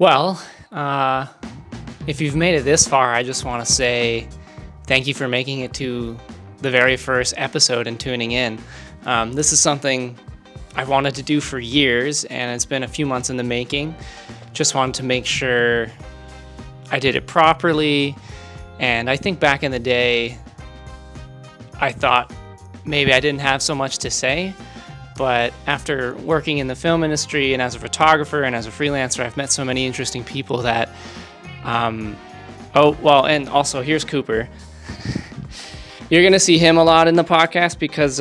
Well, if you've made it this far, I just want to say thank you for making it to the very first episode and tuning in. This is something I've wanted to do for years, and it's been a few months in the making. Just wanted to make sure I did it properly. And I think back in the day, I thought maybe I didn't have so much to say. But after working in the film industry and as a photographer and as a freelancer, I've met so many interesting people that, and also here's Cooper. You're going to see him a lot in the podcast because,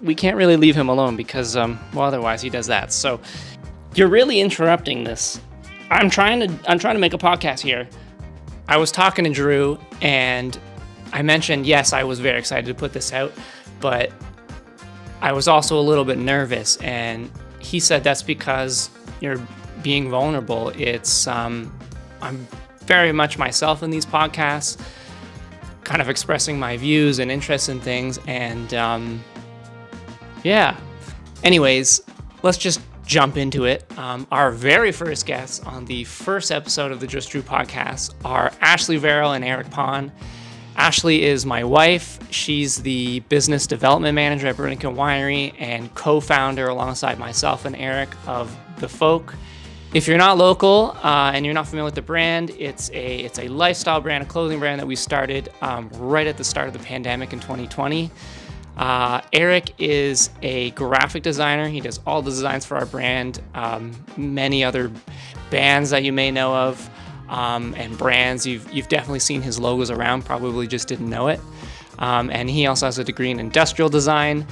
we can't really leave him alone because, otherwise he does that. So you're really interrupting this. I'm trying to make a podcast here. I was talking to Drew and I mentioned, yes, I was very excited to put this out, but I was also a little bit nervous, and he said that's because you're being vulnerable. It's I'm very much myself in these podcasts, kind of expressing my views and interests in things, and Anyways, let's just jump into it. Our very first guests on the first episode of the Just Drew podcast are Ashley Verrall and Eric Pond. Ashley is my wife. She's the business development manager at Winery and co-founder alongside myself and Eric of The Folk. If you're not local and you're not familiar with the brand, it's a lifestyle brand, a clothing brand that we started right at the start of the pandemic in 2020. Eric is a graphic designer. He does all the designs for our brand, many other bands that you may know of. And brands, you've definitely seen his logos around, probably just didn't know it. And he also has a degree in industrial design.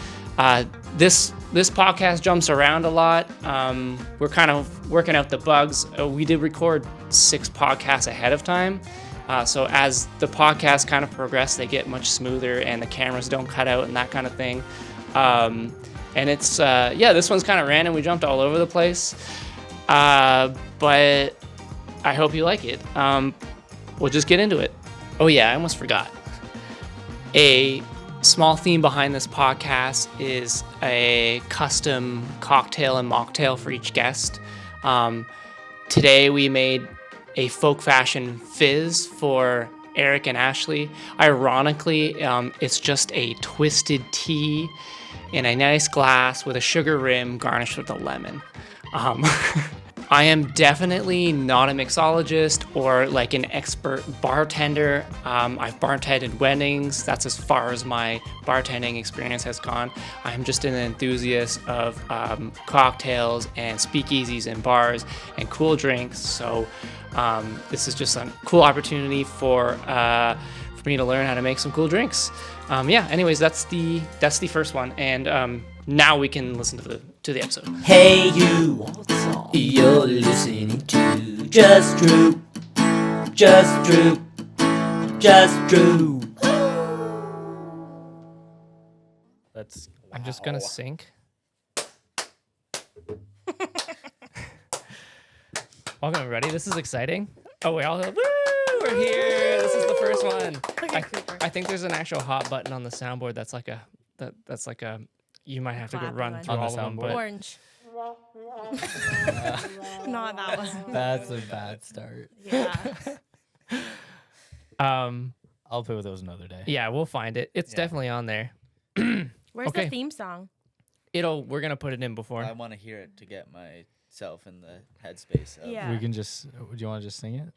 This podcast jumps around a lot. We're kind of working out the bugs. We did record 6 podcasts ahead of time. So as the podcasts kind of progress, they get much smoother and the cameras don't cut out and that kind of thing. And it's, this one's kind of random. We jumped all over the place. But I hope you like it. We'll just get into it. Oh yeah, I almost forgot. A small theme behind this podcast is a custom cocktail and mocktail for each guest. Today we made a folk fashion fizz for Eric and Ashley. Ironically, it's just a twisted tea in a nice glass with a sugar rim garnished with a lemon. I am definitely not a mixologist or like an expert bartender. I've bartended weddings. That's as far as my bartending experience has gone. I'm just an enthusiast of cocktails and speakeasies and bars and cool drinks. So this is just a cool opportunity for me to learn how to make some cool drinks. Anyways, that's the first one. And now we can listen to the episode. Hey you, you're listening to Just Drew, Just Drew, Just Drew. I'm just gonna sync. Welcome everybody, this is exciting. Oh, we're here. This is the first one. I think there's an actual hot button on the soundboard that's like a you might have to go run through all of them. But orange. Not that one. That's a bad start. Yeah. I'll play with those another day. Yeah, we'll find it. It's definitely on there. Where's Okay. the theme song? We're gonna put it in before. I want to hear it to get myself in the headspace. Of Yeah. We can just. Do you want to just sing it?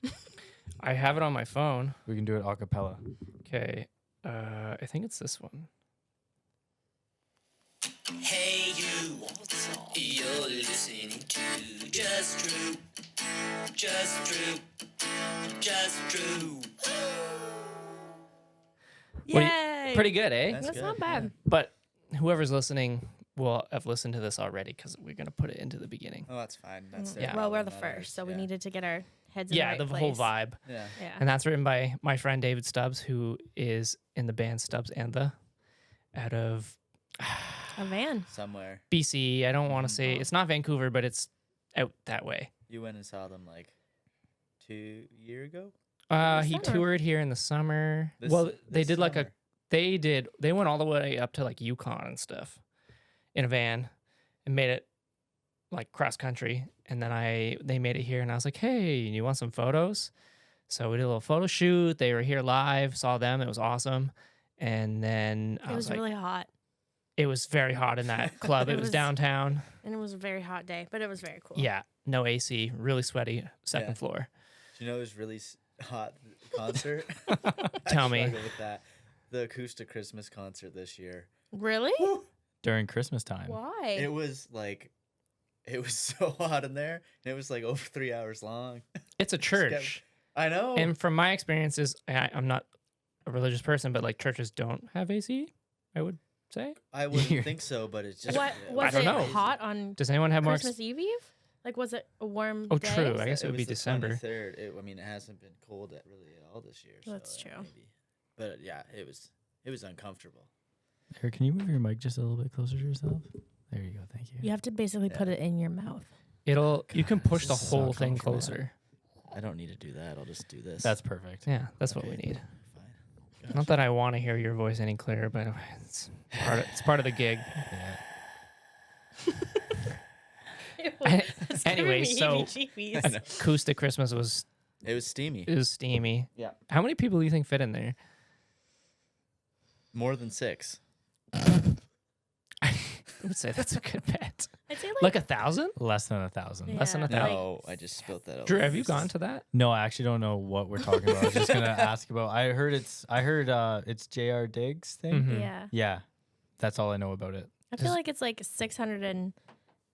I have it on my phone. We can do it a cappella. Okay. I think it's this one. Hey you, you're listening to Just Drew, Just Drew, Just Drew. Yay! Pretty good, eh? That's That's good, not bad. But whoever's listening will have listened to this already because we're gonna put it into the beginning. Oh, that's fine. That's Yeah. Well, we're the not first, ours. so we Yeah. needed to get our heads in Yeah, the right the place. whole vibe. Yeah. Yeah. And that's written by my friend David Stubbs, who is in the band Stubbs and the out of A van. Somewhere. BC. I don't want to say it's not Vancouver, but it's out that way. You went and saw them like 2 years ago? He Summer. toured here in the summer. They did like they went all the way up to like Yukon and stuff in a van and made it like cross country, and then they made it here, and I was like, hey, you want some photos? So we did a little photo shoot. They were here live, saw them. It was awesome. And then I It was was like, really hot, it was very hot in that club. It was downtown. and it was a very hot day, but it was very cool. Yeah, no AC, really sweaty, second Yeah. floor. Do you know it was really hot concert? Tell I me. struggle with that. The acoustic Christmas concert this year. Really? During Christmas time. Why? It was so hot in there, and it was like over 3 hours long. It's a church. I know. And from my experiences, I'm not a religious person, but like churches don't have AC, I would say. I wouldn't think so, but it's just. What it was don't it know. hot on Does anyone have more? Christmas Eve? Like, was it a warm Oh, day? true. I guess it would be was the December. 23rd. It hasn't been cold really at all this year. That's so, true. Maybe. But yeah, it was uncomfortable. Eric, can you move your mic just a little bit closer to yourself? There you go. Thank you. You have to basically put Yeah. it in your mouth. You can push the this is so whole thing comfortable. closer. I don't need to do that. I'll just do this. That's perfect. Yeah, that's what Okay. we need. Fine. Not that I want to hear your voice any clearer, but it's part of the gig. Anyway, so acoustic Christmas was It was steamy. steamy. Yeah. How many people do you think fit in there? More than 6. I would say that's a good bet. I'd say Like 1,000? Less than 1,000. Yeah. Less than 1,000. No, I just spilt that out. Drew, have you gone to that? No, I actually don't know what we're talking about. I was just gonna ask about. I heard it's J.R. Diggs thing. Mhm. Yeah. Yeah, that's all I know about it. I feel like it's like 690.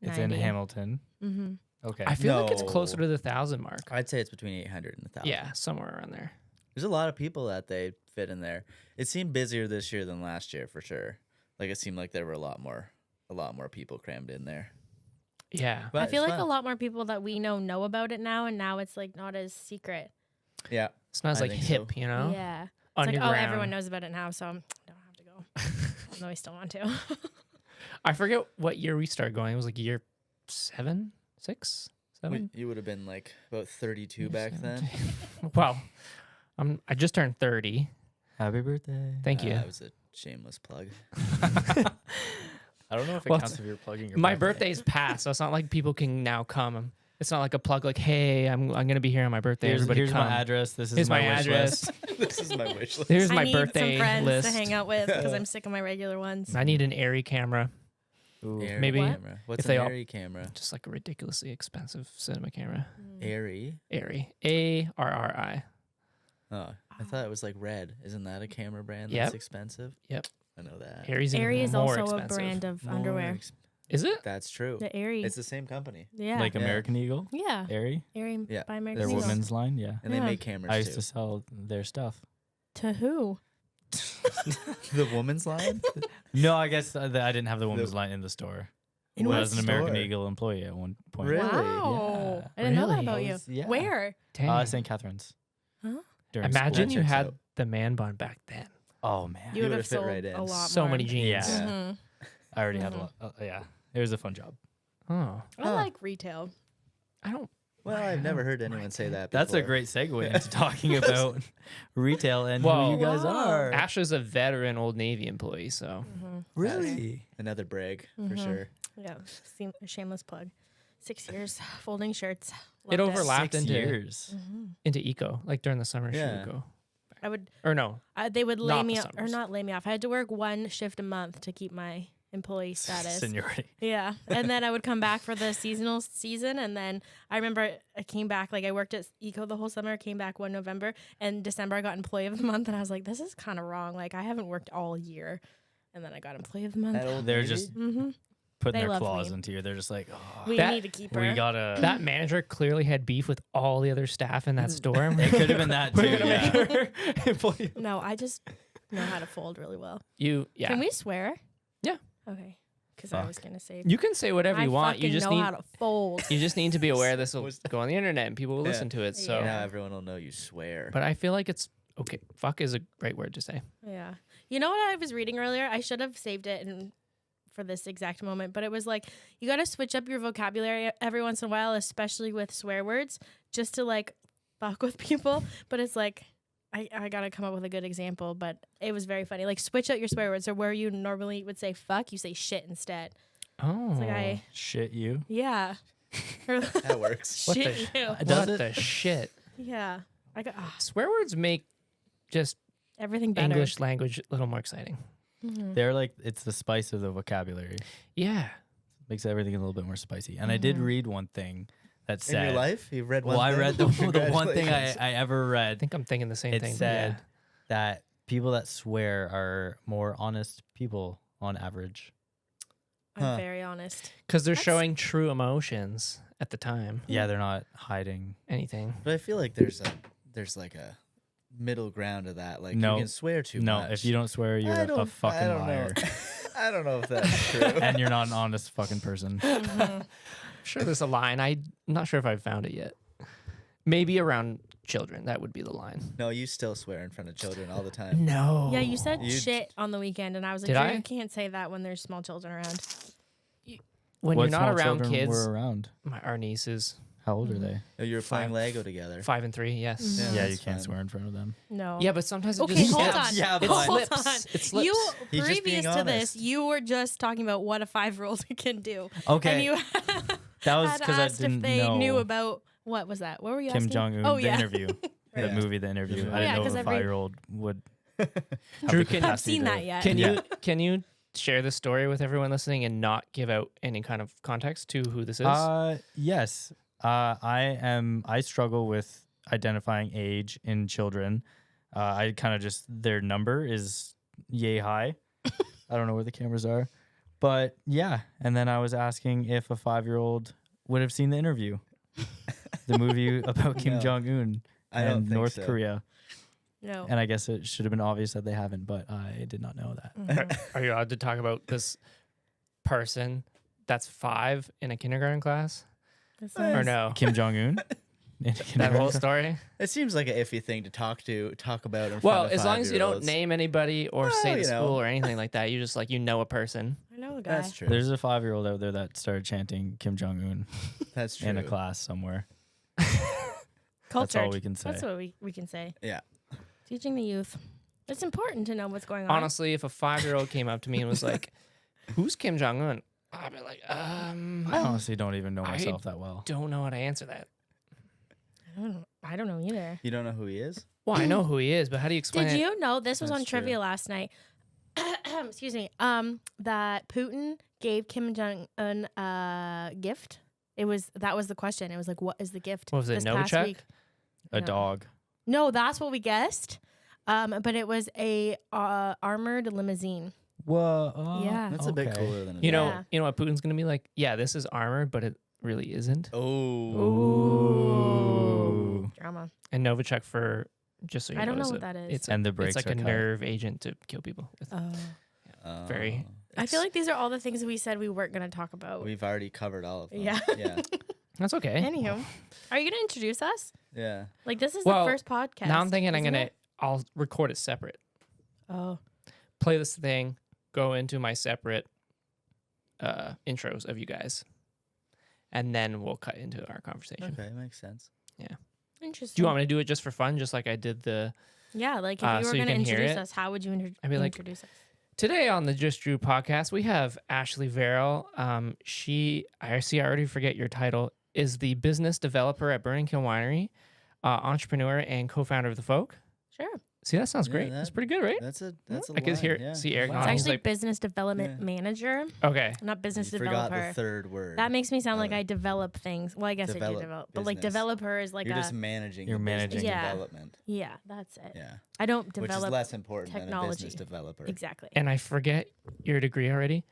It's in Hamilton. Mm-hmm. Okay. I feel like it's closer No. to the 1,000 mark. I'd say it's between 800 and 1,000. Yeah, somewhere around there. There's a lot of people that they fit in there. It seemed busier this year than last year for sure. Like it seemed like there were a lot more people crammed in there. Yeah. But I feel it's like fun. a lot more people that we know about it now, and now it's like not as secret. Yeah. It's not as I like think hip, so. you know? Yeah. It's like, Underground. oh, everyone knows about it now, so I don't have to go. No, I still want to. I forget what year we started going. It was like year 7, 6, 7. You would have been like about 32 back then. Well, I just turned 30. Happy birthday. Thank you. That was a shameless plug. I don't know if it Well, counts if you're plugging your My birthday. birthday's passed, so it's not like people can now come. It's not like a plug like, hey, I'm gonna be here on my birthday. Everybody Here's come. my address. This is Here's my wish address. list. This is my wish list. Here's I my need birthday some friends list. to hang out with because I'm sick of my regular ones. I need an airy camera, Ooh. Airy Maybe camera. What's if they an all- airy camera? just like a ridiculously expensive cinema camera. Airy. Airy, ARRI. Oh, I thought it was like Red. Isn't that a camera brand Yep. that's expensive? Yep. I know that. Airy's Aerie is more also expensive. a brand of More underwear. ex- Is it? That's true. The Aerie. It's the same company. Yeah. Like Yeah. American Eagle, yeah. Aerie, Aerie Yeah. by American their Eagle. women's line. Yeah. And Yeah. they make cameras I used too. to sell their stuff. To who? The woman's line? No, I guess I didn't have the women's line in the store. In I what was an American store? Eagle employee at one point. Really? Wow. Yeah. I didn't know that Really? about you. Yeah. Where? Dang. St. Catharines. Huh? During Imagine school. you checks had out. the man bun back then. Oh man, You would would've have fit sold right in. a lot So more. many jeans. Yeah. Mhm. I already had a lot. Yeah, it was a fun job. Oh, I like retail. I don't. Well, I've never heard anyone say that That's a before. great segue into talking about retail and Well, who you guys Wow. are. Ashley's a veteran Old Navy employee, so Really? Another brag for Mhm. sure. Yeah. Shameless plug. 6 years folding shirts. it Loved overlapped 6 into years. into eco. Like during the summer, she Yeah. would go. I would. Or no, They would lay Not me the off, or summers. not lay me off. I had to work one shift a month to keep my employee status. Seniority. Yeah. And then I would come back for the seasonal season. And then I remember I came back, like I worked at Eco the whole summer, came back one November. And December I got employee of the month. And I was like, this is kind of wrong. Like I haven't worked all year. And then I got employee of the month. At Old They're Navy? just Mm-hmm. putting They their love claws me. into you. They're just like, oh, We That- need to keep her. we gotta. that manager clearly had beef with all the other staff in that store. It could have been that too. We're gonna Yeah. make her employee. No, I just know how to fold really well. Yeah. Can we swear? Yeah. Okay. Because I Fuck. was going to say, You can say whatever I you want. You fucking just know need how to fold. you just need to be aware this will go on the internet and people will Yeah. listen to it. So, Yeah. Now everyone will know you swear. but I feel like it's okay. Fuck is a great word to say. Yeah. You know what I was reading earlier? I should have saved it for this exact moment, but it was like you got to switch up your vocabulary every once in a while, especially with swear words, just to like fuck with people. But it's like I got to come up with a good example, but it was very funny. Like switch out your swear words. So where you normally would say fuck, you say shit instead. Oh. It's like Shit you. yeah. Or That works. What shit the- you. Does what it? the shit? Yeah. I got Swear words make just everything better. English language a little more exciting. They're like, it's the spice of the vocabulary. Yeah. Makes everything a little bit more spicy. And I did read one thing that In said, your life, you've read one. well, I thing? read the one thing Congratulations. I ever I read. think I'm thinking the same It thing. said Yeah. that people that swear are more honest people on average. I'm Huh. very honest. Because they're That's- showing true emotions at the time. Yeah, they're not hiding. Anything. But I feel like there's like a middle ground to that. Like No. you can swear too No, much. if you don't swear, you're I a don't fucking know. liar. I don't know if that's true. And you're not an honest fucking person. Mm-hmm. Sure, there's a line. I'm not sure if I've found it yet. Maybe around children. That would be the line. No, you still swear in front of children all the time. No. Yeah, you said You- shit on the weekend, and I was like, Did "Drew, I? you can't say that when there's small children around." When What you're not small around children kids, were around? our nieces, How old are they? Oh, you were playing Five. Lego together. 5 and 3, yes. Mhm. Yeah, Yeah, you that's can't fine. swear in front of them. No. Yeah, but sometimes it Okay, just hold slips. on. Yeah, It but- Hold slips. on. It slips. You He's just previous being to this, honest. you were just talking about what a 5-year-old can do. Okay, And you that was had because I asked didn't if they know knew about what was that? What were you Kim asking? Jong Un, Oh the yeah. interview, the Yeah. movie, the interview. Yeah, I didn't know 'cause if a every- 5-year-old would. Drew, have the can- I've capacity seen to- that yet. Can you share the story with everyone listening and not give out any kind of context to who this is? Yes. I struggle with identifying age in children. I kind of just, their number is yay high. I don't know where the cameras are, but yeah. And then I was asking if a 5-year-old would have seen the interview, the movie about Kim No. Jong Un I don't and think North so. Korea. No. And I guess it should have been obvious that they haven't, but I did not know that. Mhm. Are you allowed to talk about this person that's 5 in a kindergarten class? That's Or nice. no? Kim Jong Un. That whole story? It seems like an iffy thing to talk about in Well, front of as long as you don't 5-year-olds. name anybody or Well, say the you know. school or anything like that, you just like you know a person. I know a guy. That's true. There's a 5-year-old out there that started chanting Kim Jong Un That's true. in a class somewhere. Culture. That's all we can say. That's what we can say. Yeah. Teaching the youth. It's important to know what's going on. Honestly, if a 5-year-old came up to me and was like, "Who's Kim Jong Un?" I'd be like, I honestly don't even know I myself that well. don't know how to answer that. I don't know either. You don't know who he is? Well, I know who he is, but how do you explain Did it? you know this was That's on trivia true. last night? Excuse me. That Putin gave Kim Jong Un a gift. That was the question. It was like, what is the gift? What was it, this past Novichok? week? A No. dog. No, that's what we guessed. But it was a armored limousine. Whoa. Yeah. That's a bit okay. cooler than a You know, Yeah. you know what Putin's gonna be like? Yeah, this is armored, but it really isn't. Oh. Ooh. Drama. And Novichok, for just so you I don't know is what that is. It's And the brakes it's like are a cut. nerve agent to kill people. With. Very- I feel like these are all the things we said we weren't going to talk about. We've already covered all of them. Yeah. Yeah. That's okay. Anywho, are you going to introduce us? Yeah. Like, this is Well, the first podcast. Now I'm thinking isn't it? I'll record it separate. Oh. Play this thing, go into my separate intros of you guys, and then we'll cut into our conversation. Okay, makes sense. Interesting. Do you want me to do it just for fun, just like I did the Yeah, like if you so were you going to can hear introduce it? us, how would you I'd be like, introduce us? Today on the Just Drew podcast, we have Ashley Verrall. I already forget your title, is the business developer at Kiln Winery, entrepreneur and co-founder of The Folk. Sure. See, that sounds Yeah, great. That's pretty good, right? That's a I can hear yeah. see Eric Wow. It's nodding. He's actually like, business development Yeah. manager, okay. not business You forgot developer. the third word. That makes me sound like of it. I develop things. Well, I guess I do Develop develop, but like business. developer is like You're a just managing. You're the business managing. Yeah. development. yeah, that's it. Yeah. I don't Which is develop less important than a technology. business developer. exactly. And I forget your degree already.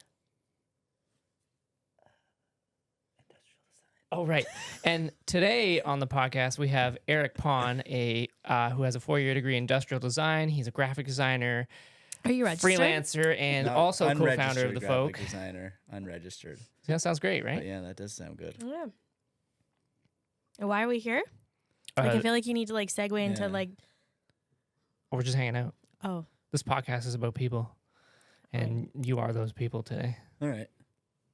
Oh, right. And today on the podcast, we have Eric Pon, who has a 4-year degrry in industrial design. He's a graphic designer, Are you registered? freelancer, and Not also co-founder unregistered of The graphic Folk. designer, unregistered. That sounds great, But right? yeah, that does sound good. Yeah. And why are we here? Like, I feel like you need to like segue into yeah. like, We're just hanging out. oh, This podcast is about people, and you are those people today. All right.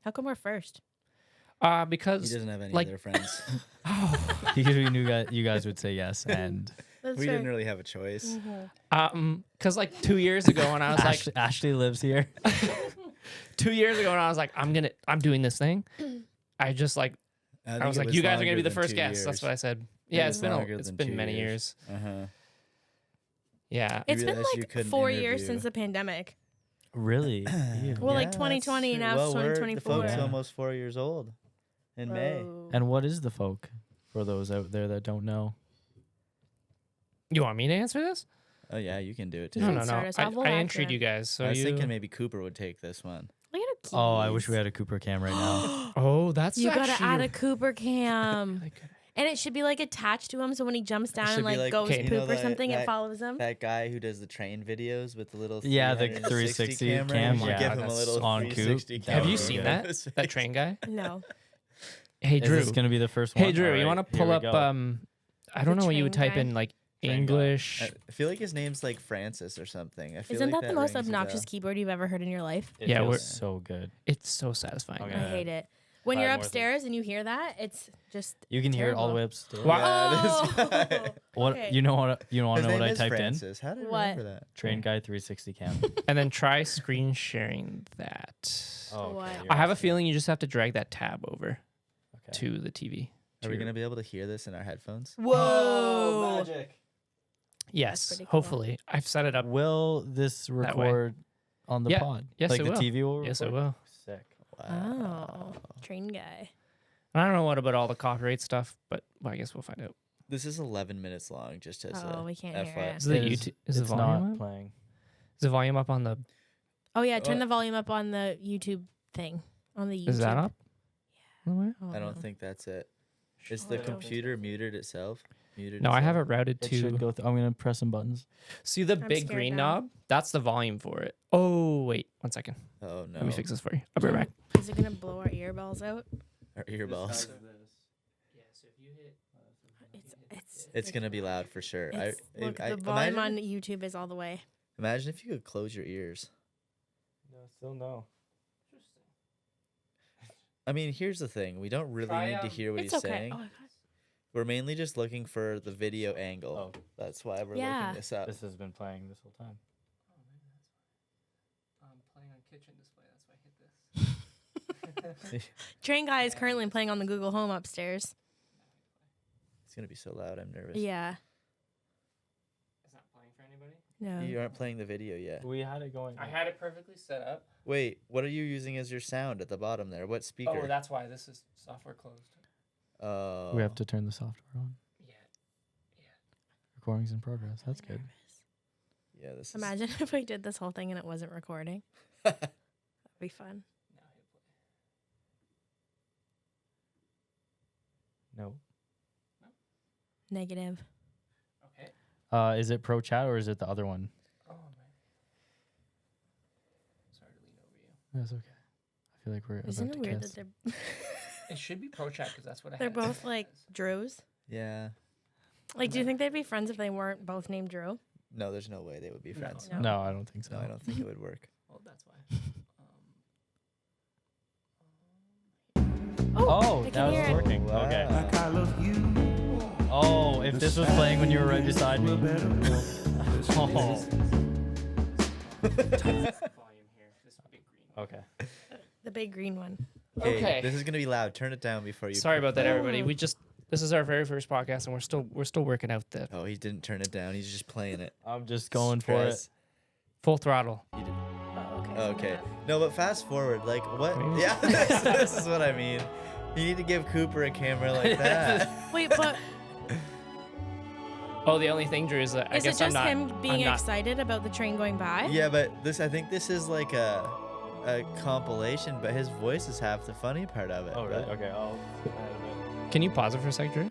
how come we're first? He Because doesn't have any like- other friends. Because we knew you guys would say yes. And That's we didn't really have a choice. Mm-hmm. because like 2 years ago when I was like, Ashley lives here. 2 years ago when I was like, I'm doing this thing. I just like, I was like, you guys are gonna be the first guests. That's what I said. Yeah, it's been many years. Yeah. It's been realize you like couldn't 4 years interview. since the pandemic. Really? Well, like that's 2020, true. now it's Well, The 2024. folk's Yeah. almost 4 years old in May. Whoa. And what is the folk for those out there that don't know? You want me to answer this? Oh yeah, you can do it too. You No, can no, start no. us off. We'll I act intrigued then. you guys. So I was you. thinking maybe Cooper would take this one. Look at him. Oh, I wish we had a Cooper cam right now. Oh, that's You gotta actually add a Cooper cam. really good. And it should be like attached to him, so when he jumps down should and be like like- goes Okay. poop You know or that- something, it that- follows him. That guy who does the train videos with the little Yeah, the 360 360 camera. cam, You should yeah, give him a that's little on Coop. 360 That camera. Have you would be seen good. that? That train guy? No. Hey, Is Drew. this gonna be the first one? Hey, Drew. All You right, want to here pull we up? go. I don't know what you would train type guy? in, like Train guy. English. I feel like his name's like Francis or something. I feel Isn't like that the most rings a obnoxious bell. keyboard you've ever heard in your life? It Yeah, feels we're- so good. It's so satisfying. Okay. I hate it. When Buy you're more things. upstairs and you hear that, it's just You can hear it all the terrible. way upstairs. Wow. Oh, What okay. you know? What you want His to know? name What I is typed Francis. How did I What? remember that? Train guy 360 cam. And then try screen sharing that. Oh, What? I have a feeling you just have to drag that tab over Okay. to the TV. Are we gonna be able to hear this in our headphones? Whoa. Magic. Yes, pretty cool. hopefully. I've set it up. Will this way. record on the Yeah. pod? Yes, like it the will. TV will. Yes, it record? will. Sick. Oh, train guy. I don't know what about all the copyright stuff, but well, I guess we'll find out. This is 11 minutes long, just as Oh, a we can't hear FYI. it. Is the It is- YouTube? Is the it's volume not up? playing. Is the volume up on the? Oh yeah, turn the volume up on the YouTube thing. On the YouTube. Is that up? No, Oh, I don't no. think that's it. Is the Sure. computer muted itself? Muted No, I have it itself? routed It to. should go. I'm gonna press some buttons. See the I'm big scared green now. knob? That's the volume for it. Oh wait, 1 second. Oh no. Let me fix this for you. I'll be right back. Is it gonna blow our earballs out? Our earballs. Yeah, so if you hit. It's gonna be loud for sure. Look, I the volume imagine, on YouTube is all the way. imagine if you could close your ears. No, still no. I mean, here's the thing: we don't really Try, need to hear what It's he's okay. saying. Oh my God. We're mainly just looking for the video angle. Oh. That's why we're Yeah. looking this up. This has been playing this whole time. I'm playing on kitchen display. That's why I hit this. Train guy is currently playing on the Google Home upstairs. It's gonna be so loud. I'm nervous. Yeah. It's not playing for anybody. No. You aren't playing the video yet. We had it going. I had it perfectly set up. Wait, what are you using as your sound at the bottom there? What speaker? Oh, that's why this is software closed. Oh. We have to turn the software on. Yeah. Recording's in progress. That's good. Yeah, this is. Imagine if we did this whole thing and it wasn't recording. That'd be fun. Now hit play. No. Negative. Okay. Is it Pro Chat or is it the other one? Oh man. Sorry to lean over you. That's okay. I feel like we're Isn't about it to weird kiss. that they're It should be Pro Chat because that's what I they're had. both like Drews? Yeah. Like, do you think they'd be friends if they weren't both named Drew? No, there's no way they would be friends. No. No, I don't think so. No, I don't think it would work. Well, that's why. Oh, I that can was hear it. working. Wow. Okay. Oh, if this was playing when you were right beside me. Oh. Volume here. This big green. Okay. The big green one. Okay. This is gonna be loud. Turn it down before you. Sorry about that, everybody. Oh. This is our very first podcast, and we're still working out the Oh, he didn't turn it down. He's just playing it. I'm just going for it. Stress. full throttle. You did. Oh, okay. Okay. No, but fast forward. Like what? Maybe. Yeah, this is what I mean. You need to give Cooper a camera like that. Wait, but Oh, the only thing, Drew, is that I is it guess I'm just not. him being I'm not, excited about the train going by? Yeah, but I think this is like a compilation, but his voice is half the funny part of it. Oh, really? but- Okay. I'll. Can you pause it for a sec, Drew?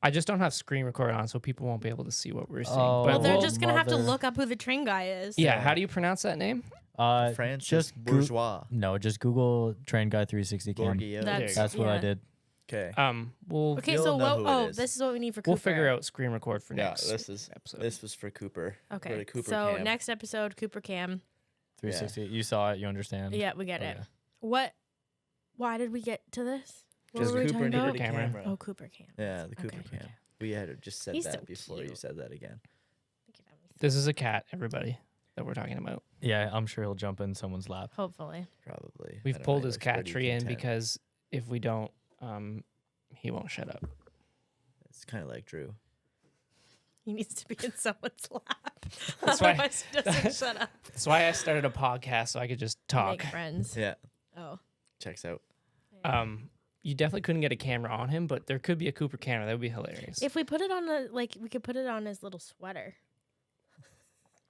I just don't have screen record on, so people won't be able to see what we're seeing. Oh. But Well, they're we'll- just gonna have to mother. look up who the train guy is. yeah. How do you pronounce that name? Francis just Bourgeois. No, just Google Train Guy 360 cam. Borgio. That's- That's what I yeah. did. Okay. We'll Okay, You'll so know who it is. this is what we need for Cooper. we'll figure out screen record for Yeah, next this episode. was for Cooper. For Okay, the Cooper so cam. next episode, Cooper Cam. 360. You saw it. You understand. Yeah, we get it. Okay. What? Why did we get to this? What Because were we Cooper talking needed about? a Camera. camera. Oh, Cooper Cam. Yeah, the Cooper Okay. cam. We had just said He's that so before you cute. said that again. This is a cat, everybody. that we're talking about. Yeah, I'm sure he'll jump in someone's lap. Hopefully. Probably. I We've don't pulled know, his he cat looks tree pretty in content. because if we don't, he won't shut up. It's kind of like Drew. He needs to be in someone's lap. That's why- Otherwise, he doesn't shut up. That's why I started a podcast so I could just talk. Make friends. Yeah, Oh. checks out. You definitely couldn't get a camera on him, but there could be a Cooper camera. That would be hilarious. If we put it on we could put it on his little sweater.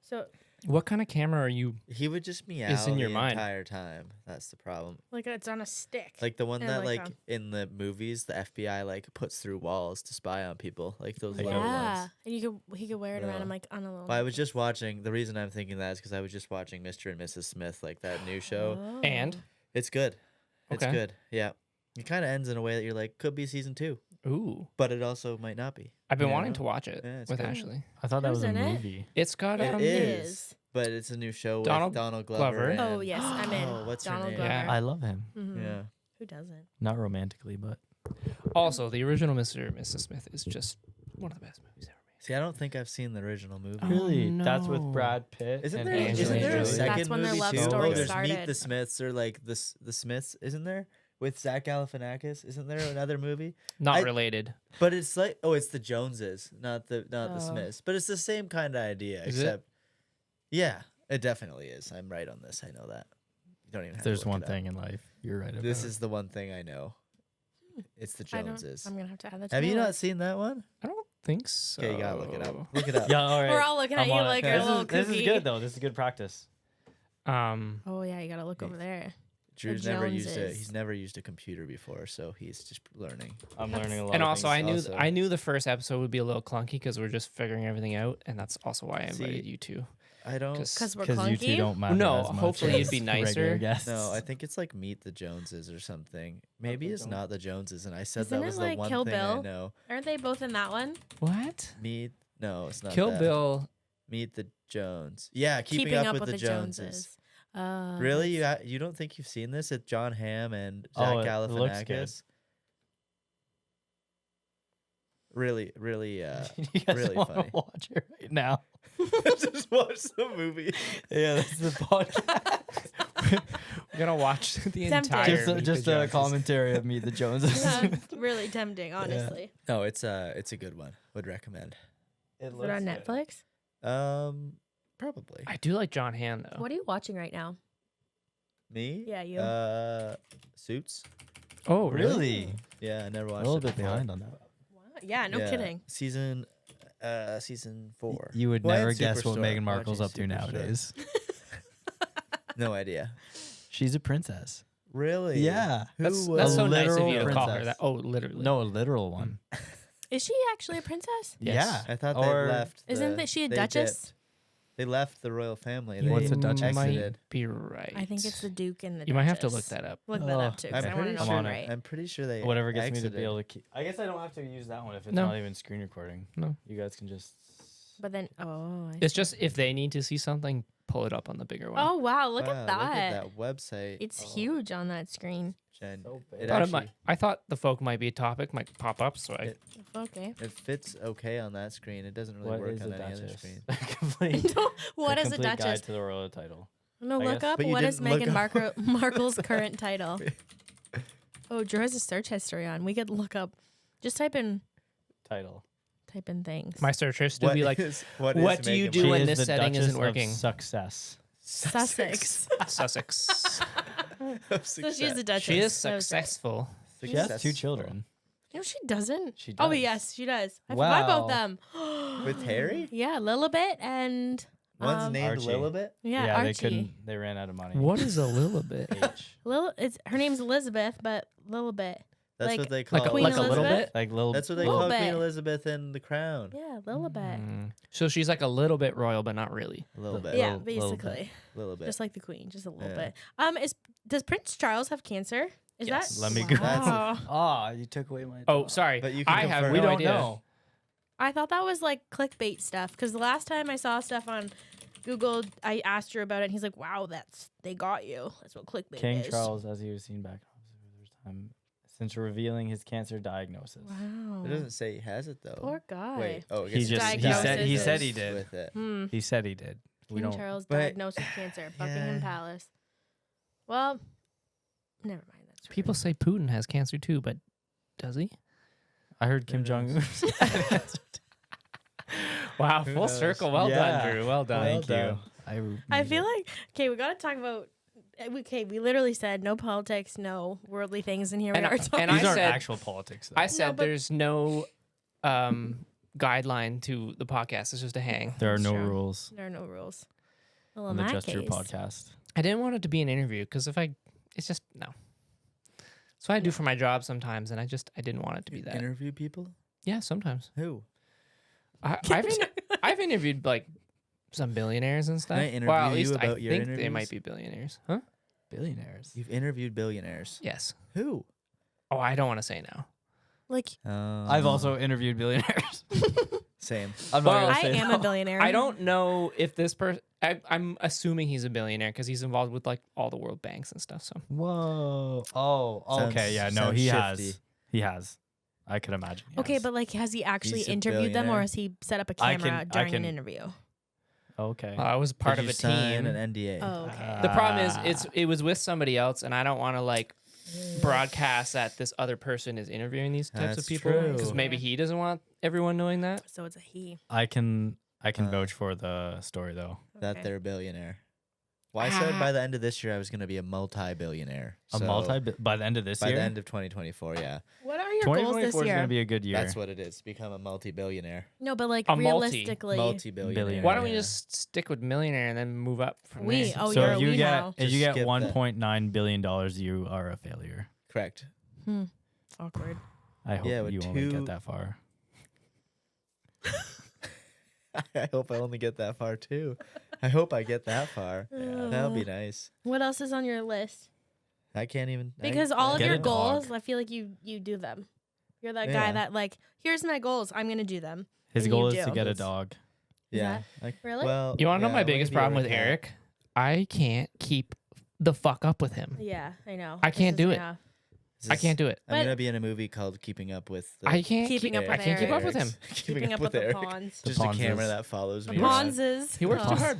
So, What kind of camera are you? He would just meow Is in your the mind. entire time. That's the problem. like, it's on a stick. Like the one And, that like, like in the movies, the FBI like puts through walls to spy on people. Like those little yeah. ones. And he could wear it around Yeah. him, like, on a little. Well, I was just watching. The reason I'm thinking that is because I was just watching Mr. and Mrs. Smith, like that new show. Oh. And It's good. It's Okay. good. Yeah. It kind of ends in a way that you're like, could be season 2, ooh, but it also might not be. I've been You wanting know? to watch it Yeah, it's with good. Ashley. I thought that Who's was a in it? movie. It's got It is. but it's a new show Donald with Donald Glover. Glover. and- Oh, yes, I'm in. Oh, what's her Donald name? Glover. Yeah. I love him. Mhm. Yeah. Who doesn't? Not romantically, but Also, the original Mr. and Mrs. Smith is just one of the best movies ever made. See, I don't think I've seen the original movie. Oh, really, that's with no. Brad Pitt. Isn't and there, Angelina isn't there a Jolie. second That's when their movie love too? story Oh, there's Meet started. the Smiths or like the Smiths, isn't there? With Zach Galifianakis, isn't there another movie? Not I- related. But it's like it's the Joneses, not the Oh. Smiths. But it's the same kind of idea, Is it? except yeah, it definitely is. I'm right on this. I know that. You don't even have If there's to look one it up. thing in life, you're right about This it. is the one thing I know. It's the I don't. Joneses. I'm gonna have to add that. To Have my you not list. seen that one? I don't think so. Okay, you gotta look it up. Look it up. Yeah, all right. We're all looking at I'm you on it. like you're a little This is kooky. good though. This is good practice. Oh yeah, you gotta look over there. Drew's never used Joneses. He's never used a computer before, so he's just learning. I'm learning a lot. And of also, things. I knew the first episode would be a little clunky because we're just figuring everything out, and that's also why I See, invited you two. I don't. Because we're because you two clunky. don't matter. No, as much hopefully as you'd be regular nicer. guests. No, I think it's like Meet the Joneses or something. Maybe it's not the Joneses, and I said Isn't that it was like the one Kill thing I Bill? know. Aren't they both in that one? What? No, it's not. Kill that. Bill. Meet the Jones. Yeah, keeping up with the Joneses. Really, you don't think you've seen this? It's John Hamm and Zach Oh, it looks good. Galifianakis. Really, really, you guys really want to funny. watch it right now? Just watch the movie. Yeah, that's the podcast. We're gonna watch the Tempting. entire. just a, Meet just the a Joneses. commentary of Meet the Joneses. Sounds really tempting, honestly. No, it's a good one. Would recommend. It Is it on Netflix? Probably. I do like John Hamm though. What are you watching right now? Me? Yeah, you. Suits. Oh, Really? Yeah, I never A watched little it bit before. behind on that. Wow. Yeah, no Yeah, kidding. Season 4. You would Well, I never had guess what Superstore. Meghan Markle's Watching up to Superstore. nowadays. No idea. She's a princess. Really? Yeah. That's Who that's was- so A nice of literal you to call her princess. that. Oh, literally. No, a literal one. Is she actually a princess? Yes. I thought Or- they left. Isn't that she a they duchess? dipped. They left the royal family. You What's a duchess? might Exited. be right. I think it's the Duke and the You might have to Duchess. look that up. Look that Oh, up too, because I'm I want to pretty know sure. if I'm I'm on it. right. I'm pretty sure they. Whatever gets exited. me to be able to keep. I guess I don't have to use that one if it's No. not even screen recording. No. You guys can just. But then, oh, I It's see. just if they need to see something, pull it up on the bigger one. Oh wow, look Wow, at that. Look at that website. It's huge on that screen. Jen. So big. It Thought it actually might- I thought the folk might be a topic, might pop up. So I. It- Okay. it fits okay on that screen. It doesn't really What work is on a any other duchess? screen. Complete. What is a complete duchess? Guide to the royal title. No, I look guess. up But you what is didn't look Meghan up Markle's current title. Oh, Drew has a search history on. We could look up. Just type in Title. things. My search history would be like, what what do you Meghan do Markle? when She this is the setting isn't Duchess of working? Success. Sussex. Sussex. So she's a duchess. She is That was right. successful. She has two children. No, she doesn't. She Oh, does. yes, she does. I forgot about Wow. them. With Harry. Yeah, Lilibet and One's named Archie. Lilibet. yeah, they Archie. couldn't. They ran out of money. What is a little bit? H. It's her name's Elizabeth, but Lilibet. That's Like- what they call Like a, Queen like a little Elizabeth? bit? Like little. That's what they Little call Queen bit. Elizabeth in The Crown. Yeah, Lilibet. So she's like a little bit royal, but not really. A little bit. Yeah, little bit. basically, little bit. just like the Queen, just a little Yeah. bit. Does Prince Charles have cancer? Is Yes. that? Let me go. Wow. Ah, you took away my. Oh, thought. sorry. But you can I have confirm. no We don't idea. know. I thought that was like clickbait stuff because the last time I saw stuff on Google, I asked her about it, and he's like, "Wow, they got you." That's what clickbait King is. Charles, as he was seen back since revealing his cancer diagnosis. Wow. It doesn't say he has it though. Poor guy. Wait. Oh, I He guess just it's he said Diagnosis he is- said he did. with it. Hmm. He said he did. We King don't. Charles but- diagnosed with cancer. Buckingham yeah. Palace. Well, never mind. That's People say Putin has cancer too, but does he? I heard Kim Who Jong Un. knows? Wow, Who full knows? circle. Well Yeah. done, Drew. Well done. Thank done. you. I feel like we got to talk about. Okay, we literally said no politics, no worldly things, and here we And- are talking. and these I aren't said- actual politics. Though. I said but- there's no guideline to the podcast. It's just a hang. there are That's no true. rules There are no rules. Well, on in the that Just True case, podcast. I didn't want it to be an interview because it's just no. That's what I do for my job sometimes, and I didn't want it to be that. Interview people? Yeah, sometimes. Who? I've interviewed like some billionaires and stuff. I interview well, at you least I about your think they interviews? might be billionaires. Huh? Billionaires. You've interviewed billionaires. Yes. Who? Oh, I don't want to say now. like I've also interviewed billionaires. Same. I'm not Well, gonna I say am no. a billionaire. I don't know if this person. I'm assuming he's a billionaire because he's involved with like all the world banks and stuff. So Whoa. Oh. Okay. Sounds- Yeah. No. sounds He shifty. has. He has. I could imagine. he Okay, has. but like, has he actually He's a interviewed them, or billionaire. has he set up a I camera can- during I an can- interview? Okay. I was part Did of you a sign team. an NDA. Oh, okay. The problem is it was with somebody else, and I don't want to like broadcast that this other person is interviewing these types That's of people true. because maybe he doesn't want everyone knowing that. So it's a he. I can Uh, vouch for the story though. That Okay. they're a billionaire. Well, I said by the end of this year I was going to be a multi-billionaire. A So, multi by the end of this by year. the end of 2024, yeah. What are your goals 2024 this is going year? to be a good year. That's what it is. Become a multi-billionaire. No, but like A realistically, Multi-billionaire. Billionaire. Why don't we yeah. just stick with millionaire and then move up from We- there? oh, so you're a if you we get now. if you Just get skip that. 1.9 billion dollars, you are a failure. Correct. awkward. I hope Yeah, with you only two- get that far. I hope I only get that far too. I hope I get that far. That'll be nice. What else is on your list? I can't even Because all of Get your a dog. goals, I feel like you do them. You're that Yeah. guy that like, here's my goals. I'm gonna do them. His And goal you is to do. get a It's- dog. Yeah. Really? Well, You want to know yeah, my I wanna biggest be problem a with cat. Eric? I can't keep the fuck up with him. Yeah, I know. I can't do it. Yeah. Is I this- can't do it. I'm But- gonna be in a movie called Keeping Up with. The I can't Keeping keep, up I with can't keep up with him. Eric's- Keeping up with the Eric. pawns. Just a Ponzes. camera that follows The me. around. Ponzes. He works too Oh. hard.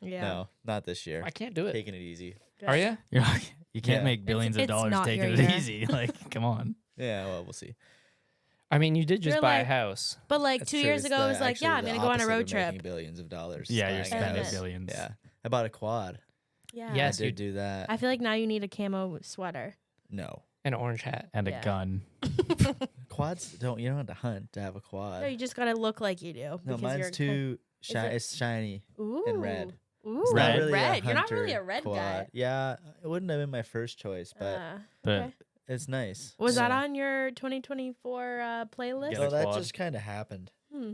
Yeah. No, not this year. I can't do it. Taking it easy. Good. Are you? You're like, you can't Yeah. make billions it's of dollars not taking your it year. easy. Like, come on. Yeah, well, we'll see. I mean, you did just You're buy a like- house. But like That's 2 true. years It's ago, I was the- like, yeah, I'm actually gonna the go on a opposite road of trip. making billions of dollars. Yeah, buying you're a spending house. billions. Yeah, I bought a quad. Yeah. Yes, I you did do that. I feel like now you need a camo sweater. No, An orange hat. And Yeah. a gun. quads don't. You don't have to hunt to have a quad. No, you just gotta look like you do. No, because mine's you're too shiny. it- It's shiny. Ooh. and red. Ooh, It's Red. not really red. A You're not really hunter a red quad. guy. Yeah, it wouldn't have been my first choice, but But okay. it's nice. Was that Yeah. on your 2024 playlist? Get No, a that quad. just kind of happened. Hmm.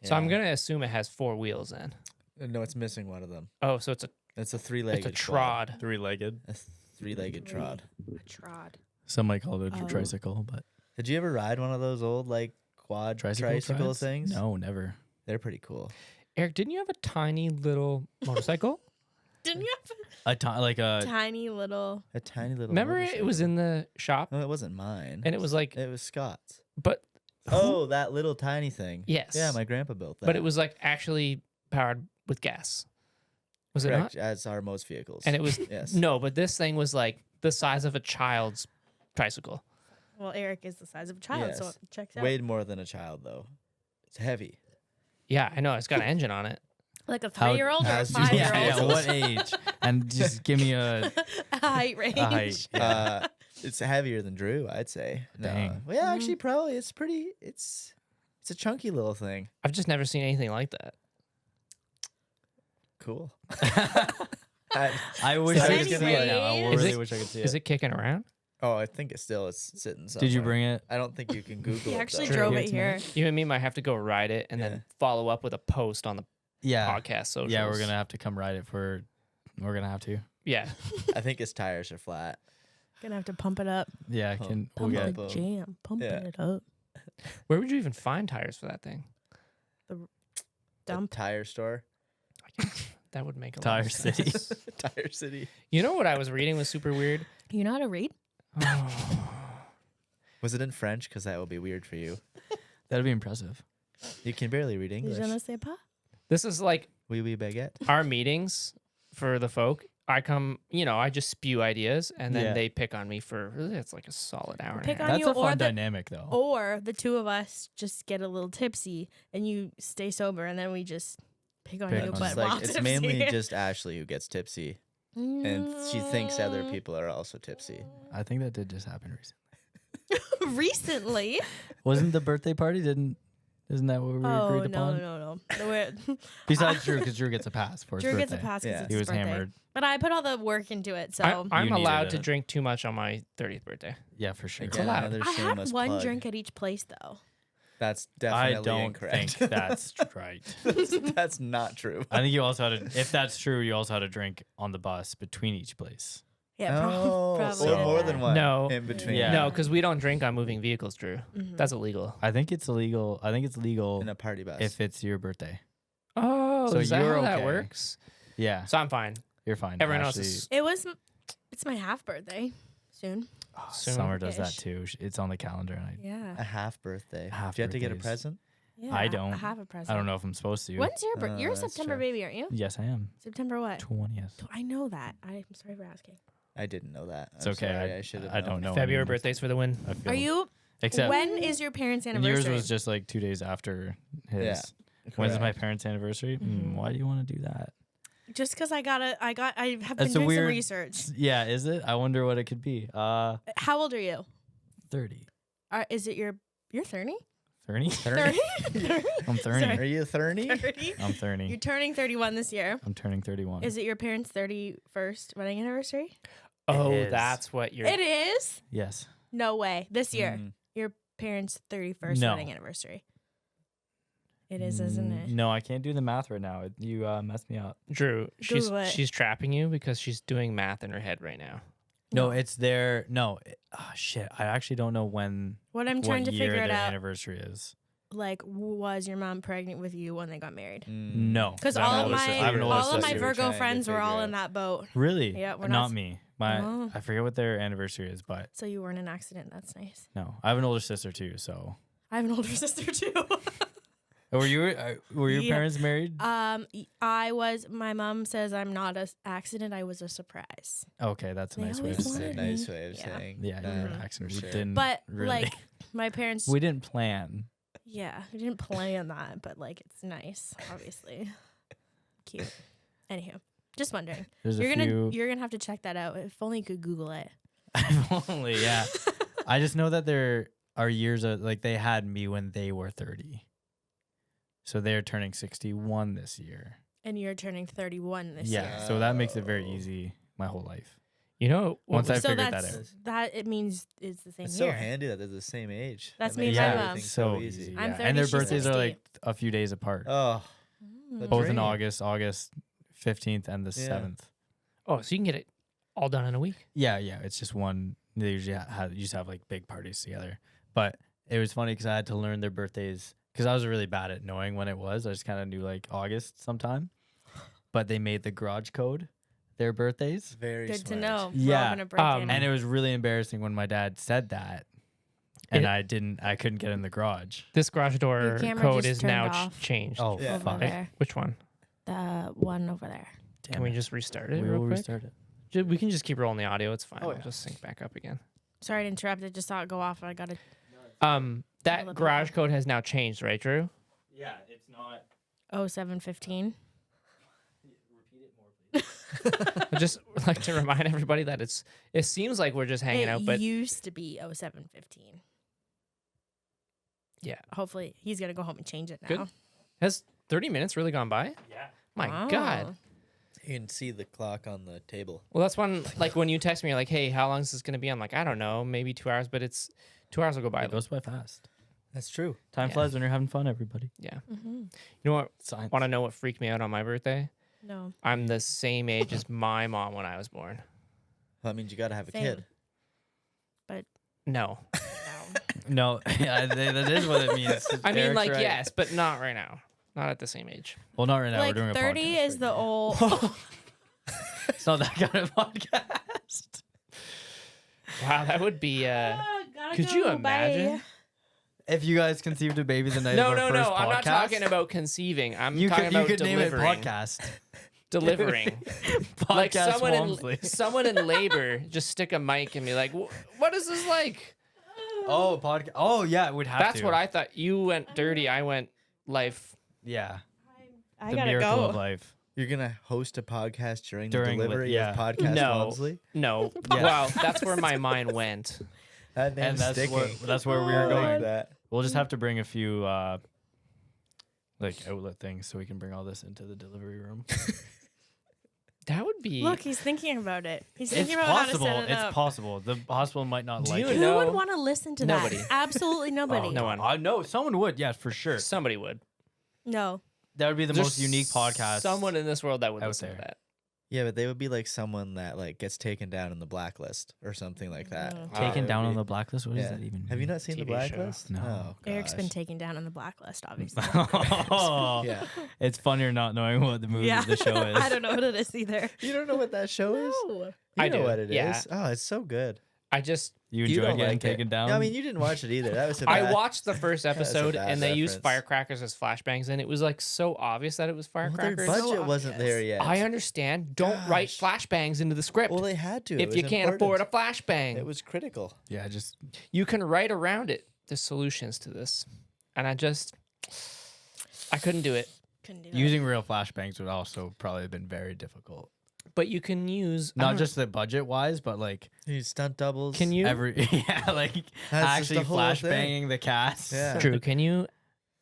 So I'm Yeah. gonna assume it has 4 wheels then. No, it's missing one of them. Oh, so it's It's a a three-legged. trod. three-legged. A three-legged trod. A trod. Some might call it a Oh. tricycle, but Did you ever ride one of those old like quad tricycle rides? things? No, never. They're pretty cool. Eric, didn't you have a tiny little motorcycle? Didn't you have Like a a tiny little? A tiny little. Remember it was motorcycle. in the shop No, it wasn't mine. and it was like, It was Scott's. but Oh, that little tiny thing. yes. Yeah, my grandpa built that. But it was like actually powered with gas. Was it not? correct, as are most vehicles. And it was Yes. no, but this thing was like the size of a child's tricycle. Well, Eric is the size of a child, so Yes. it checks out. Way more than a child though. It's heavy. Yeah, I know. It's got an engine on it. Like a How- 3-year-old or a as you- 5-year-old? yeah, what age? And just give me a A height range. height. Yeah. It's heavier than Drew, I'd say. No. Dang. Well, yeah, actually, probably it's pretty. It's a chunky little thing. I've just never seen anything like that. Cool. I wish I could see it now. I Anyways. really Is it- wish I could see Is it. it kicking around? Oh, I think it's sitting somewhere. Did you bring it? I don't think you can Google He it. actually though. drove Give it it to me. here. You and me might have to go ride it and Yeah. then follow up with a post on the Yeah. podcast socials. Yeah, we're gonna have to come ride it for. We're gonna have to. Yeah. I think his tires are flat. Gonna have to pump it up. Yeah, Pump- can we'll Pump get. the Boom. jam. Pump Yeah. it up. Where would you even find tires for that thing? Dump. A tire store. That would make a lot Tire of sense. City. Tire City. You know what I was reading was super weird? You know how to read? Was it in French? Because that would be weird for you. That'd be impressive. You can barely read Je English. ne sais pas. This is like Wee wee baguette. Our meetings for the folk, I come, I just spew ideas, and then Yeah. they pick on me for it's like a solid hour and a Pick half. on That's you a or fun the- dynamic, though. Or the two of us just get a little tipsy and you stay sober, and then we just pick on Pick you. on But It's while like it's tipsy. mainly just Ashley who gets tipsy, and she thinks other Mm. people are also tipsy. I think that did just happen recently. Recently. Wasn't the birthday party? Isn't that what we Oh agreed no, upon? no. We're- Besides Drew, because Drew gets a pass for his Drew birthday. gets a pass because Yeah. it's He his was birthday. hammered. But I put all the work into it, so I'm You needed allowed to it. drink too much on my 30th birthday. Yeah, for sure. Again, allowed. another I had shameless one plug. drink at each place though. That's I definitely don't incorrect. think that's right. That's not true. I think you also had to, if that's true, you also had to drink on the bus between each place. Yeah, Oh, probably. so did more that. than one. No. in between. Yeah. No, because we don't drink on moving vehicles, Drew. Mhm. That's illegal. I think it's illegal. I think it's legal in a party bus. if it's your birthday. Oh, So is that you're how that okay. works? Yeah, So I'm fine. you're fine. Everyone else Ashley- is It's my half birthday soon. soon. Summer does that Ish. too. It's on the calendar, and a Yeah. half birthday. Half Do you have to get a birthdays. present? Yeah. I don't. I have a present. I don't know if I'm supposed to. When's your birthday? You're a that's September true. baby, aren't you? Yes, I am. September what? 20th. I know that. I'm sorry for asking. I didn't know that. It's I'm okay. sorry, I should have. I don't know. February any- birthdays for the win. I feel- Are you? Except When is your parents' and anniversary? yours was just like 2 days after his. Yeah. When's my Correct. parents' anniversary? Mhm. Why do you want to do that? Just because I have been That's a doing some weird- research. Yeah, is it? I wonder what it could be. How old are you? 30. Is it you're 30? 30? 30? I'm 30. Sorry. Are you 30? 30? I'm 30. You're turning 31 this year. I'm turning 31. Is it your parents' 31st wedding anniversary? Oh, is. that's what you're. It is? Yes. No way. This year. Mm. Your parents' 31st No. wedding anniversary. It is, isn't it? No, I can't do the math right now. You messed me up. Drew, Google it. she's trapping you because she's doing math in her head right now. No, it's there. No. Shit. I actually don't know when. What I'm trying what to year figure it their out, anniversary is. like, was your mom pregnant with you when they got married? No. Because I have an all of older my sister. I have an older all of my sister. We're Virgo trying to friends were figure all out. in that boat. Really? Yeah, we're not not- me. My Oh. I forget what their anniversary is, but So you weren't in an accident. That's nice. no, I have an older sister too. So I have an older sister too. were your Yeah. parents married? I was. My mom says I'm not an accident. I was a surprise. Okay, that's a They nice way of always saying. wanted- it. Nice way of Yeah. saying. Yeah, you were an that, accident. for We sure. didn't. But really. like my parents, we didn't plan. yeah, we didn't plan that, but like it's nice, obviously, cute. Anywho, just wondering. There's You're a gonna few. you're gonna have to check that out. If only you could Google it. If only, yeah. I just know that there are years of like they had me when they were 30. So they're turning 61 this year. And you're turning 31 this Yeah, year. so that makes it very easy my whole life. You know, what Once I was- So figured that that's out. that. It means it's the same It's year. so handy that they're the same age. That's That me makes and my everything mom. So easy. easy. I'm Yeah. 30, And their she's birthdays are 60. like a few days apart. Oh, Mm. Both in dream. August 15th and the Yeah. 7th. oh, so you can get it all done in a week. Yeah, it's just one. They usually used to have like big parties together. But it was funny because I had to learn their birthdays because I was really bad at knowing when it was. I just kind of knew like August sometime. But they made the garage code their birthdays. very Good to smart. know. Yeah, We're all gonna break in. And it was really embarrassing when my dad said that. And It- I couldn't get in the garage. This garage door camera code just is now turned off. changed. Oh, Yeah. over fuck. there. Which one? The one over there. Can we just restart it we real will quick? restart it. We can just keep rolling the audio. It's fine. Oh, I'll yeah. just sync back up again. Sorry to interrupt. I just saw it go off. I got to. That Tell garage people. code has now changed, right, Drew? Yeah, it's not. 0715. I just would like to remind everybody that it seems like we're just hanging It out, but used to be 0715. yeah. Hopefully, he's gonna go home and change it now. Good. Has 30 minutes really gone by? Yeah. My Wow. God. You can see the clock on the table. Well, that's when you text me, you're like, hey, how long is this going to be? I'm like, I don't know, maybe 2 hours, but it's 2 hours will go by. It goes by fast. That's true. Time Yeah. flies when you're having fun, everybody. Yeah. Mm-hmm. You know what? Science. Want to know what freaked me out on my birthday? No. I'm the same age as my mom when I was born. Well, that means you got to have a Same. kid. No. No. No, yeah, that is what it means. I mean, Eric's like, right. yes, but not right now. Not at the same age. Well, not right now. Like We're doing a 30 podcast is right the now. old. It's not that kind of podcast. Wow, that would be. Gotta Could you go, bye. imagine? If you guys conceived a baby the night No, of our no, first no. podcast, I'm not talking about conceiving. I'm you talking could, you about could name it delivering. podcast. Delivering. Like Podcast Walmsley. someone in labor just stick a mic and be like, "What is this like?" Oh, podcast. Oh, yeah, it would have That's to. what I thought. You went dirty. I went life. Yeah. I The gotta miracle go. of life. You're gonna host a podcast during During the li- delivery yeah. of podcast No, Walmsley? no. Yeah. Wow, that's where my mind went. That And name's that's sticking. that's where we I were like going. that. We'll just have to bring a few like outlet things so we can bring all this into the delivery room. That would be. Look, he's thinking about it. He's It's thinking about possible. how to set it It's up. possible. The hospital might not Do like you it. Who know- would want to listen to Nobody. that? Absolutely nobody. no one. No, someone would. Yeah, for sure. Somebody would. No. That would be the There's most unique podcast. Someone in this world that would out listen to there. that. Yeah, but they would be like someone that like gets taken down in the blacklist or something like that. Mm. taken It down would on be- the blacklist. What does Yeah. that even mean? Have you not seen the TV show. blacklist? No. Oh, Eric's been gosh. taken down on the blacklist, obviously. Oh, Yeah. it's funnier not knowing what the movie, the show is. I don't know what it is either. You don't know what that show is? No. You I know do, what it is. yeah. Oh, it's so good. I just. You You enjoyed don't getting like it. taken down? No, I mean, you didn't watch it either. That was a I bad- watched the first was a episode bad and they used reference. firecrackers as flashbangs, and it was like so obvious that it was Well, their firecrackers. budget wasn't there yet. I understand. Don't write Gosh. flashbangs into the script. Well, they had to. It if was you can't afford a important. flashbang, It was critical. Yeah, just you can write around it. There's solutions to this, and I couldn't do it. Couldn't do that. using real flashbangs would also probably have been very difficult. But you can use I Not don't- just the budget wise, but like You stunt doubles. Can you every like That's just actually the whole thing. flashbanging the cast. Yeah. Drew? Can you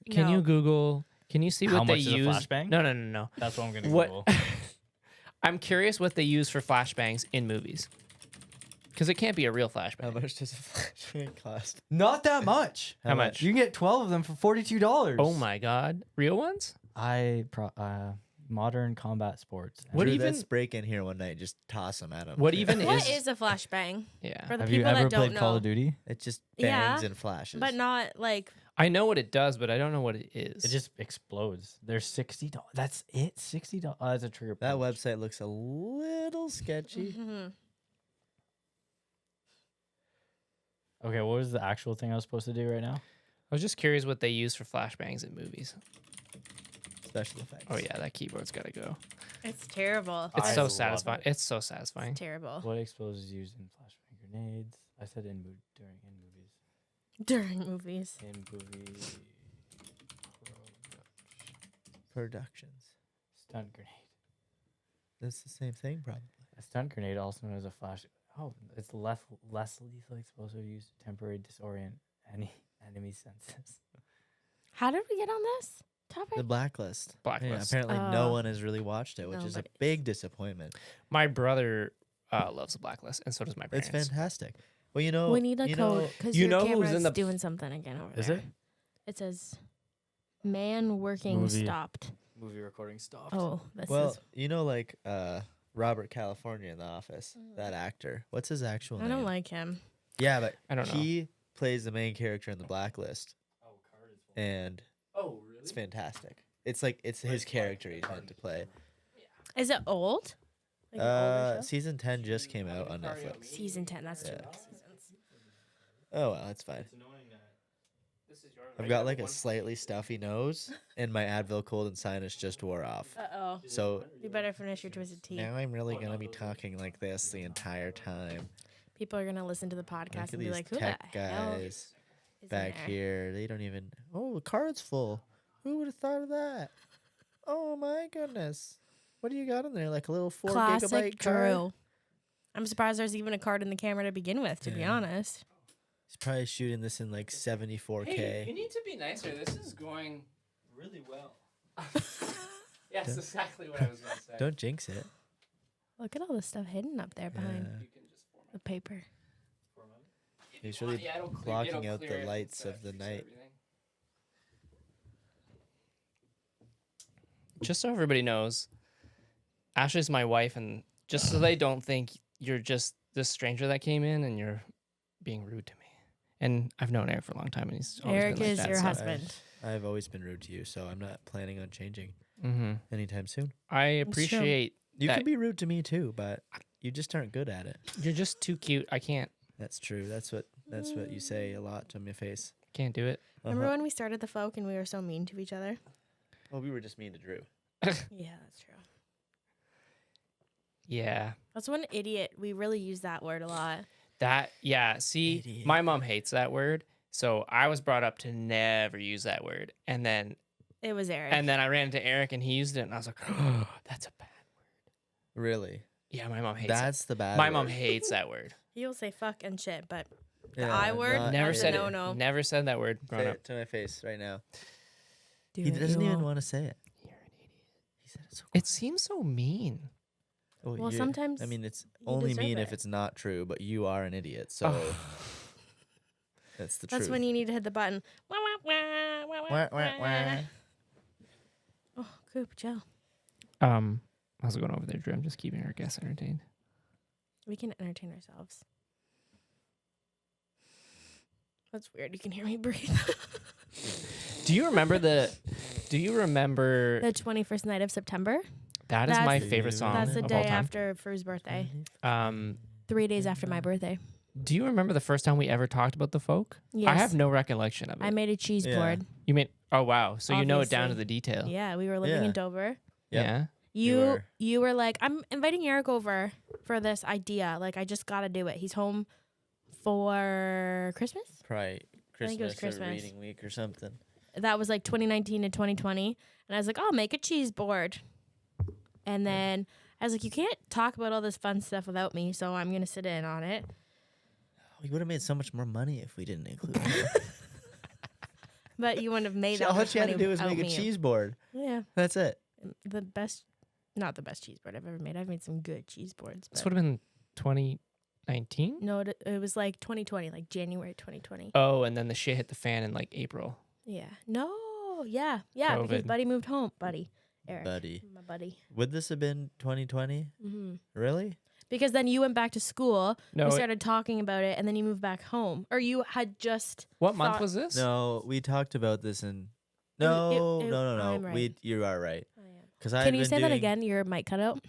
No. Google? Can you see How what they much is a use? flashbang? No. That's what I'm gonna What? Google. I'm curious what they use for flashbangs in movies, because it can't be a real How flashbang. much does a flashbang cost? Not that much. How much? You can get 12 of them for $42. Oh my god, real ones? Modern combat sports. What Drew, even- let's break in here one night and just toss them at him. What even What is a flashbang? Yeah, For the Have you people ever that don't played know. Call of Duty? It just Yeah, bangs and flashes. But not like I know what it does, but I don't know what it is. It just explodes. They're $60. That's it. $60. Oh, that's a trigger. That punch. website looks a little sketchy. mhm. Okay, what was the actual thing I was supposed to do right now? I was just curious what they use for flashbangs in movies. Special effects. Oh yeah, that keyboard's gotta go. It's terrible. It's I so love satisfying. it. It's so satisfying. It's terrible. What explosives used in flashbang grenades? I said in movies. During movies. In movie Productions. stunt grenade. That's the same thing, probably. A stunt grenade, also known as a flash. Oh, it's less lethal explosive used to temporarily disorient any enemy senses. How did we get on this topic? The Blacklist. Blacklist. Yeah, apparently no Oh. one has really watched it, which is a Nobody's. big disappointment. My brother loves the Blacklist, and so does my It's parents. fantastic. Well, you know, we need a you code know- because you your know who's in camera's the- doing something again over Is there. it? It says man working Movie. stopped. Movie recording stopped. Oh, this well, is. you know, like Robert California in The Office, that actor. What's his actual I name? don't like him. Yeah, but I don't know. he plays the main character in The Blacklist, and Oh really? it's fantastic. It's like it's his character he's meant to play. Is it old? Like an older show? Season 10 just came out on Netflix. Season 10. That's Yeah. 2 seasons. Oh well, that's fine. I've got like a slightly stuffy nose, and my Advil cold and sinus just wore off. Uh-oh. So You better finish your twisted tea. now I'm really gonna be talking like this the entire time. People are going to listen to the Look podcast at and be these like, who tech the hell guys is in back there? here. They don't even. Oh, the card's full. Who would have thought of that? Oh my goodness. What do you got in there? Like a little 4 Classic gigabyte card? Drew. I'm surprised there's even a card in the camera to begin with, to be Yeah. honest. He's probably shooting this in like 74K. Hey, you need to be nicer. This is going really well. Yeah, that's exactly what I was going to say. Don't jinx it. Look at all the stuff hidden up there behind Yeah. You can just format the paper. it. He's really Yeah, it'll clear- blocking it'll out clear the it lights instead of the fix night. everything. Just so everybody knows, Ashley's my wife, and just so they don't think you're just this stranger that came in and you're being rude to me. And I've known Eric for a long time, and he's always Eric been like is that, your so- husband. I've always been rude to you, so I'm not planning on changing Mhm. anytime soon. I true. appreciate You that can be rude to me too, but you just aren't good at it. you're just too cute. I can't. That's true. That's what you say a lot to my face. Can't do it. Remember when we started the folk and we were so mean to each other? Well, we were just mean to Drew. Yeah, that's true. Yeah. That's one idiot. We really use that word a lot. See, Idiot. my mom hates that word. So I was brought up to never use that word. And then It was Eric. I ran into Eric and he used it and I was like, oh, that's a bad word. Really? Yeah, my mom hates That's the it. bad My word. mom hates that word. He'll say fuck and shit, but Yeah, I word? not- Never That's a said no-no. it. Never said that word Say growing up. it to my face right now. do He it, doesn't you even all. want to say it. You're an idiot. He said it so It seems so mean. Oh, Well, you- sometimes I mean, it's you only deserve mean if it. it's not true, but you are an idiot, so that's the That's truth. when you need to hit the button. Wah, wah, wah, wah, wah, Wah, wah, wah. Oh, Coop, chill. How's it going over there, Drew? I'm just keeping our guests entertained. We can entertain ourselves. That's weird. You can hear me breathe. Do you remember the 21st night of September. that is my That's- favorite song That's the of day all time. after Fru's birthday. 3 3 days after my birthday. Do you remember the first time we ever talked about the folk? Yes. I have no recollection of it. I made a cheese Yeah. board. You mean, oh wow, so you know it down to Obviously. the detail. Yeah, we were living Yeah. in Dover. Yep. Yeah. You were like, I'm inviting Eric over for this idea. Like, I just gotta do it. He's home for Christmas. Probably think it was Christmas or Christmas. reading week or something. That was like 2019 and 2020. And I was like, I'll make a cheese board. And then I was like, you can't talk about all this fun stuff without me, so I'm gonna sit in on it. We would have made so much more money if we didn't include her. But you wouldn't have made that All much she had to money do was without make a me. cheese board. Yeah, That's it. not the best cheese board I've ever made. I've made some good cheese boards. This But would have been 2019. no, it was like 2020, like January 2020. Oh, and then the shit hit the fan in like April. Yeah. No. Yeah. Yeah. Because COVID. Buddy moved home. Buddy. Eric. Buddy. My buddy. Would this have been 2020? Hmm. Really? Because then you went back to school. No, We it- started talking about it, and then you moved back home, or you had just. what month thought- was this? No, we talked about this in. it- No, it- no, no, I'm no. right. You are right. Oh, yeah. Because I Can had you been say that doing- again? Your mic cut out.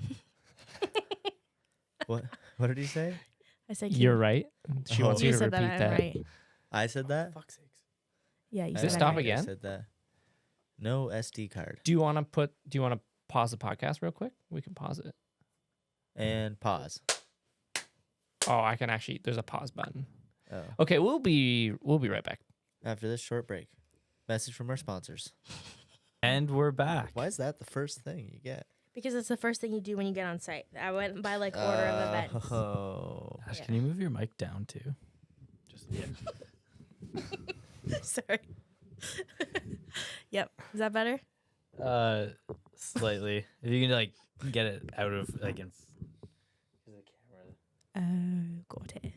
What? What did he say? I said. You're right. She Oh. wants you You to said repeat that. that. I'm right. I said that. Fuck's sakes. Yeah. You I said it I'm stop right. again? I said that. No SD card. Do you want to pause the podcast real quick? We can pause it. And pause. Oh, I can actually. There's a pause button. Oh. Okay, we'll be right back. After this short break, message from our sponsors. And we're back. Why is that the first thing you get? Because it's the first thing you do when you get on site. I went by like order of events. Oh. Ash, Yeah. can you move your mic down too? Just Sorry. Yep. Is that better? slightly. If you can like get it out of like in. Oh, got it.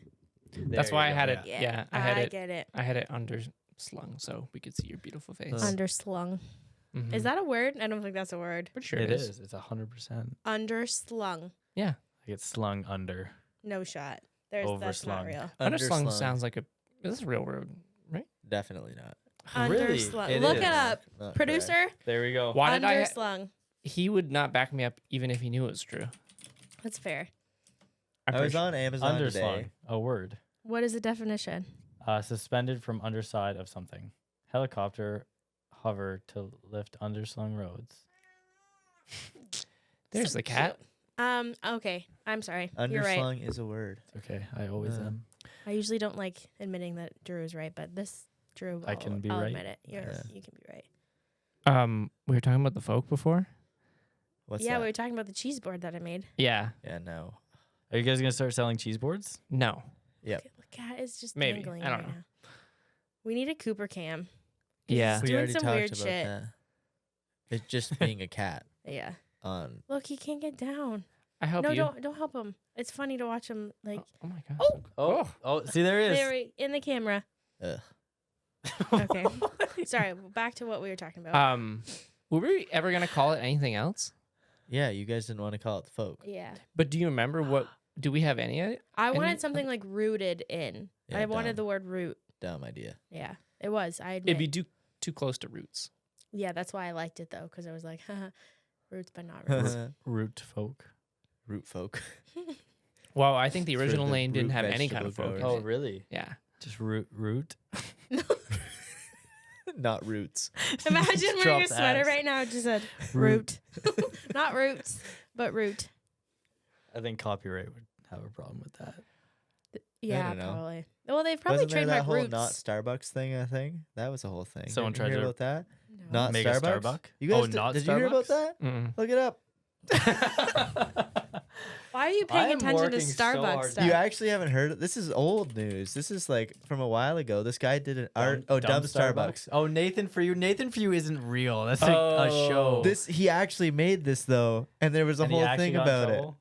That's why I had it. Yeah, Yeah, I had it. get it. I had it underslung so we could see your beautiful face. Underslung. Mhm. Is that a word? I don't think that's a word. Pretty sure It is. It's 100%. Underslung. Yeah, Like it's slung under. No shot. That's not Overslung. real. underslung sounds like a. This is a real word, right? Definitely not. Really? Underslung. It Look is. it up. Not Producer. correct. There we go. Why did I? Underslung. He would not back me up even if he knew it was true. That's fair. I'm I was pretty on Amazon Underslung. today. A word. What is the definition? Suspended from underside of something. Helicopter hover to lift underslung roads. There's the cat. Okay. I'm sorry. You're right. Underslung is a word. It's okay. I always am. I usually don't like admitting that Drew is right, but this Drew, I can be I'll right. admit it. Yeah. You can be right. We were talking about the folk before. What's yeah, that? we were talking about the cheese board that I made. Yeah. Yeah, no. Are you guys gonna start selling cheese boards? No. Yep. The cat is just Maybe. dangling I don't right know. now. We need a Cooper cam. Yeah. He's We doing already some talked weird about shit. that. It's just being a cat Yeah. on. Look, he can't get down. I help No, you. don't help him. It's funny to watch him like Oh my god. Oh! Oh. Oh, see there it is. there in the camera. Ugh. Okay. Sorry, back to what we were talking about. Were we ever gonna call it anything else? Yeah, you guys didn't want to call it the folk. Yeah. But do you remember what? Do we have any? I Any- wanted something like rooted in. Yeah, I wanted dumb. the word root. Dumb idea. Yeah. It was. I admit. It'd be too close to roots. Yeah, that's why I liked it though, because I was like, haha, roots but not roots. Root folk. Root folk. Well, I think the For original the name didn't root have any kind of vegetable folk. in growers. Oh it. really? Yeah. Just root. Not roots. Imagine wearing a Dropped sweater S. right now. It just said root. Not roots, but root. I think copyright would have a problem with that. Yeah, don't know. probably. Well, they've probably Wasn't there that trademarked whole roots. not Starbucks thing? I think that was a whole thing. Someone Didn't you hear tried about that. No. Not Make a Starbucks. Starbuck? You guys Oh, did, not did you hear about Starbucks? that? Mm-mm. Look it up. Why are you I paying am attention to working so Starbucks hard. stuff? You actually haven't heard it. This is old news. This is like from a while ago. This guy did an art. Dumb Starbucks. Oh, Nathan for you. Nathan for you isn't real. That's like a show. He actually made this though, and there was a And he whole actually thing got in about it. trouble?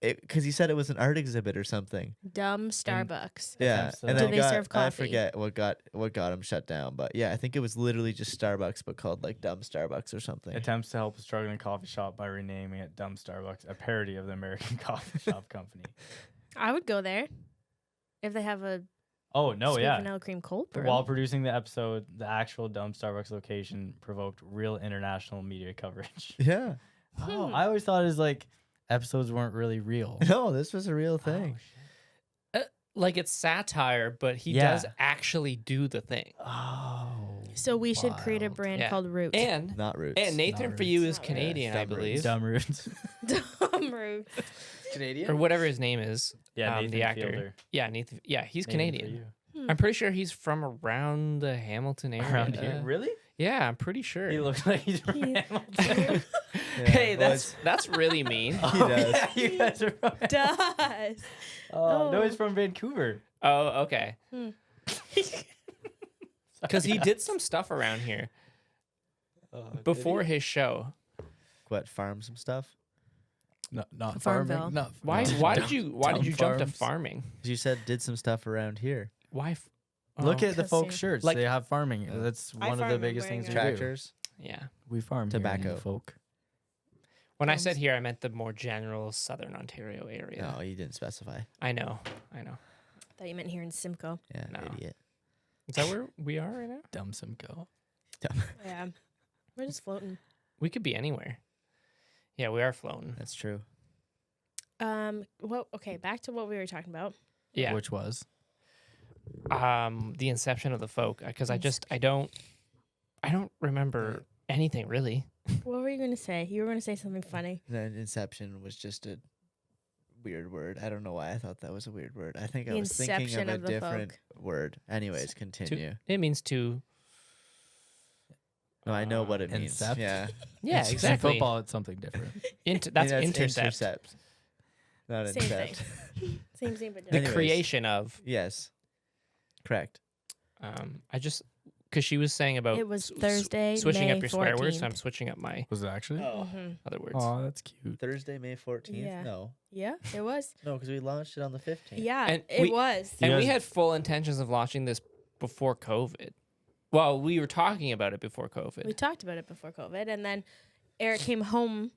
Because he said it was an art exhibit or something. Dumb Starbucks. Yeah, Attempts to- and Do then they got, serve I coffee? forget what got him shut down, but yeah, I think it was literally just Starbucks, but called like Dumb Starbucks or something. Attempts to help a struggling coffee shop by renaming it Dumb Starbucks, a parody of the American coffee shop company. I would go there if they have a Oh, no, sweet yeah. vanilla cream cold brew. While producing the episode, the actual Dumb Starbucks location provoked real international media coverage. Yeah, Oh, I always thought it was like episodes weren't really real. no, this was a real thing. Like it's satire, but he Yeah. does actually do the thing. Oh. So we should create a wild. brand Yeah. called Root. And Not roots. Nathan Not for you roots. is Not Canadian, I Dumb roots. believe, Dumb roots. Dumb Root. Canadian. or whatever his name is. Yeah, the Nathan actor. Fielder. Yeah, Nathan. Yeah, he's Nathan for Canadian. you. I'm pretty sure he's from around the Hamilton area. Around here. Really? Yeah, I'm pretty sure. He looks like he's from He- Hamilton. Hey, well, that's really mean. He does. Yeah, you guys are from Does. No, he's from Vancouver. Oh, okay. Hmm. Because he did some stuff around here before his show. What, farm some stuff? No, not Farmville. farming. Not, Why? not Why dumb- did you jump to farms. farming? 'Cause you said did some stuff around here. Why? Look at the Cause folk see- shirts. Like- they have farming. That's I one of farm, the I'm biggest wearing things a- we do. Tractors. Yeah. We farm Tobacco. here in folk. When I Farms. said here, I meant the more general Southern Ontario area. No, you didn't specify. I know. Thought you meant here in Simcoe. Yeah, No. idiot. Is that where we are right now? Dumb Simcoe. Yeah. We're just floating. We could be anywhere. Yeah, we are floating. That's true. Well, okay, back to what we were talking about. Yeah. Which was? The inception of the folk, because I don't remember anything really. What were you going to say? You were going to say something funny. Then Inception was just a weird word. I don't know why I thought that was a weird word. I think The I was thinking inception of a of the different word. Anyways, continue. It means to. No, I know what it means. Incept? Yeah. Yeah, In exactly. football, it's something different. That's I mean, intercept. Not Same incept. thing. Same, but The different. Anyways. creation of. Yes. Correct. Because she was saying about It was Thursday, switching May up your swear words, so 14th. I'm switching up my Was it actually? Mhm. other words. Oh, that's cute. Thursday, May 14th? Yeah. No. Yeah, it was. No, because we launched it on the 15th. Yeah, And it we- was. And we guys- had full intentions of launching this before COVID. Well, we were talking about it before COVID We talked about it before COVID, and then Eric came home.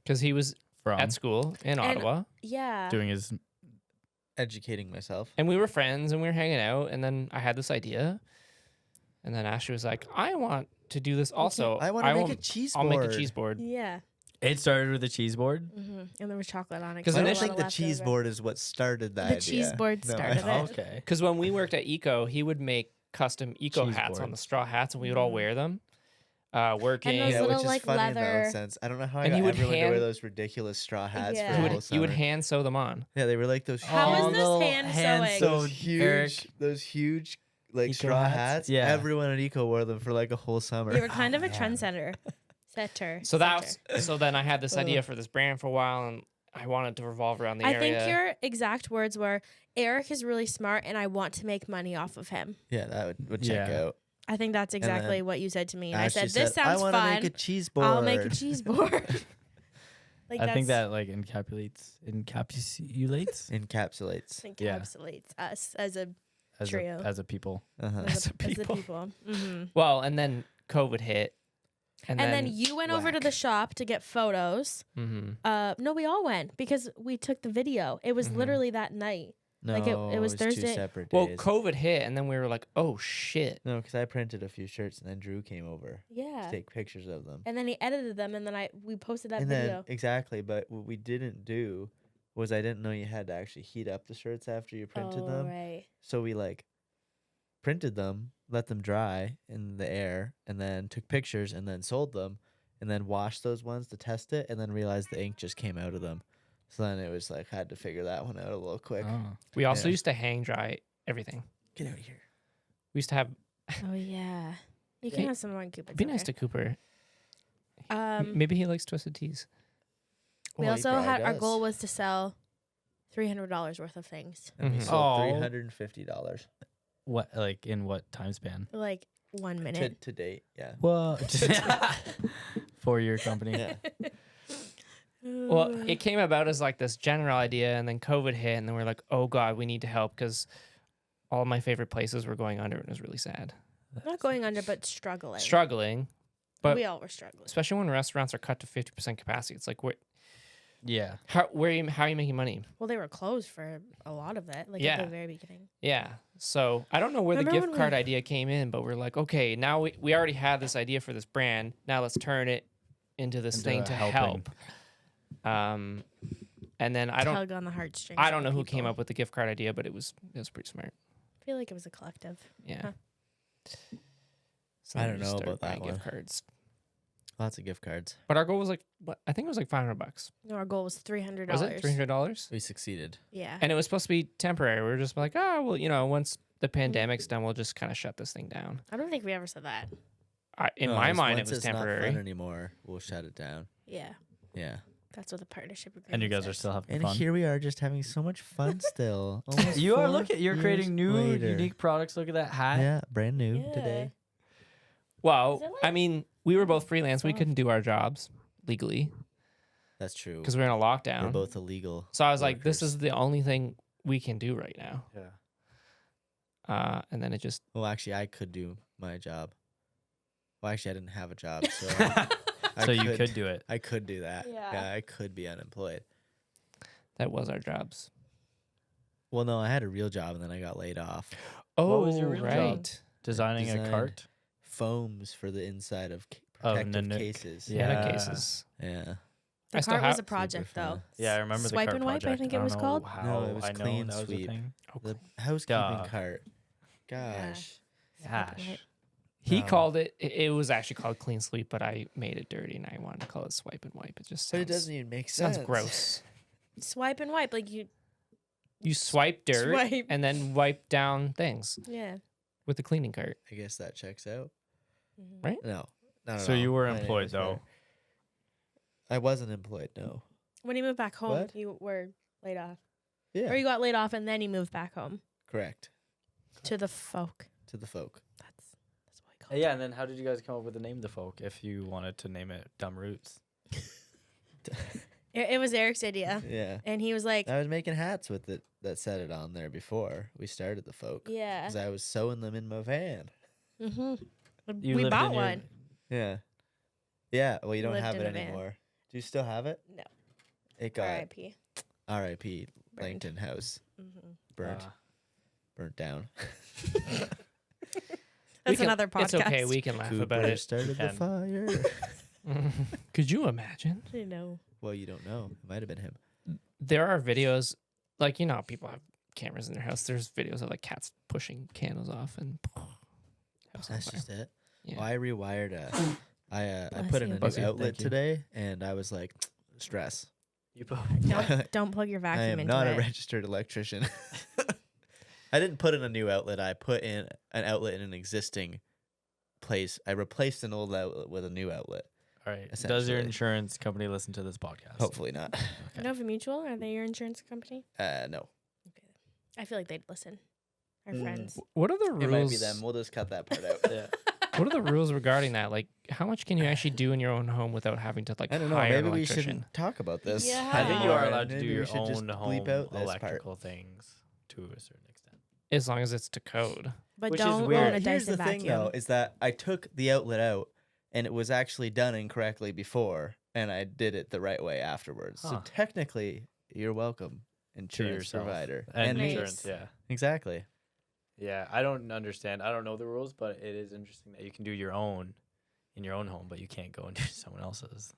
because he was From at school in Ottawa, Yeah. doing his. Educating myself. and we were friends and we were hanging out. And then I had this idea, and then Ashley was like, "I want to do this also. I want to make a won't- cheese I'll board. make a cheese board." Yeah. It started with a cheese board. And there was chocolate on it. 'Cause I there don't was a think lot the of cheese leftover. board is what started that The idea. cheese board No, started I- it. Okay. Because when we worked at Eco, he would make custom Eco Cheese hats on the boards. straw hats, and we would all wear them. Working. those Yeah, little, which is like, funny in leather- that sense. I don't know how I And got you would everyone to wear hand- those ridiculous straw hats Yeah. for you the would whole you summer. would hand sew them on. Yeah, they were like those How huge, is this little hand sewing? those sewed, huge, Eric. those huge like Eco straw hats? hats. Yeah. Everyone at Eco wore them for like a whole summer. You were kind of a man. trendsetter. Setter. So Setter. so then I had this idea for this brand for a while, and I wanted to revolve around the I area. think your exact words were, Eric is really smart and I want to make money off of him. Yeah, that would check Yeah. out. I think that's exactly then what you said to me. And I Ashley said, this sounds I want to fun. make a cheese board. I'll make a cheese board. Like I think that's- that like encapsulates Encapsulates. Yeah. encapsulates us as a as Trio. as a people. Uh-huh. as the people. people. Mhm. Well, and then COVID hit, And then you went over to whack. the shop to get photos. Mhm. No, we all went because we took the video. It was Mhm. literally that night. No, Like, it was two Thursday. separate Well, days. COVID hit, and then we were like, "Oh shit!" No, because I printed a few shirts and then Drew came over Yeah. to take pictures of them. And then he edited them, and then we posted that And video. then exactly, but what we didn't do was I didn't know you had to actually heat up the shirts after you printed them. Right. So we like printed them, let them dry in the air, and then took pictures and then sold them, and then washed those ones to test it, and then realized the ink just came out of them. So then it was like, had to figure that one out a little quick. Oh. We also Yeah. used to hang dry everything. Get out of here. We used to have. Oh yeah. You can Hey, have some more in Cupid. It'd be nice to Cooper. Maybe he likes twisted teas. We Well, he also probably had our does. goal was to sell $300 worth of things. And we Mhm. sold Oh. $350 What, like, in what time span? Like 1 minute. to date. Yeah. Well, for your company. Yeah. Well, it came about as like this general idea, and then COVID hit, and then we're like, oh God, we need to help because all my favorite places were going under, and it was really sad. Not going under, but struggling. Struggling, but We all were struggling. especially when restaurants are cut to 50% capacity. It's like, Yeah. how are you making money? Well, they were closed for a lot of it, like Yeah. at the very beginning. Yeah. So I don't know where the Remember gift when card we- idea came in, but we're like, okay, now we already had this idea for this brand. Now let's turn it into this Into thing a to helping. help. And then I Tug on the heartstrings. don't of know the who came people. up with the gift card idea, but it was pretty smart. I feel like it was a collective. Yeah. Huh. So I then don't we just know started about that buying gift one. cards. Lots of gift cards. But our goal was like, I think it was like $500. No, our goal was $300. Was it $300? We succeeded. Yeah. And it was supposed to be temporary. We were just like, oh, well, once the pandemic's done, we'll just kind of shut this thing down. I don't think we ever said that. In No, my it's mind, it once was it's not temporary. fun anymore, we'll shut it down. Yeah. Yeah. That's what the partnership agreement And you guys are says. still having And fun. here we are just having so much fun still. Almost You are 4 looking. You're years creating new, later. unique products. Look at that hat. Yeah, brand new Yeah. today. Well, Is it I like- mean, we were both freelance. We Oh. couldn't do our jobs legally That's true. because we were in a We're lockdown. both illegal. So I was like, this workers. is the only thing we can do right now. Yeah. And then it just, Well, actually, I could do my job. Well, actually, I didn't have a job, so I So you could do it. I could do that. Yeah. I could be unemployed. that was our jobs. Well, no, I had a real job and then I got laid off. Oh, was your real job? right. Designing a Designed cart. Foams for the inside of Of protective Nanook. cases. Yeah. Yeah, cases. Yeah. The I still cart was have- a project, Super fun. though. Yeah, I remember Swipe the cart and Wipe, I project. think it don't was know called? How No, it was I know Clean that was a Sweep. thing. The housekeeping Duh. cart. Gosh. Swipe and Gosh. Wipe. He No. called it was actually called Clean Sweep, but I made it dirty and I wanted to call it Swipe and Wipe. It just But sounds, it doesn't even make sense. sounds gross. Swipe and wipe, like you. You swipe dirt Swipe. and then wipe down things Yeah. with the cleaning cart. I guess that checks out. Mhm. Right? No. Not at So all. you were My name employed, was there. though. I wasn't employed, no. When you moved back home, What? you were laid off, Yeah. or you got laid off and then you moved back home Correct. to the folk. To the folk. That's what I call Yeah, and then how did you guys come up with the name The Folk if you wanted to name it Dumb Roots? it. It was Eric's idea, Yeah. and he was like, I was making hats with it that said it on there before we started the folk. "Yeah, Because I was sewing them in my van. mm-hmm. You we lived bought in your- one." Yeah. Yeah. Well, you don't Lived have in it a van. anymore. Do you still have it? No. It got R.I.P. R.I.P. Burned. Langton House. Mm-hmm. Burnt. Ah. Burnt down. That's another podcast. It's okay. We can laugh about Cooper it. started the Can. fire. Could you imagine? I know. Well, you don't know. It might have been him. There are videos, like, you know, how people have cameras in their house. There's videos of like cats pushing candles off and house on That's fire. just it. Yeah. Well, I rewired I Bless put in you. a Bless new you. outlet Thank you. today, and I was like, stress. You put Don't plug your I vacuum am into not it. a registered electrician. I didn't put in a new outlet. I put in an outlet in an existing place. I replaced an old outlet with a new outlet. All right. Does Essentially. your insurance company listen to this podcast? Hopefully not. Nova Mutual, are they your insurance company? No. I feel like they'd listen. Our Mm. friends. What are the rules? It might be them. We'll just cut that part out. Yeah. What are the rules regarding that? Like, how much can you actually do in your own home without having to like I don't know. hire Maybe an we electrician? shouldn't talk about this. Yeah. I think you are Yeah. allowed to do Maybe we your should just own bleep home out this part. electrical things to a certain extent. As long as it's to code. But Which is don't weird. own a Here's Dyson the vacuum. thing, though, is that I took the outlet out, and it was actually done incorrectly before, and I did it the right way afterwards. Huh. So technically, you're welcome, To insurance yourself. provider, And Nice. insurance, yeah. Exactly. Yeah, I don't understand. I don't know the rules, but it is interesting that you can do your own in your own home, but you can't go into someone else's.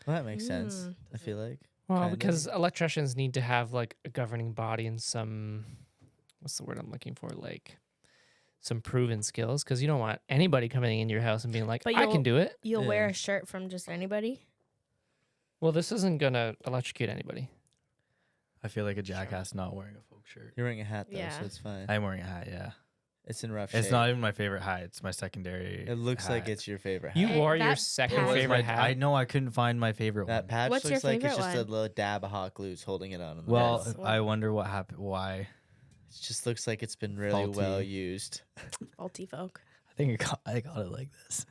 Well, that makes sense. Mm. I feel like. Well, Kinda. because electricians need to have like a governing body and some, what's the word I'm looking for? Like some proven skills because you don't want anybody coming into your house and being like, But I can do it. You'll wear Yeah. a shirt from just anybody. Well, this isn't going to electrocute anybody. I feel like a jackass not wearing a folk shirt. You're wearing a hat though, Yeah. so it's fine. I'm wearing a hat, yeah. It's in rough shape. It's not even my favorite hat. It's my secondary. It looks like hat. it's your favorite You hat. wore your that second patch- It was favorite my- hat. I know I couldn't find my favorite That one. patch What's your looks like it's favorite just a one? little dab of hot glue's holding it on. In the Well, middle. Yes. I wonder what happened. Why? It just looks like it's been really Faulty. well used. Faulty folk. I think I got it like this.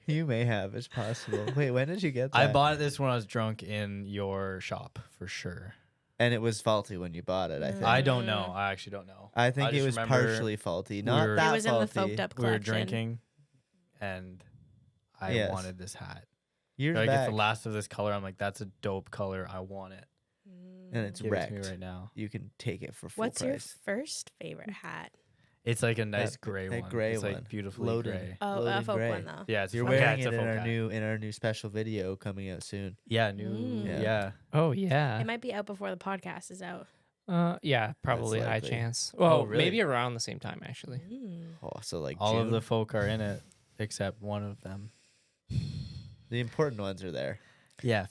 You may have. It's possible. Wait, when did you get that? I bought this when I was drunk in your shop for sure. and it was faulty when you bought it. I think. I don't know. I actually don't know. I think it just was remember partially faulty. Not were- that It was in faulty. the folked up We were collection. drinking, and I Yes. wanted this hat. Years Like back, it's the last of this color. I'm like, that's a dope color. I want it. and it's Give it to me wrecked. right now. You can take it for full What's your price. first favorite hat? It's like a nice That- gray that one. gray it's one. like beautifully Loaded. gray. Oh, Loaded a folk gray. one though. Yeah, it's a You're folk hat, wearing it's it a in folk our hat. new special video coming out soon. Yeah, new. Mm. Yeah. Oh, yeah. It might be out before the podcast is out. Yeah, probably high likely. chance. Well, really? maybe around the same time, actually. Oh, so like All of June. the folk are in it except one of them. The important ones are there. Yeah,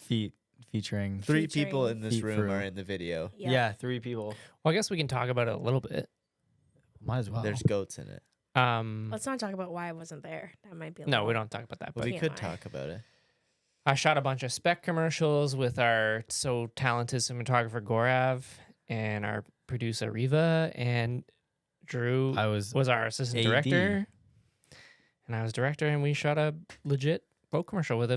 featuring. Three people Featuring in this Feet room Through. are in the video. Yeah, 3 people. Well, I guess we can talk about it a little bit. Might as well. There's goats in it. Let's not talk about why I wasn't there. That might be a No, little- we don't talk about that. Well, But we could TMI. talk about it. I shot a bunch of spec commercials with our so talented cinematographer Gorav and our producer Riva, and Drew I was. was our assistant AD. director, and I was director, and we shot a legit folk commercial with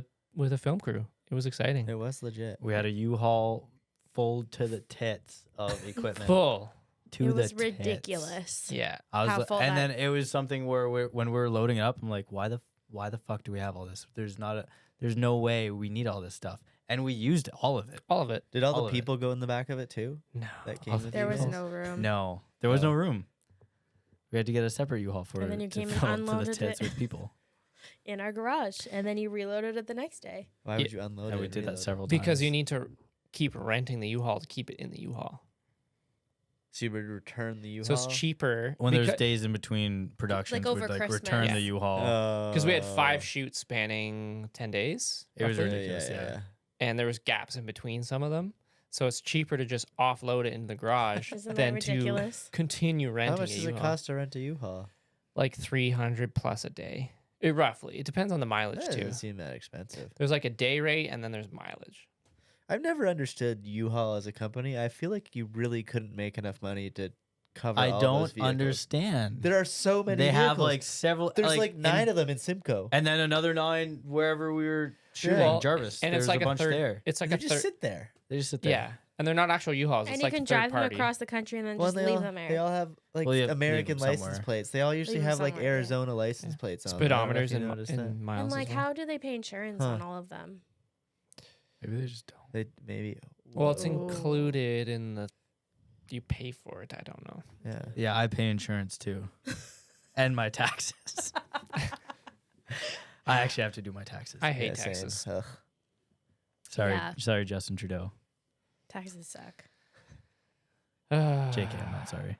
a film crew. It was exciting. It was legit. We had a U-Haul full to the tits of equipment. Full. To It the was tits. ridiculous. Yeah. I was, How full and that- then it was something where when we were loading it up, I'm like, why the fuck do we have all this? There's no way we need all this stuff, and we used all of it. All of it. Did all all the of it. people go in the back of it too? No. That came Of- with There you was guys? no room. No, there was Oh. no room. We had to get a separate U-Haul for And then you to came and fill up to the unloaded tits it. with people. In our garage, and then you reloaded it the next day. Why would you unload And it? we and did that reload it? several times. Because you need to keep renting the U-Haul to keep it in the U-Haul. So you would return the U-Haul. So it's cheaper. when there's days in between productions, over we'd like Christmas. return Yeah. the U-Haul. Because we had 5 shoots spanning 10 days. It was roughly, ridiculous. Yeah. and there was gaps in between some of them. So it's cheaper to just offload it into the garage Isn't that than ridiculous? to continue renting How much a does it U-Haul. cost to rent a U-Haul? Like 300 plus a day. Roughly. It depends on the mileage That too. doesn't seem that expensive. There's like a day rate and then there's mileage. I've never understood U-Haul as a company. I feel like you really couldn't make enough money to cover I all those don't vehicles. understand. There are so many They have vehicles. like several. There's like 9 and, of them in Simcoe. and then another 9 wherever we were shooting. Well, Jarvis. And There's it's like a bunch third. there. It's like They a just third. sit there. They just sit there. Yeah. And they're not actual U-Hauls. And It's you like can third drive party. them across the country and then Well, just leave them they there. all have like Well, yeah, leave American 'em license somewhere. plates. They all usually Leave 'em have like somewhere, yeah. Arizona license plates on. them. I don't know if Speedometers you and, noticed that. and miles. And like, as well. how do they pay insurance Huh. on all of them? Maybe they just don't. They maybe. Well, it's Whoa. included in the. You pay for it. I don't know. Yeah. Yeah, I pay insurance too, and my taxes. I actually have to do my taxes. I hate Yeah, same. taxes. Ugh. Yeah. Sorry, Justin Trudeau. Taxes suck. JK, I'm not sorry.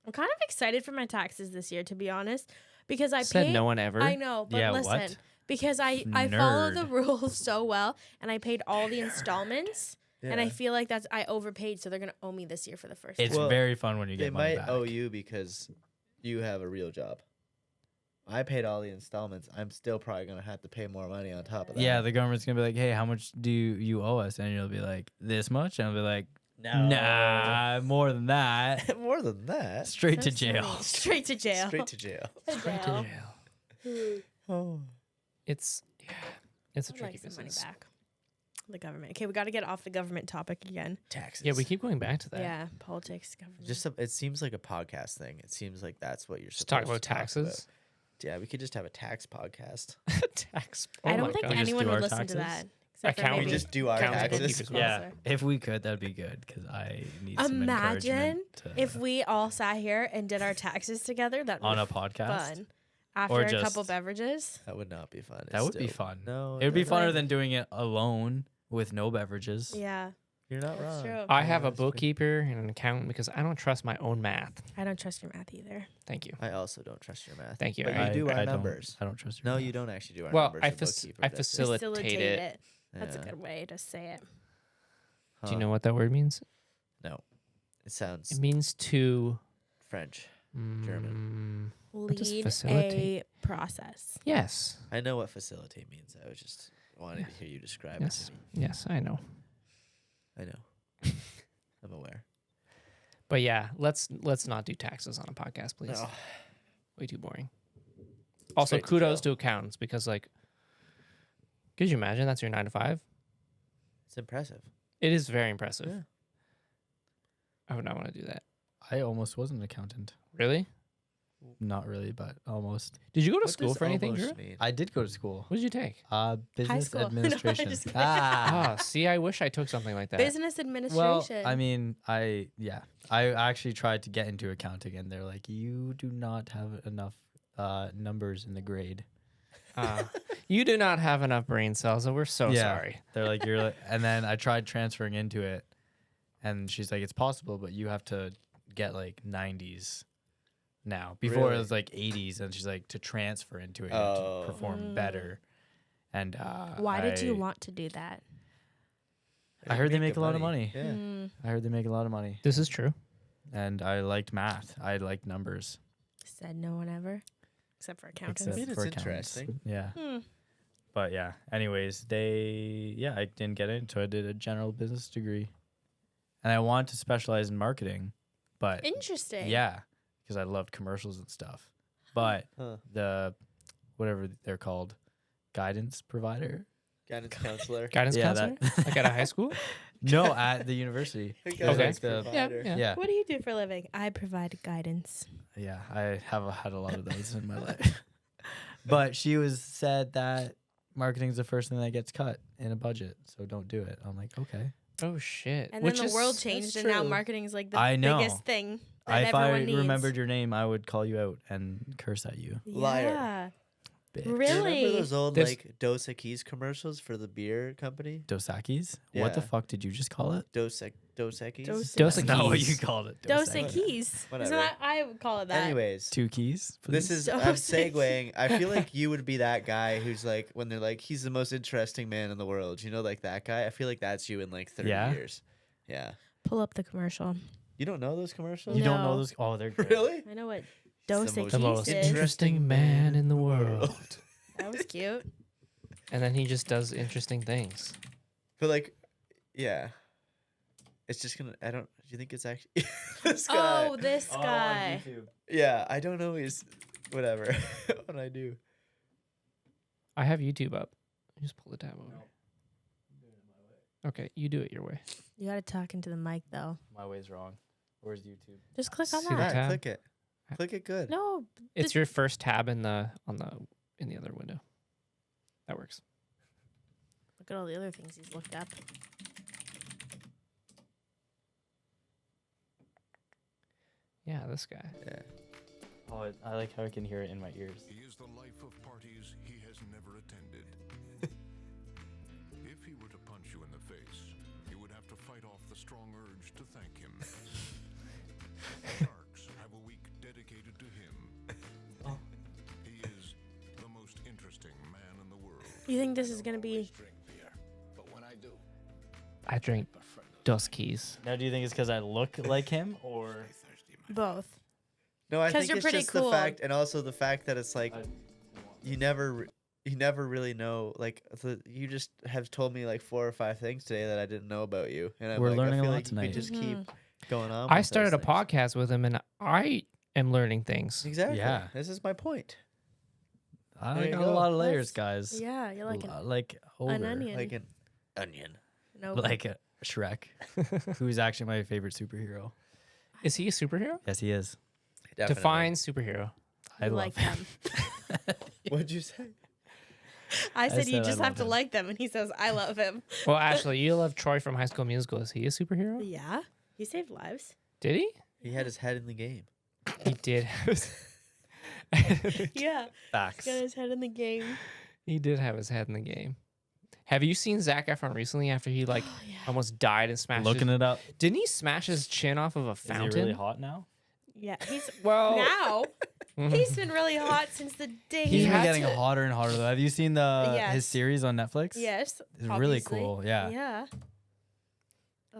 I'm kind of excited for my taxes this year, to be honest, because I Said pay. no one ever. I know, but Yeah, listen, what? because I follow the Nerd. rules so well, and I paid all the installments, and I Yeah. feel like I overpaid, so they're gonna owe me this year for the first It's time. Well, very fun when you They get money might back. owe you because you have a real job. I paid all the installments. I'm still probably gonna have to pay more money on top of that. Yeah, the government's gonna be like, "Hey, how much do you owe us?" And you'll be like, "This much," and I'll be like, No. "Nah, more than that. More than that. Straight to So jail." silly. Straight to jail. Straight to jail. To jail. Oh. It's it's a I'd tricky like some money business. back. The government. Okay, we got to get off the government topic again. Taxes. Yeah, we keep going back to that. Yeah, politics, government. It seems like a podcast thing. It seems like that's what you're Just supposed talk about to talk taxes. about. Yeah, we could just have a tax podcast. Tax. I Oh don't my think God. We just anyone do would our listen to taxes? that. Except for Accountant. maybe We just do our Accountants will taxes. keep us Yeah, closer. if we could, that'd be good because I need some Imagine encouragement to- if we all sat here and did our taxes together. That would on be a podcast. fun. After Or a couple just- beverages. That would not be fun. That It's would be still- fun. No, It would be doesn't. funner than doing it alone with no beverages. Yeah. You're not That's wrong. true. I have a that's true. bookkeeper and an accountant because I don't trust my own math. I don't trust your math either. Thank you. I also don't trust your math. Thank you. But I- you do our I numbers. I don't trust your No, math. you don't actually do our Well, numbers. I the bookkeeper I does it. facilitate it. That's a Yeah. good way to say it. Do you Huh. know what that word means? No. It sounds It means to French. German. does Lead facilitate? a process. Yes. I know what facilitate means. I was just wanting to hear you describe Yes. it to me. Yes, I know. I know. I'm aware. But yeah, let's not do taxes on a podcast, please. No. Way too boring. Also, Straight to kudos jail. to accountants because, like, could you imagine that's your 9 to 5? It's impressive. It is very impressive. Yeah. I would not want to do that. I almost was an accountant. Really? Not really, but almost. Did you go to What school does for anything, almost Drew? mean? I did go to school. What did you take? Business school. No, I'm administration. just kidding. Ah, see, I wish I took something like that. Business administration. Well, I mean, I actually tried to get into accounting, and they're like, you do not have enough numbers in the grade. You do not have enough brain cells, and we're so sorry. They're like, you're like, and then I tried transferring into it, and she's like, it's possible, but you have to get like 90s now. Before Really? it was like 80s, and she's like, to transfer into it, you Oh. have to perform better. And why did you I- want to do that? I heard they make a lot of money. Yeah. Mm, I heard they make a lot of money, This is true. and I liked math. I liked numbers. said no one ever, except for accountants. Except mean, it's for accountants. interesting. Yeah. Hmm. But yeah, anyways, I didn't get it, so I did a general business degree. And I wanted to specialize in marketing, but Interesting. yeah, because I loved commercials and stuff. But Huh. the whatever they're called, guidance provider. Guidance counselor. Guidance Yeah, counselor? that- Like at a high school? No, at the university. Guidance the- provider. Yeah. Yeah, What do you do for a living? I provide guidance. yeah, I have had a lot of those in my life. But she said that marketing is the first thing that gets cut in a budget, so don't do it. I'm like, okay. Oh, shit. And Which then the is- world changed, and now true. marketing is like the I know. biggest thing that If I everyone needs. remembered your name, I would call you out and curse at you. Liar. Yeah. Bitch. Do you Really? remember those old There's- like Dos Equis commercials for the beer company? Dos Equis? What the Yeah. fuck did you just call it? Dos Equis? Dos Dos That's not what Equis. you called it. Dos Equis. Equis. Whatever. Isn't that, I would call it that. Anyways, 2 keys. this please? is Dos I'm Equis. segueing. I feel like you would be that guy who's like when they're like he's the most interesting man in the world. You know, like that guy. I feel like that's you in like 30 Yeah? years. Yeah. Pull up the commercial. You don't know those commercials? You don't know No. those? Oh, they're great. Really? I know what the Dos most The most Equis is. interesting man in the world. That was cute. And then he just does interesting things. But like, yeah. It's just gonna. I don't. Do you think it's actually this guy? Oh, this guy. Yeah. I don't know. He's whatever. What I do. I have YouTube up. Just pull the tab over. Okay, you do it your way. You gotta talk into the mic though. My way's wrong. Where's YouTube? Just click on See the that. tab? Click it. Click it good. No, It's This- your first tab in the other window. That works. look at all the other things he's looked up. Yeah, this guy. Yeah. Oh, I like how I can hear it in my ears. He is the life of parties he has never attended. If he were to punch you in the face, you would have to fight off the strong urge to thank him. Sharks have a week dedicated to him. He is the most interesting man in the world. You think this is gonna be? I drink Dos Keys. Now, do you think it's because I look like him, or Both. No, I 'Cause think you're it's pretty just cool. the fact, and also the fact that it's like you never really know. Like you just have told me like 4 or 5 things today that I didn't know about you, and I'm We're like, learning I a feel lot like you tonight. could just keep going on. I with started a those things. podcast with him, and I am learning things. Exactly. Yeah. This is my point. I There you got go. a lot of layers, That's- guys. Yeah, you're like Like ogre. an onion. Like an onion. no, Like a Shrek, who's actually my favorite superhero. Is he a superhero? Yes, he is. Definitely. Define superhero. I you love like him. them. What'd you say? I said you said I just love have to him. like them, and he says I love him. Well, Ashley, you love Troy from High School Musical. Is he a superhero? Yeah, he saved lives. Did he? He had his head in the game. He did. Yeah, Facts. got his head in the game. He did have his head in the game. Have you seen Zac Efron recently after he like almost died and smashed? Looking it up. Didn't he smash his chin off of a Is fountain? he really hot now? Yeah, he's Well, now. He's been really hot since the day He's he been had getting to- hotter and hotter though. Have you seen the Yes. his series on Netflix? Yes, It's really obviously. cool. Yeah. Yeah.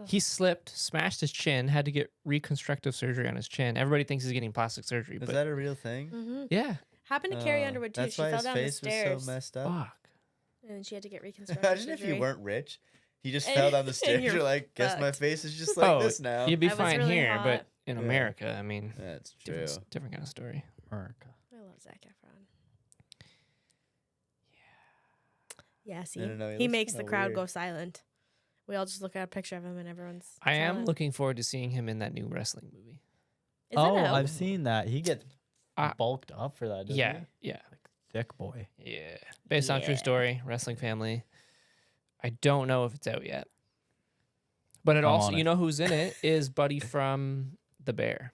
he slipped, smashed his chin, had to get reconstructive surgery on his chin. Everybody thinks he's getting plastic surgery, Is but that a real thing? Mm-hmm. yeah, Happened to Carrie Oh, Underwood too. That's She why fell his down the face was stairs, so messed up. fuck. and then she had to get reconstructive Imagine if surgery. you weren't rich. You just And- fell down the and stairs. you're You're like, guess my fucked. face is just like this now. You'd be I was fine really here, hot. but in Yeah. America, I mean, That's true. different kind of story. America. I love Zac Efron. Yeah, see, I don't know, he he looks makes the kinda crowd weird. go silent. We all just look at a picture of him and everyone's. I am silent. looking forward to seeing him in that new wrestling movie. Is Oh, it out? I've seen that. He gets Uh, bulked up for that, doesn't Yeah, he? yeah, Thick boy. yeah. Based on true Yeah. story, wrestling family. I don't know if it's out yet, but it I'm also, on you it. know who's in it is Buddy from The Bear.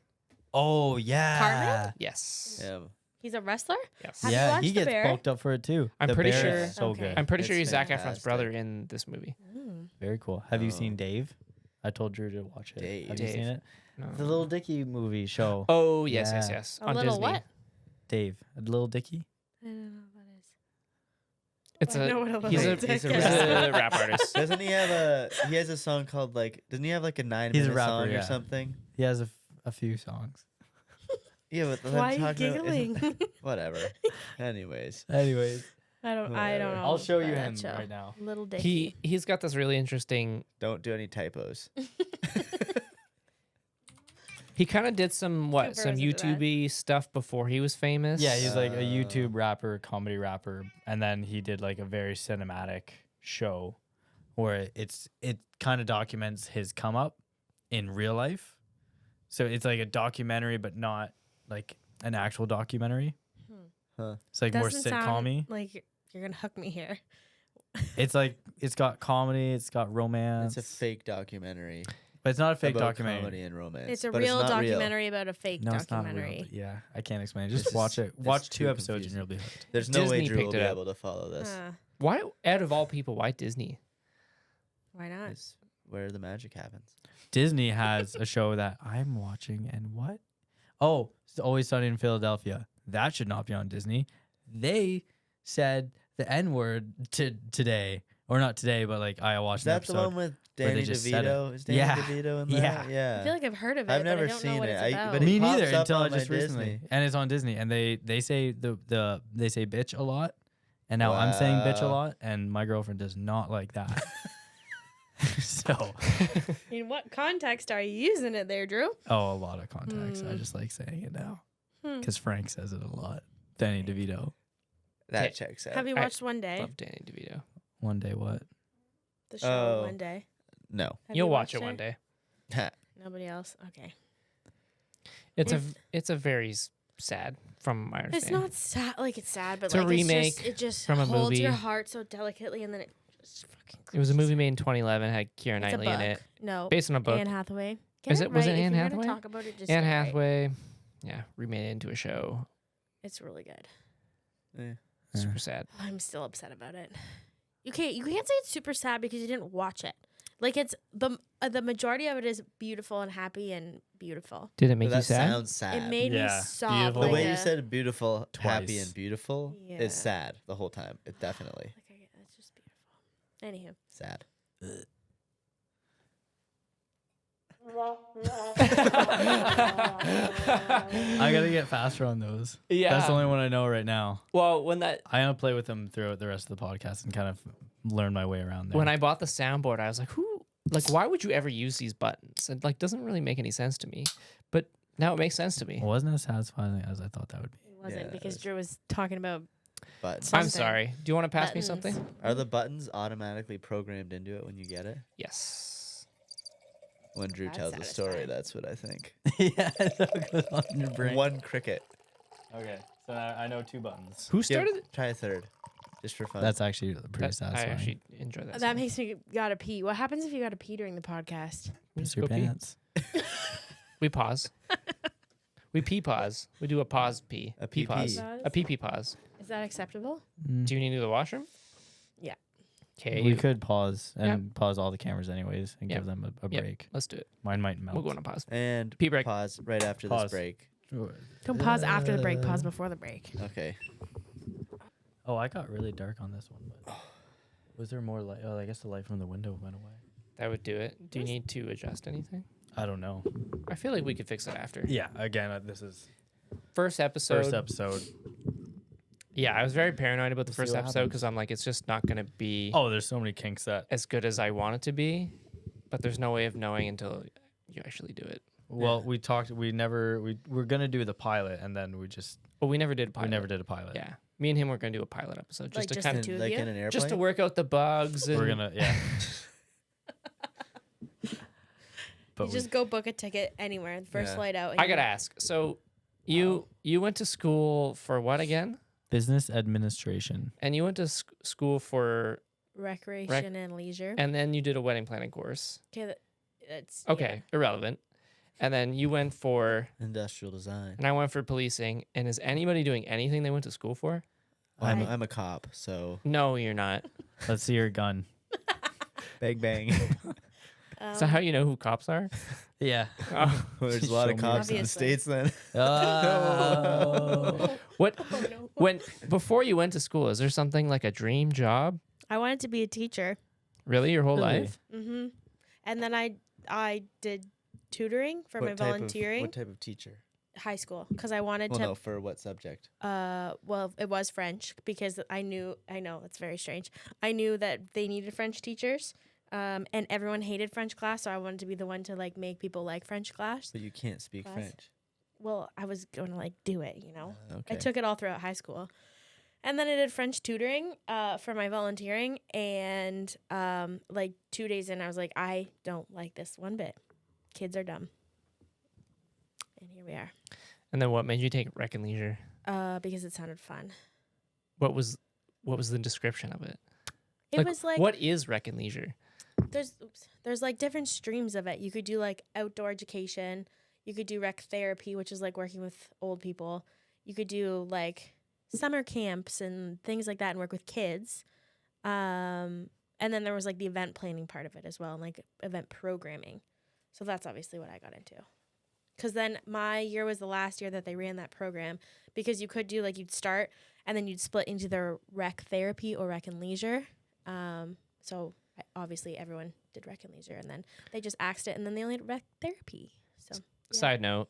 Oh yeah. Cartman? Yes. Yeah. He's a wrestler. Yes. Have you Yeah, watched he The gets Bear? bulked up for it too. I'm The pretty Bear sure- is so Okay. good. I'm pretty sure It's he's Zac Efron's fantastic. brother in this movie. Mm. Very cool. Have you seen Oh. Dave? I told Drew to watch it. Have you Dave. seen it? No. The Little Dicky movie show. Oh yes, yes, Yeah. yes. A on little Disney. what? Dave, a Little Dicky. I don't know what that is. It's I know what a he's little a dick he's is. a rap artist. Doesn't he have a? He has a song called like. Doesn't he have like a 9 He's a minute rapper, song yeah. or something? He has a few songs. Yeah, but I'm Why are you talking about- giggling? whatever. Anyways, Anyways, I don't Whatever. know. I'll show you about him that show. right now. Little Dicky. He's got this really interesting. don't do any typos. He kind of did some Cooper was into that. YouTube stuff before he was famous. Yeah, he's like a YouTube rapper, comedy rapper, and then he did like a very cinematic show where it kind of documents his come up in real life. So it's like a documentary, but not like an actual documentary. Huh. It's like more Doesn't sound sitcom-y. like you're gonna hook me here. It's like it's got comedy, it's got romance. It's a fake documentary. but it's not a fake about documentary. comedy and romance. It's a but real not documentary about a fake No, it's not real. documentary. But yeah, I can't explain it. This Just watch is- it. this Watch is 2 too episodes and confusing. you'll be hooked. There's no way Disney Drew will picked be it up. able to follow this. Why, out of all people, why Disney? Why not? It's where the magic happens. Disney has a show that I'm watching, and what? Oh, it's Always Sunny in Philadelphia. That should not be on Disney. They said the N word today, or not today, but like I watched Is an that the episode. one with where they Danny just said it. DeVito? Is Danny Yeah. DeVito in that? Yeah. Yeah. I feel like I've heard of it. I've but I never don't seen know what it. It's I- about. but it Me pops neither up until on I my just recently, Disney. and it's on Disney, and they say they say bitch a lot, and now I'm saying bitch a Wow. lot, and my girlfriend does not like that. So, In what context are you using it there, Drew? a lot of context. I Hmm. just like saying it now Hmm. because Frank says it a lot. Danny DeVito. That Okay. checks out. Have you I watched One Day? Love Danny DeVito. One day, what? The show Oh. One Day. No. Have You'll you watch watched it one day. Nobody else. Okay. It's a very sad, from my It's understanding. not sad. Like it's sad, but It's a like remake it just from a holds your movie. heart so delicately, and then it just fucking. It was a crushes movie made in 2011. Had Keira It's a Knightley in book. it, No. based on a book. Anne Hathaway. Get Is it- was it right. Anne if you're Hathaway? gonna talk about it, just Anne get it right. Hathaway, yeah, remade it into a show. It's really good. Eh. Super sad. I'm still upset about it. You can't say it's super sad because you didn't watch it. Like it's the majority of it is beautiful and happy and beautiful. Did it But make you that sad? sounds sad. It made me Yeah, sob. beautiful. the like way you a- said beautiful, happy, Twice. and beautiful Yeah. is sad the whole time. It definitely Like it's just beautiful. Anywho, sad. I gotta get faster on those. Yeah. That's the only one I know right now. Well, when that I want to play with them throughout the rest of the podcast and kind of learn my way around there. when I bought the soundboard, I was like, why would you ever use these buttons? It like doesn't really make any sense to me. But now it makes sense to me. It wasn't as satisfying as I thought that would be. it wasn't Yeah, because it's- Drew was talking about But I'm something. sorry. Do you want to pass me Buttons. something? are the buttons automatically programmed into it when you get it? Yes. When Drew That's tells the story, satisfying. that's what I think. Yeah, so it goes on your brain. One cricket. Okay, so now I know 2 buttons. Who Give- started it? Try a third, just for fun. That's actually pretty I satisfying. actually enjoy that. that song. makes me gotta pee. What happens if you gotta pee during the podcast? We Piss just your go pee. pants. We pause. We pee pause. We do a pause pee. A pee pee pause. pee. A pee pee pause. Is that acceptable? Do you need to go to the washroom? Yeah. Okay, We could pause and pause all the cameras anyways and Yep. give them a Yep. break. Let's do it. Mine might melt. We'll go on a pause. And Pee break. pause right after Pause. this break. Don't pause after the break. Pause before the break. Okay. Oh, I got really dark on this one. But was there more light? Oh, I guess the light from the window went away. That would do it. Do you need to adjust anything? I don't know. I feel like we could fix it after. Yeah, again, this is First episode. first episode. Yeah, I was very paranoid about the We'll see first what episode happens. because I'm like, it's just not going to be Oh, there's so many kinks that. as good as I want it to be. But there's no way of knowing until you actually do it. Well, we talked. We're gonna do the pilot, and then But we never did a pilot. we never did a pilot. Yeah. Me and him were going to do a pilot episode just Like to just kind the of two of Like you? in an airplane. just to work out the bugs. And We're gonna But You just go book a ticket anywhere. The first Yeah. flight out. I got to ask. So you went to school for what again? business administration. And you went to school for, Recreation and leisure. and then you did a wedding planning course. Okay, that's Okay, irrelevant. And then you went for, Industrial design. and I went for policing. And is anybody doing anything they went to school for? I'm a cop, so No, you're not. Let's see your gun. bang bang. Yeah. Is that how you know who cops are? Yeah. Oh. There's a lot of Show me. cops in the Obviously. States then. What? Oh, no. When before you went to school, is there something like a dream job? I wanted to be a teacher. Really, your whole Really? life? Mm-hmm. And then I did tutoring for my volunteering. What type of teacher? High school because I wanted Well, to. no, for what subject? Well, it was French because I know it's very strange. I knew that they needed French teachers, and everyone hated French class, so I wanted to be the one to like make people like French class. But you can't speak Class. French. Well, I was going to like do it, you know. Okay. I took it all throughout high school. And then I did French tutoring for my volunteering. And like 2 days in, I was like, I don't like this one bit. Kids are dumb. And here we are. And then what made you take rec and leisure? Because it sounded fun. What was the description of it? It was like, what is rec and leisure? there's like different streams of it. You could do like outdoor education. You could do rec therapy, which is like working with old people. You could do like summer camps and things like that and work with kids. And then there was like the event planning part of it as well and like event programming. So that's obviously what I got into. Because then my year was the last year that they ran that program because you could do like you'd start and then you'd split into the rec therapy or rec and leisure. So obviously everyone did rec and leisure and then they just axed it and then they only did rec therapy. So yeah. Side note,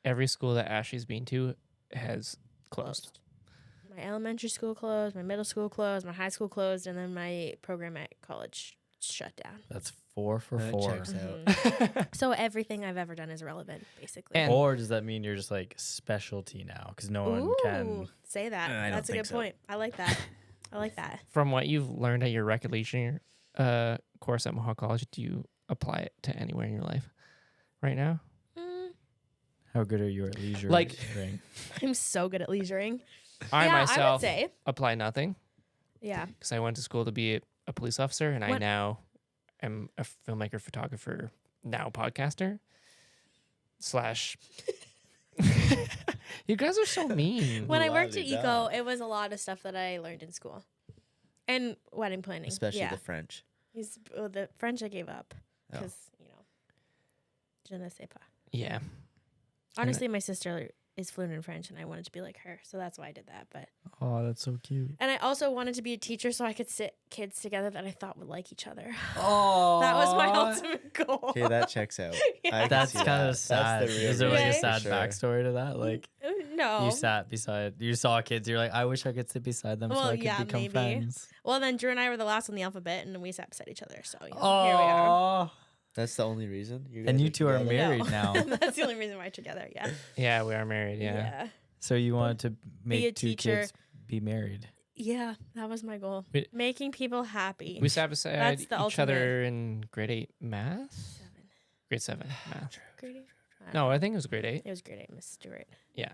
every school that Ashley's been to has closed. My elementary school closed, my middle school closed, my high school closed, and then my program at college shut down. That's 4 for That 4. checks out. Mhm. So everything I've ever done is relevant, basically. And- Or does that mean you're just like specialty now? Because no one can. Ooh, say that. I don't That's a think good so. point. I like that. I like that. From what you've learned at your rec and leisure course at Mohawk College, do you apply it to anywhere in your life right now? How good are you at leisure? Like- ring? I'm so good at leisuring. I yeah, I would myself say. apply nothing Yeah. because I went to school to be a police officer, and I What- now am a filmmaker, photographer, now podcaster / You guys are so mean. When I worked at La-di-da. Eco, it was a lot of stuff that I learned in school. And wedding planning. Especially yeah. the French. The French I gave up Oh. because, je ne sais pas. Yeah. Honestly, my sister is fluent in French, and I wanted to be like her, so that's why I did that. But Oh, that's so cute. and I also wanted to be a teacher, so I could sit kids together that I thought would like each other. Oh, That was my ultimate goal. Okay, that checks out. Yeah. I can That's see kind that. of sad. That's the real Is there like a reason. sad For sure. backstory to that? Like No. you sat beside, you saw kids. You're like, I wish I could sit beside them so Well, I could yeah, become maybe. friends. Well, then Drew and I were the last on the alphabet, and we sat beside each other. So here we are. Oh, That's the only reason. You and guys you two are together? married No. now. That's the only reason we're together. Yeah. Yeah, we are married. Yeah. So you wanted to a make 2 teacher. kids be married. Yeah, that was my goal. We- Making people happy. We sat beside That's each the other in grade 8 math. 7. Grade 7 math. Grade 8? No, I think it was grade 8. It was grade 8, Miss Stewart. Yeah.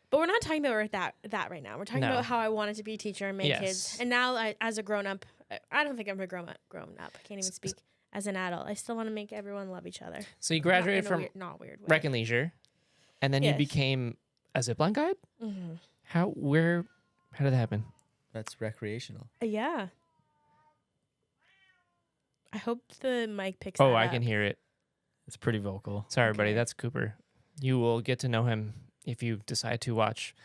But we're not talking about that right now. We're talking No. about how I wanted to be a teacher and make Yes. kids. And now, as a grown up, I don't think I'm a grown up. I can't even speak as an adult. I still want to make everyone love each other. So you graduated Not in a from weird, not weird way. rec and leisure, and then you Yes. became a zipline guide. Mhm. How did that happen? That's recreational. Yeah. I hope the mic picks Oh, that I up. can hear it. It's pretty vocal. Sorry, everybody. Okay. That's Cooper. You will get to know him if you decide to watch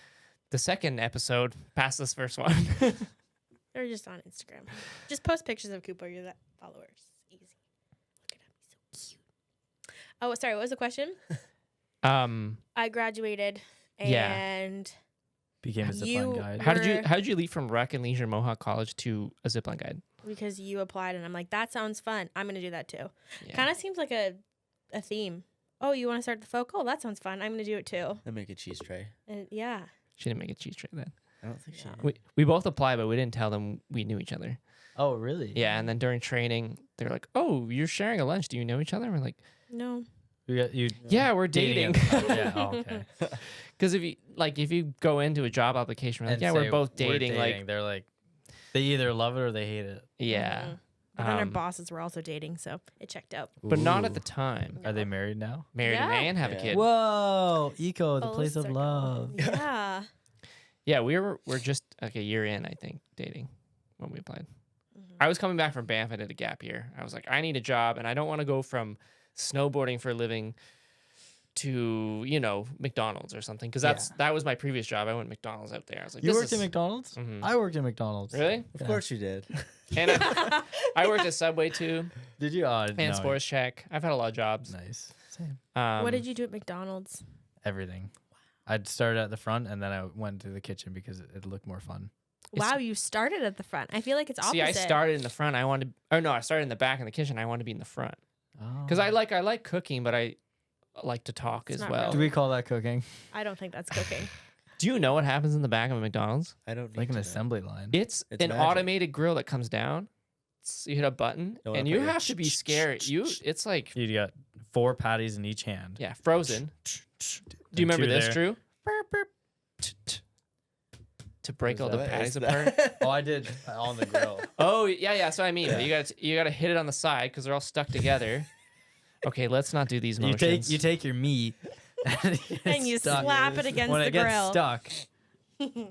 the second episode past this first one. Or just on Instagram. Just post pictures of Cooper. You're that followers. Easy. Look at him. He's so cute. Oh, sorry. What was the question? I graduated Yeah. and Became a You- zipline guide. how did you leave from Rec and Leisure Mohawk College to a zipline guide? because you applied and I'm like, that sounds fun. I'm going to do that too. Yeah. Kind of seems like a theme. Oh, you want to start the folk? Oh, that sounds fun. I'm going to do it too. And make a cheese tray. And yeah. She didn't make a cheese tray then. I don't think she Yeah. did. We both applied, but we didn't tell them we knew each other. Oh, really? Yeah, and then during training, they're like, "Oh, you're sharing a lunch. Do you know each other?" And we're like, No. You got you "Yeah, we're dating." yeah. Oh, okay. Because if you go into a job application, we're like, And "Yeah, we're say both dating." they're like, they either love it or they hate it. Yeah, Mhm. But then our Um, bosses were also dating, so it checked out. but not at Ooh. the time. Are they married now? Married Yeah. and have a Yeah. kid. Whoa, Eco, the Full place of circle. love. Yeah. Yeah, we're just like a year in, I think, dating when we applied. Mhm. I was coming back from Banff. I did a gap year. I was like, I need a job, and I don't want to go from snowboarding for a living to McDonald's or something, because that was my previous job. I went McDonald's out there. I was like, You this worked is at McDonald's? Mhm. I worked at McDonald's. Really? Of course you did. And I worked at Subway too, Did you? Oh, and no. Sports Check. I've had a lot of jobs. Nice. Same. What did you do at McDonald's? Everything. I'd started at the front and then I went to the kitchen because it looked more fun. It's- Wow, you started at the front. I feel like it's opposite. See, I started in the front. I started in the back in the kitchen. I wanted to be in the front Oh. because I like cooking, but I like to talk It's as not well. really- Do we call that cooking? I don't think that's cooking. Do you know what happens in the back of a McDonald's? I don't need Like an to know. assembly line. It's It's an magic. automated grill that comes down. You hit a button, You wanna and put you your have to be scared. It's like, You got 4 patties in each hand. yeah, frozen. Do you And remember 2 this, there. Drew? Burp, burp. To break all Is the that- patties is apart. that- Oh, I did on the grill. Oh yeah. So I mean, Yeah. you gotta hit it on the side because they're all stuck together. Okay, let's not do these you motions. take your meat and, And you slap it against when the it gets grill. stuck.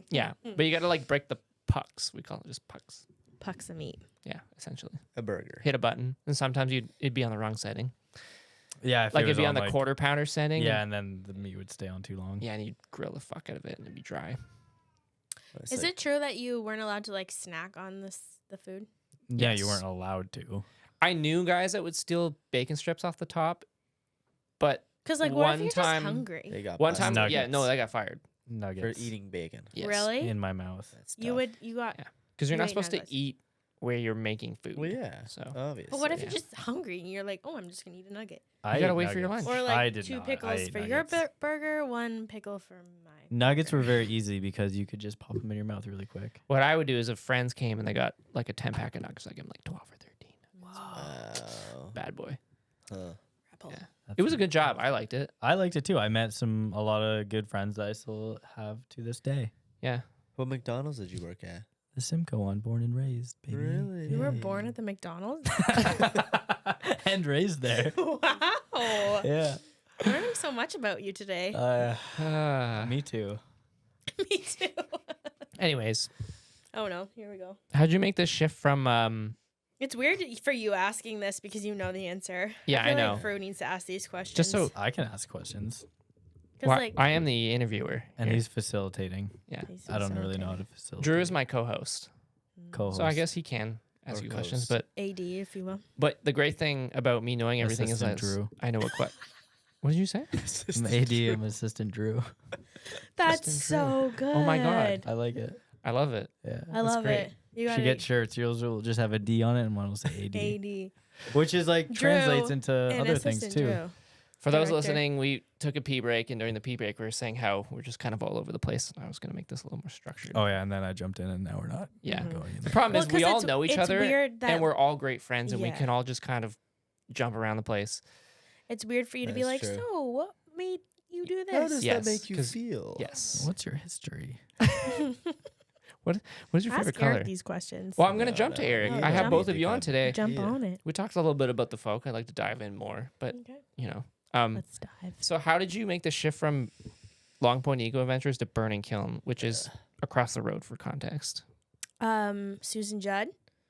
Yeah, but you gotta like break the pucks. We call it just pucks. Pucks of meat. Yeah, essentially. A burger. Hit a button, and sometimes it'd be on the wrong setting. Yeah, if Like it it'd was be on the like- quarter pounder setting. Yeah, and then the meat would stay on too long. Yeah, and you'd grill the fuck out of it, and it'd be dry. It's Is like- it true that you weren't allowed to like snack on the food? Yeah, Yes. you weren't allowed to. I knew guys that would steal bacon strips off the top, but Because like, what if One you're time- just hungry? They got one busted time, Nuggets. they got fired. for Nuggets eating bacon. Yes. Really? in my mouth. That's You tough. would. You got. Yeah. Because you're You not ate supposed to nuggets. eat where you're making food. Well, yeah. So Obviously. But what if yeah. you're just hungry and you're like, oh, I'm just gonna eat a nugget, I gotta ate wait for your nuggets. lunch. or I like did 2 not. I pickles ate for nuggets. your burger, 1 pickle for mine. Nuggets were very easy because you could just pop them in your mouth really quick. what I would do is if friends came and they got like a 10-pack of nuggets, I give them like 12 or 13. Wow. Bad boy. Huh. Rebel. Yeah. That's It was a good job. I liked it. I liked it too. I met a lot of good friends that I still have to this day. Yeah. What McDonald's did you work at? The Simcoe one, born and raised, baby. Really? You were born at the McDonald's. and raised there. Wow. Yeah. Learning so much about you today. Me too. Me too. Anyways, Oh no, here we go. how'd you make this shift from It's weird for you asking this because you know the answer. Yeah, I feel know. Like Fro needs to ask these questions. just so I can ask questions, because well, like I am the interviewer. and here. he's facilitating. yeah. he's I don't really know how to facilitating. facilitate. Drew is my co-host, co-host. so I guess he can ask Or you questions. host. But AD, if you will. the great thing about me knowing everything Assistant is that Drew. I know what did you say? I'm AD. I'm assistant Drew. That's Drew. so good. Oh my God. I like it. I love it. Yeah. I love great. it. You got Should get shirts. Yours will just have a D on it, and one will say AD, AD. which is like Drew translates into and other things assistant too. Drew. For those Character. listening, we took a pee break, and during the pee break, we were saying how we're just kind of all over the place. And I was going to make this a little more structured. Oh yeah, and then I jumped in, and now we're not. Yeah. Mhm. Going in The there. problem Well, is we 'cause all it's- know each it's other, weird that- and we're all great friends, and we Yeah. can all just kind of jump around the place. It's weird for you to be That's like, true. so what made you do How this? does Yes, that make you 'cause- feel? Yes. What's your history? What is your favorite Ask Eric color? these questions. Well, I'm going to No, jump to no. Eric. No, I have jump. both of you on today. Jump Yeah. on it. We talked a little bit about the folk. I'd like to dive in more, but Okay. you know. Let's dive. So how did you make the shift from Long Point Eco Adventures to Burning Kiln, which is across the road for context? Susan Judd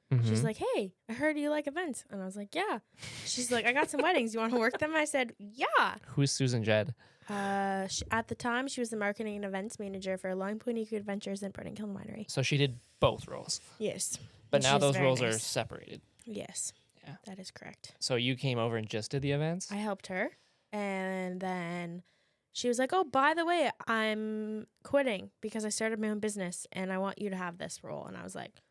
She's Mhm. like, "Hey, I heard you like events," and I was like, "Yeah." She's like, "I got some weddings. You want to work them?" I said, "Yeah." Who's Susan Jed? At the time, she was the marketing and events manager for Long Point Eco Adventures and Burning Kiln Winery. So she did both roles, Yes, but And now she's those very roles are nice. separated. Yes, Yeah. that is correct. So you came over and just did the events. I helped her, and then she was like, "Oh, by the way, I'm quitting because I started my own business, and I want you to have this role." And I was like,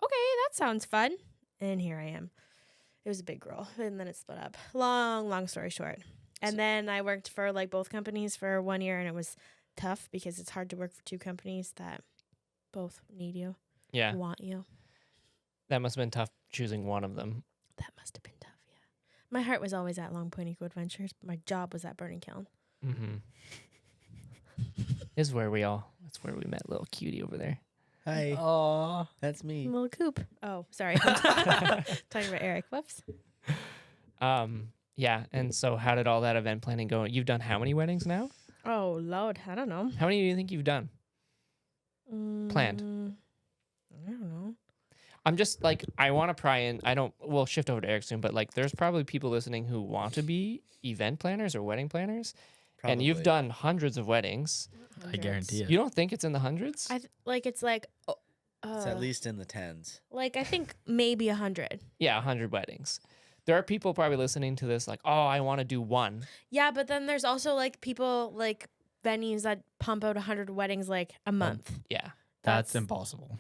"Okay, that sounds fun." And here I am. It was a big role, and then it split up. Long story short. And then I worked for like both companies for 1 year, and it was tough because it's hard to work for two companies that both need you, Yeah, want you. that must have been tough choosing one of them. That must have been tough, yeah. My heart was always at Long Point Eco Adventures, but my job was at Burning Kiln. Mm-hmm. This is where that's where we met little cutie over there. Hi, Oh, that's me. Little Coop. Oh, sorry. Talking about Eric. Whoops. Yeah, and so how did all that event planning go? You've done how many weddings now? Oh, Lord. I don't know. How many do you think you've done? Planned. I don't know. I'm just like, I want to pry in. We'll shift over to Eric soon, but like, there's probably people listening who want to be event planners or wedding planners. And you've Probably. done hundreds of weddings. I guarantee it. You don't think it's in the hundreds? It's like, It's at least in the tens. like I think maybe 100. Yeah, 100 weddings. There are people probably listening to this like, oh, I want to do one. Yeah, but then there's also like people like venues that pump out 100 weddings like a month. Yeah, that's impossible.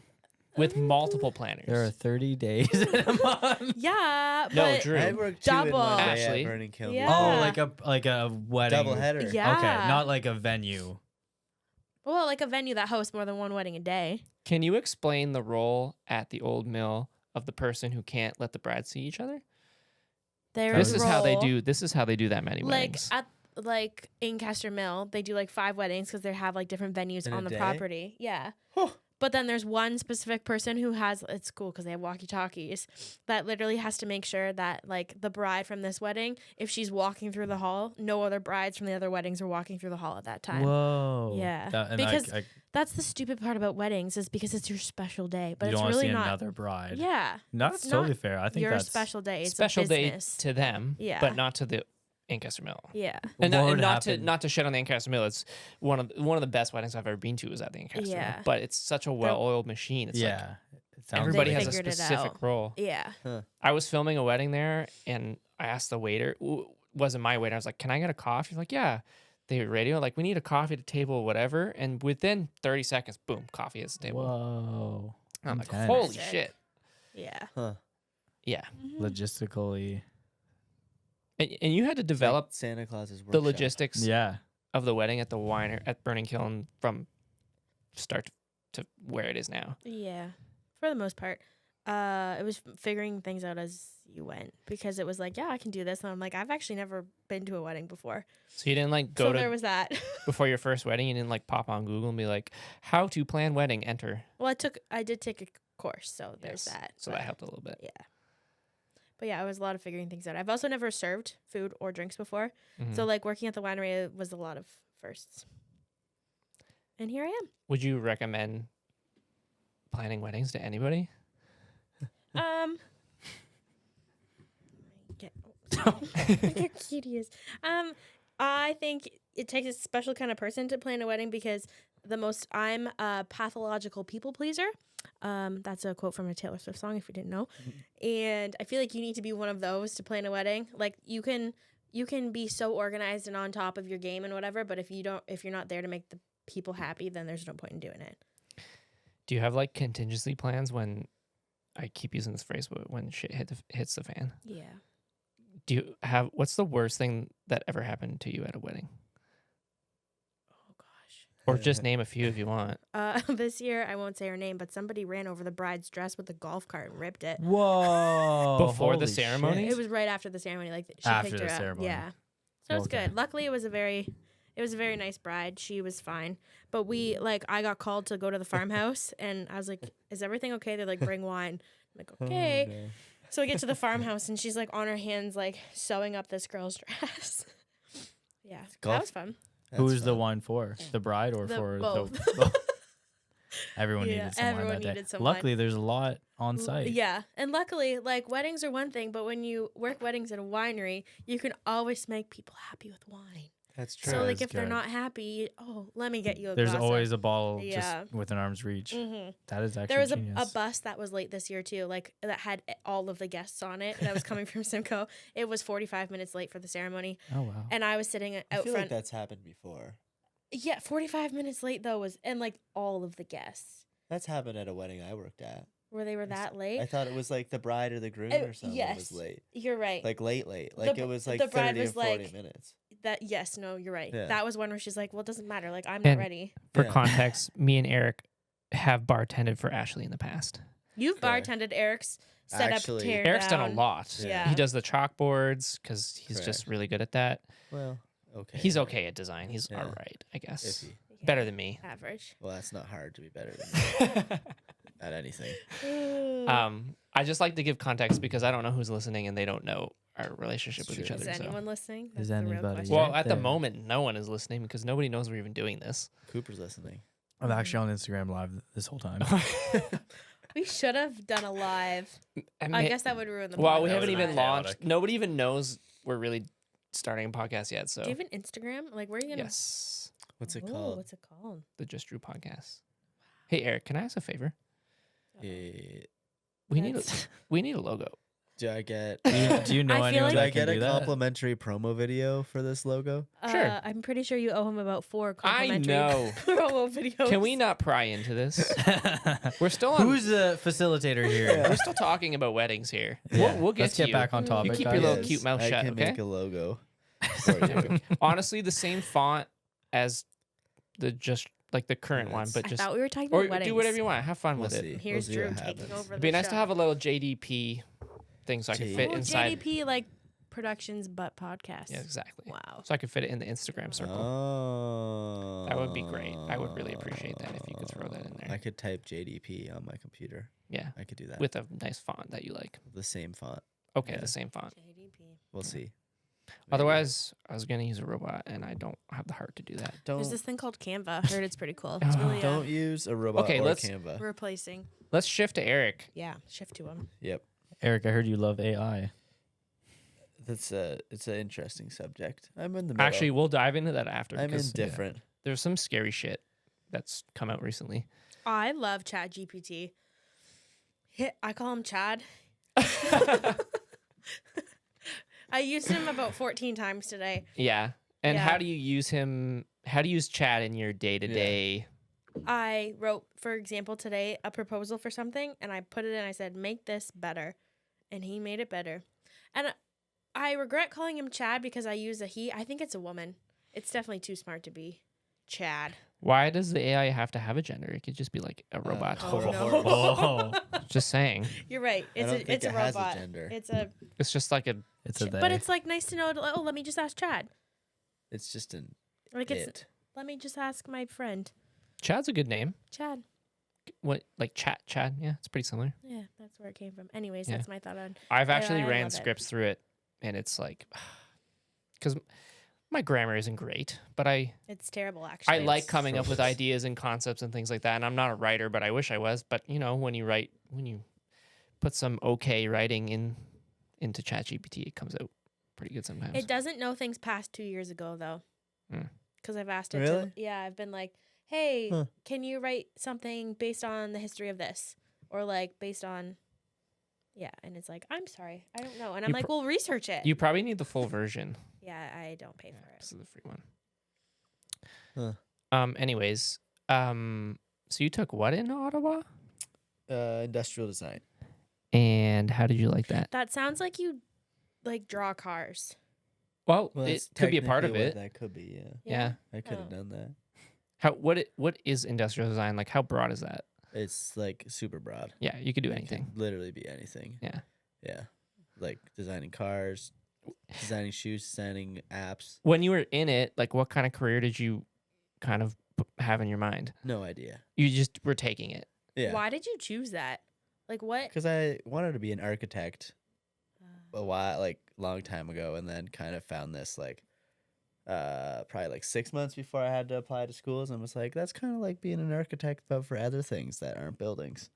with multiple planners. There are 30 days in a month. Yeah, No, but Drew. I worked 2 in Double. one day Ashley. at Burning Kiln. Yeah. Oh, like a wedding. Double header. Yeah. Okay, not like a venue. well, like a venue that hosts more than one wedding a day. Can you explain the role at the old mill of the person who can't let the bride see each other? There's This is how they do. This is how they do that many like weddings. at like in Castor Mill, they do like 5 weddings because they have like different venues In a on the day? property. Yeah. Huh. But then there's one specific person who has, it's cool because they have walkie talkies, that literally has to make sure that like the bride from this wedding, if she's walking through the hall, no other brides from the other weddings are walking through the hall at that time. Whoa. Yeah. And Because that's the stupid part about weddings is because it's your special day, but you it's don't want to really see not. another bride. Yeah. No, It's that's totally not fair. I think your that's special day. It's Special a day business. to them, Yeah. but not to the Ancaster Mill. Yeah. And, What and would not happen? to shit on the Ancaster Mill. It's one of the best weddings I've ever been to was at the Ancaster Yeah. Mill. But it's such a well-oiled machine. It's like yeah. It sounds everybody They has a figured it specific out. role. Yeah. I was filming a wedding there, and I asked the waiter. Wasn't my waiter. I was like, "Can I get a coffee?" He's like, "Yeah." They radio like, "We need a coffee at the table, whatever." And within 30 seconds, boom, coffee at the table. Whoa. I'm like, Intense. "Holy Sick. shit!" Yeah. Huh. Yeah, Logistically. and you had to develop Santa Claus's the workshop. logistics Yeah. of the wedding at the Winery at Burning Kiln from start to where it is now. Yeah, for the most part. It was figuring things out as you went because it was like, yeah, I can do this. And I'm like, I've actually never been to a wedding before. So you didn't like go So to there was that. before your first wedding. You didn't like pop on Google and be like, "How to plan wedding?" Enter. Well, I did take a course, so there's Yes. that. So but, that helped a little bit. Yeah. But yeah, it was a lot of figuring things out. I've also never served food or drinks before. Mhm. So like working at the winery was a lot of firsts. And here I am. Would you recommend planning weddings to anybody? Get, look how cute he is. I think it takes a special kind of person to plan a wedding because I'm a pathological people pleaser. That's a quote from a Taylor Swift song, if you didn't know. And I feel like you need to be one of those to plan a wedding. Like you can be so organized and on top of your game and whatever, but if you're not there to make the people happy, then there's no point in doing it. Do you have like contingency plans when I keep using this phrase, but when shit hits the fan? Yeah. Do you have what's the worst thing that ever happened to you at a wedding? Oh gosh. Or just name a few if you want. This year I won't say her name, but somebody ran over the bride's dress with a golf cart and ripped it. Whoa. Before the holy ceremony? shit. It was right after the ceremony. Like she After picked her the up. ceremony. Yeah. So it was Okay. good. Luckily, it was a very nice bride. She was fine. But I got called to go to the farmhouse, and I was like, "Is everything okay?" They're like, "Bring wine." I'm like, "Okay." Oh, no. So I get to the farmhouse, and she's like on her hands, like sewing up this girl's dress. Yeah, that golf- was fun. Who That's is the fun. one for? The bride or for Both. the Everyone Yeah, needed some wine everyone that day. needed some wine. Luckily, there's a lot on site. Yeah, and luckily, like weddings are one thing, but when you work weddings at a winery, you can always make people happy with wine. That's true. So, like, is if they're good. not happy, let me get you a There's glass always of. a bottle Yeah. just within arm's reach. Mhm. That is actually There was a genius. bus that was late this year too, like that had all of the guests on it that was coming from Simcoe. It was 45 minutes late for the ceremony, Oh wow. and I was sitting I out feel front. like that's happened before. Yeah, 45 minutes late though and like all of the guests That's happened at a wedding I worked at. where they were that late. I thought it was like the bride or the groom Oh, or something yes. was late. You're right. Like late. The Like br- it was like the bride 30 was or 40 like- minutes. No, you're right. Yeah. That was one where she's like, "Well, it doesn't matter. Like I'm And- not ready." For Yeah. context, me and Eric have bartended for Ashley in the past. You've Fair. bartended Eric's setup Actually- tear Eric's done a down. lot. Yeah. He does the chalkboards because he's just Correct. really good at that. Well, okay. He's okay at design. He's Yeah. all right, I guess. Iffy. Yeah, Better than me. average. Well, that's not hard to be better than me at anything. I just like to give context because I don't know who's listening and they don't know our relationship It's with each true. other. Is so. anyone listening? Is That's the real anybody? question. Well, right at the there. moment, no one is listening because nobody knows we're even doing this. Cooper's listening. I'm actually on Instagram Live this whole time. We should have done a live. And I ma- guess that would ruin the. Well, podcast. we haven't would've even been launched. chaotic. Nobody even knows we're really starting a podcast yet. So Do you have an Instagram? Like, where are you gonna? yes, What's it Oh, called? what's it called? the Just Drew podcast. Hey Eric, can I ask a favor? Yeah. We need a That's- we need a logo. Do I get? Do you know I feel anyone like- Do that I can get do a that? complimentary promo video for this logo? Sure. I'm pretty sure you owe him about 4 I complimentary know. promo videos. Can we not pry into this? We're still on. Who's the facilitator here? We're still talking about weddings here. Yeah, We'll get Let's to get you. back on topic. keep guys. your little cute mouth I shut, can okay? make a logo. for you. Honestly, the same font as the just like the current one, Yes. but I just thought we were talking or about weddings. do whatever you want. Have fun We'll with it. see. Here's We'll see Drew what taking happens. over. It'd be the nice to show. have a little JDP thing so I could fit Oh, inside. JDP like productions but podcast. Yeah, exactly. Wow. So I could fit it in the Instagram circle. Oh. That would be great. I would really appreciate that if you could throw that in there. I could type JDP on my computer. Yeah, I could do that with a nice font that you like. the same font. Okay, Yeah. the same font. JDP. We'll see. Otherwise, I was gonna use a robot, and I don't have the heart to do that. Don't There's this thing called Canva. I heard it's pretty cool. It's really don't use a robot Okay, or let's- Canva. replacing. Let's shift to Eric. Yeah, shift to him. Yep. Eric, I heard you love AI. It's an interesting subject. I'm in the middle. Actually, we'll dive into that after. I'm because indifferent. There's some scary shit that's come out recently. I love Chat GPT. I call him Chad. I used him about 14 times today. Yeah. And Yeah. how do you use him? How do you use chat in your day to day? I wrote, for example, today a proposal for something, and I put it in. I said, "Make this better," and he made it better. And I regret calling him Chad because I use a he. I think it's a woman. It's definitely too smart to be Chad. Why does the AI have to have a gender? It could just be like a robot. Oh, no. Oh, Just saying. You're right. I It's don't think it's a it has a robot. gender. It's a. It's just like a. it's a they. But it's like nice to know. Oh, let me just ask Chad. It's just an Like it's. it. Let me just ask my friend Chad's a good name. Chad. What like Chad? Yeah, it's pretty similar. Yeah, that's where it came from. Anyways, Yeah. that's my thought on. I've Yeah, actually I ran love it. scripts through it, and it's like, because my grammar isn't great, but I It's terrible, actually. like coming up with atrocious. ideas and concepts and things like that. And I'm not a writer, but I wish I was. But you know, when you put some okay writing into ChatGPT, it comes out pretty good sometimes. It doesn't know things past 2 years ago, though. Mm. Because I've asked it Really? to. Yeah, I've been like, hey, Huh. can you write something based on the history of this? Or like based on. Yeah, and it's like, I'm sorry, I don't know. And I'm You like, well, research it. You probably need the full version. Yeah, I don't pay for it. This is the free one. Huh. Anyways, so you took what in Ottawa? Industrial design. And how did you like that? That sounds like you like draw cars. Well, Well, it that's could be a part of technically it. what That could be, yeah. Yeah. I could have Oh. done that. What is industrial design? Like how broad is that? It's like super broad. Yeah, you could do It can anything. literally be anything. Yeah. Yeah. Like designing cars, designing shoes, designing apps. When you were in it, like what kind of career did you kind of have in your mind? No idea. You just were taking it. Yeah. Why did you choose that? Like what? Because I wanted to be an architect a while, like long time ago, and then kind of found this like probably like 6 months before I had to apply to schools, and was like, that's kind of like being an architect, but for other things that aren't buildings,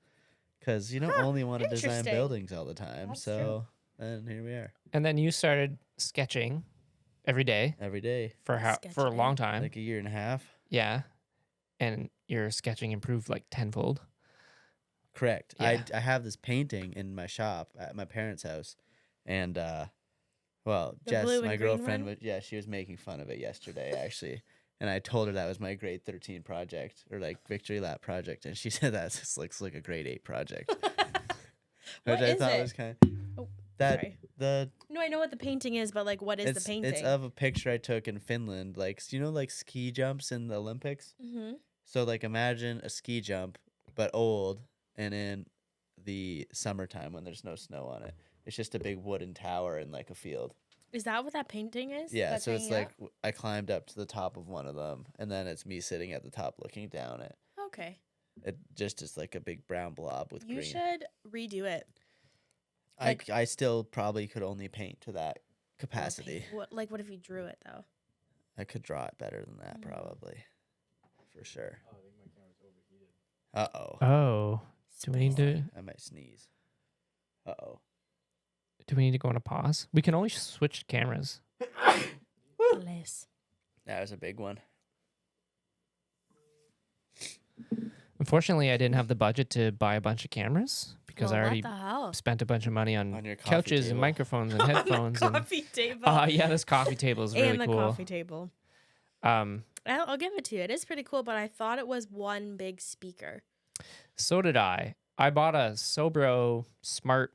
because you don't only want to design interesting. buildings all the time. That's So, and here we are And then you started sketching every day every day, for a Sketching. long time. like a year and a half. Yeah. And your sketching improved like tenfold. Correct. Yeah. I have this painting in my shop at my parents' house, and well, The Jess, blue my and green girlfriend, one? she was making fun of it yesterday actually, and I told her that was my grade 13 project, or like victory lap project, and she said that this looks like a grade 8 project, which What I is thought it? was kind Oh, that sorry. the No, I know what the painting is, but like, what is the painting? it's of a picture I took in Finland, like like ski jumps in the Olympics. Mm-hmm. So like imagine a ski jump, but old and in the summertime when there's no snow on it. It's just a big wooden tower in like a field. Is that what that painting is? Yeah, that's so it's hanging like up? I climbed up to the top of one of them, and then it's me sitting at the top looking down it. Okay. It just is like a big brown blob with You green. should redo it. I still probably could only paint to that Or capacity. paint- What if you drew it though? I could draw it better than that, Mm. probably. For sure. Uh-oh. Oh. Do we need to I might sneeze. Uh-oh. go on a pause? We can only switch cameras. Bliss. That was a big one. Unfortunately, I didn't have the budget to buy a bunch of cameras because I Well, already what the hell? spent a bunch of money on, On your coffee couches and table. microphones and headphones. On the and coffee table. yeah, this coffee table is really and the cool. coffee table. Um, I'll give it to you. It is pretty cool, but I thought it was one big speaker. so did I. I bought a Sobro smart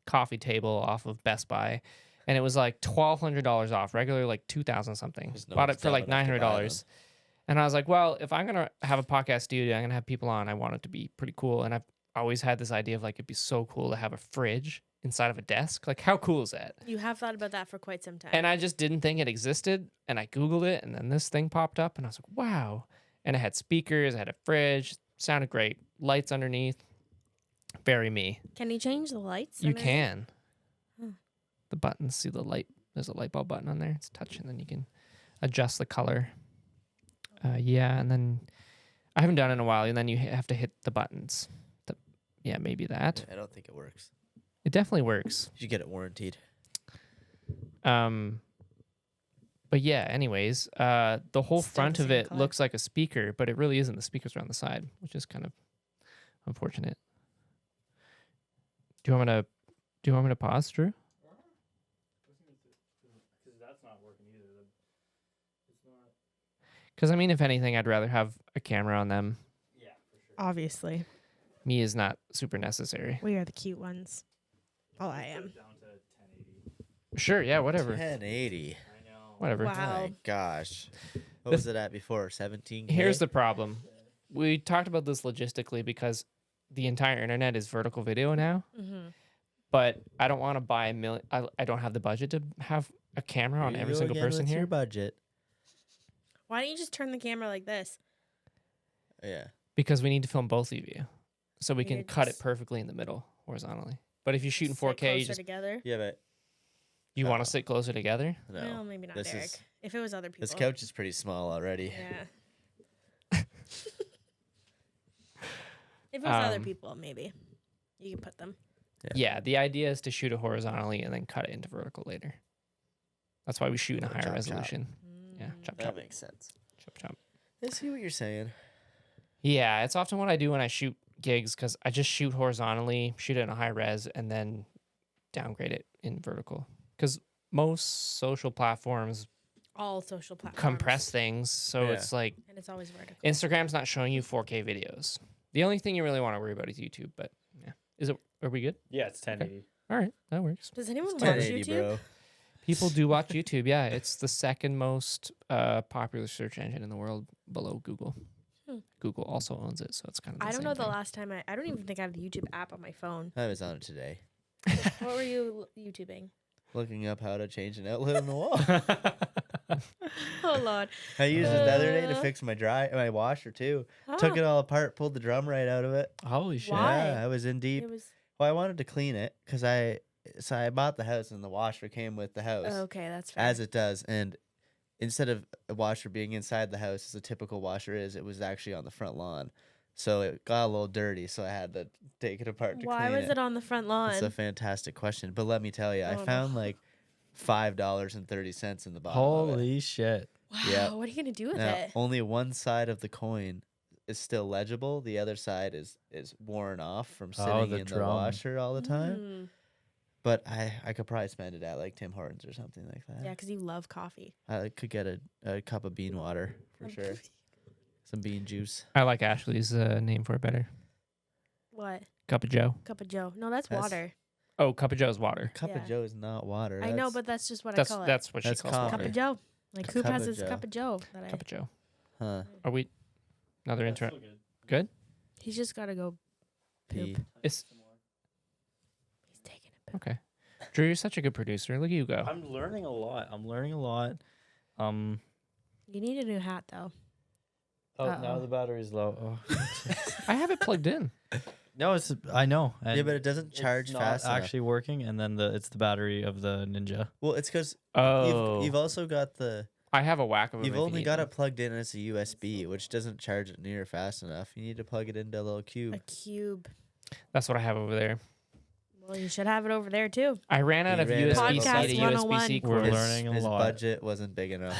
coffee table off of Best Buy, and it was like $1,200 off, regular like $2,000 something. 'Cause no Bought one's it for like dumb enough to buy $900. And I was like, well, if I'm gonna have a podcast studio, I'm gonna have people on. I want it to be pretty cool, and I've always had this idea of like it'd be so cool to have a fridge inside of a desk. Like, how cool is that? You have thought about that for quite some time. And I just didn't think it existed. And I Googled it, and then this thing popped up, and I was like, wow. And it had speakers, it had a fridge, sounded great, lights underneath. Very me. Can you change the lights? You underneath? can. Huh. The buttons, see the light, there's a light bulb button on there. It's touch, and then you can adjust the color. Yeah, and then I haven't done it in a while, and then you have to hit the buttons. Yeah, maybe that. I don't think it works. It definitely works. You should get it warranted. But yeah, anyways, the whole Still front the of same it color. looks like a speaker, but it really isn't. The speakers are on the side, which is kind of unfortunate. Do you want me to pause, Drew? Because I mean, if anything, I'd rather have a camera on them. Obviously. Me is not super necessary. We are the cute ones. Oh, I am. Sure, yeah, whatever. 1080. Whatever. Wow. My gosh. What The was it at before? 17? Here's the problem. We talked about this logistically because the entire internet is vertical video now, Mm-hmm. but I don't want to buy a million. I don't have the budget to have a camera on every single person here Your budget. Why don't you just turn the camera like this? Yeah. because we need to film both of you. So we You can could cut it just perfectly in the middle horizontally. But if you shoot in Sit 4K, you closer just together. Yeah, but you want Uh-oh. to sit closer together. no. Well, maybe not This Derek. is- If it was other people. This couch is pretty small already. Yeah. If it was other Um, people, maybe you could put them. Yeah, the idea is to shoot it horizontally and then cut it into vertical later. That's why we shoot in a Chop, higher chop. resolution. Yeah, Mm. chop That chop makes sense. chop chop. I see what you're saying. Yeah, it's often what I do when I shoot gigs because I just shoot horizontally, shoot it in a high res, and then downgrade it in vertical. Because most social platforms All social platforms. compress things, so Yeah. it's like And it's always vertical. Instagram's not showing you 4K videos. The only thing you really want to worry about is YouTube. But yeah, is it? Are we good? Yeah, it's 1080. All right, that works. Does anyone watch 1080, YouTube? bro. People do watch YouTube. Yeah, it's the second most popular search engine in the world, below Google. Hmm. Google also owns it, so it's kind of. The I don't same know the thing. last time I don't even think I have the YouTube app on my phone. I was on it today, What were you YouTubing? looking up how to change an outlet on the wall. Oh Lord. I used it the other day to Uh. fix my washer too. Huh. Took it all apart, pulled the drum right out of it. Holy shit! Why? Yeah, I was in deep. It was Well, I wanted to clean it because I bought the house and the washer came with the house, okay. That's fair. as it does, and instead of a washer being inside the house as a typical washer is, it was actually on the front lawn. So it got a little dirty, so I had to take it apart to Why clean was it on the front lawn? It's a fantastic question. But let me tell you, I Oh, no. found like $5.30 in the bottom of it. Holy shit. Wow, Yeah. what are you gonna do with Now, it? only one side of the coin is still legible. The other side is worn off from sitting the in the drum. washer all the time. Mm. But I could probably spend it at like Tim Hortons or something like that. Yeah, because you love coffee. I could get a cup of bean water for sure. Some bean juice. I like Ashley's name for it better. What? Cup of Joe. Cup of Joe. No, that's That's- water. Oh, Cup of Joe's water. Cup Yeah. of Joe is not water. I know, but that's just what That's I call it. that's what That's she calls coffee. Cup water. of Joe. Like A who cup has of his Joe. cup of Joe? Cup of Joe. huh? Are we another intro? Good. He's just gotta go Pee. poop. It's He's taking a poop. okay. Drew, you're such a good producer. Look at you go. I'm learning a lot. You need a new hat though. Oh, now Uh-oh. the battery's low. Oh. I have it plugged in. No, it's I know. Yeah, and but it doesn't it's charge not fast enough. actually working, and then it's the battery of the Ninja. Well, it's because Oh, you've also got I have a whack of them. you've if you only need got them. it plugged in as a USB, which doesn't charge it near fast enough. You need to plug it into a little cube. A cube. That's what I have over there. Well, you should have it over there too. I ran out You of ran out of USB-C Podcast to 101. USB-C We're cords. learning a His lot. budget wasn't big enough.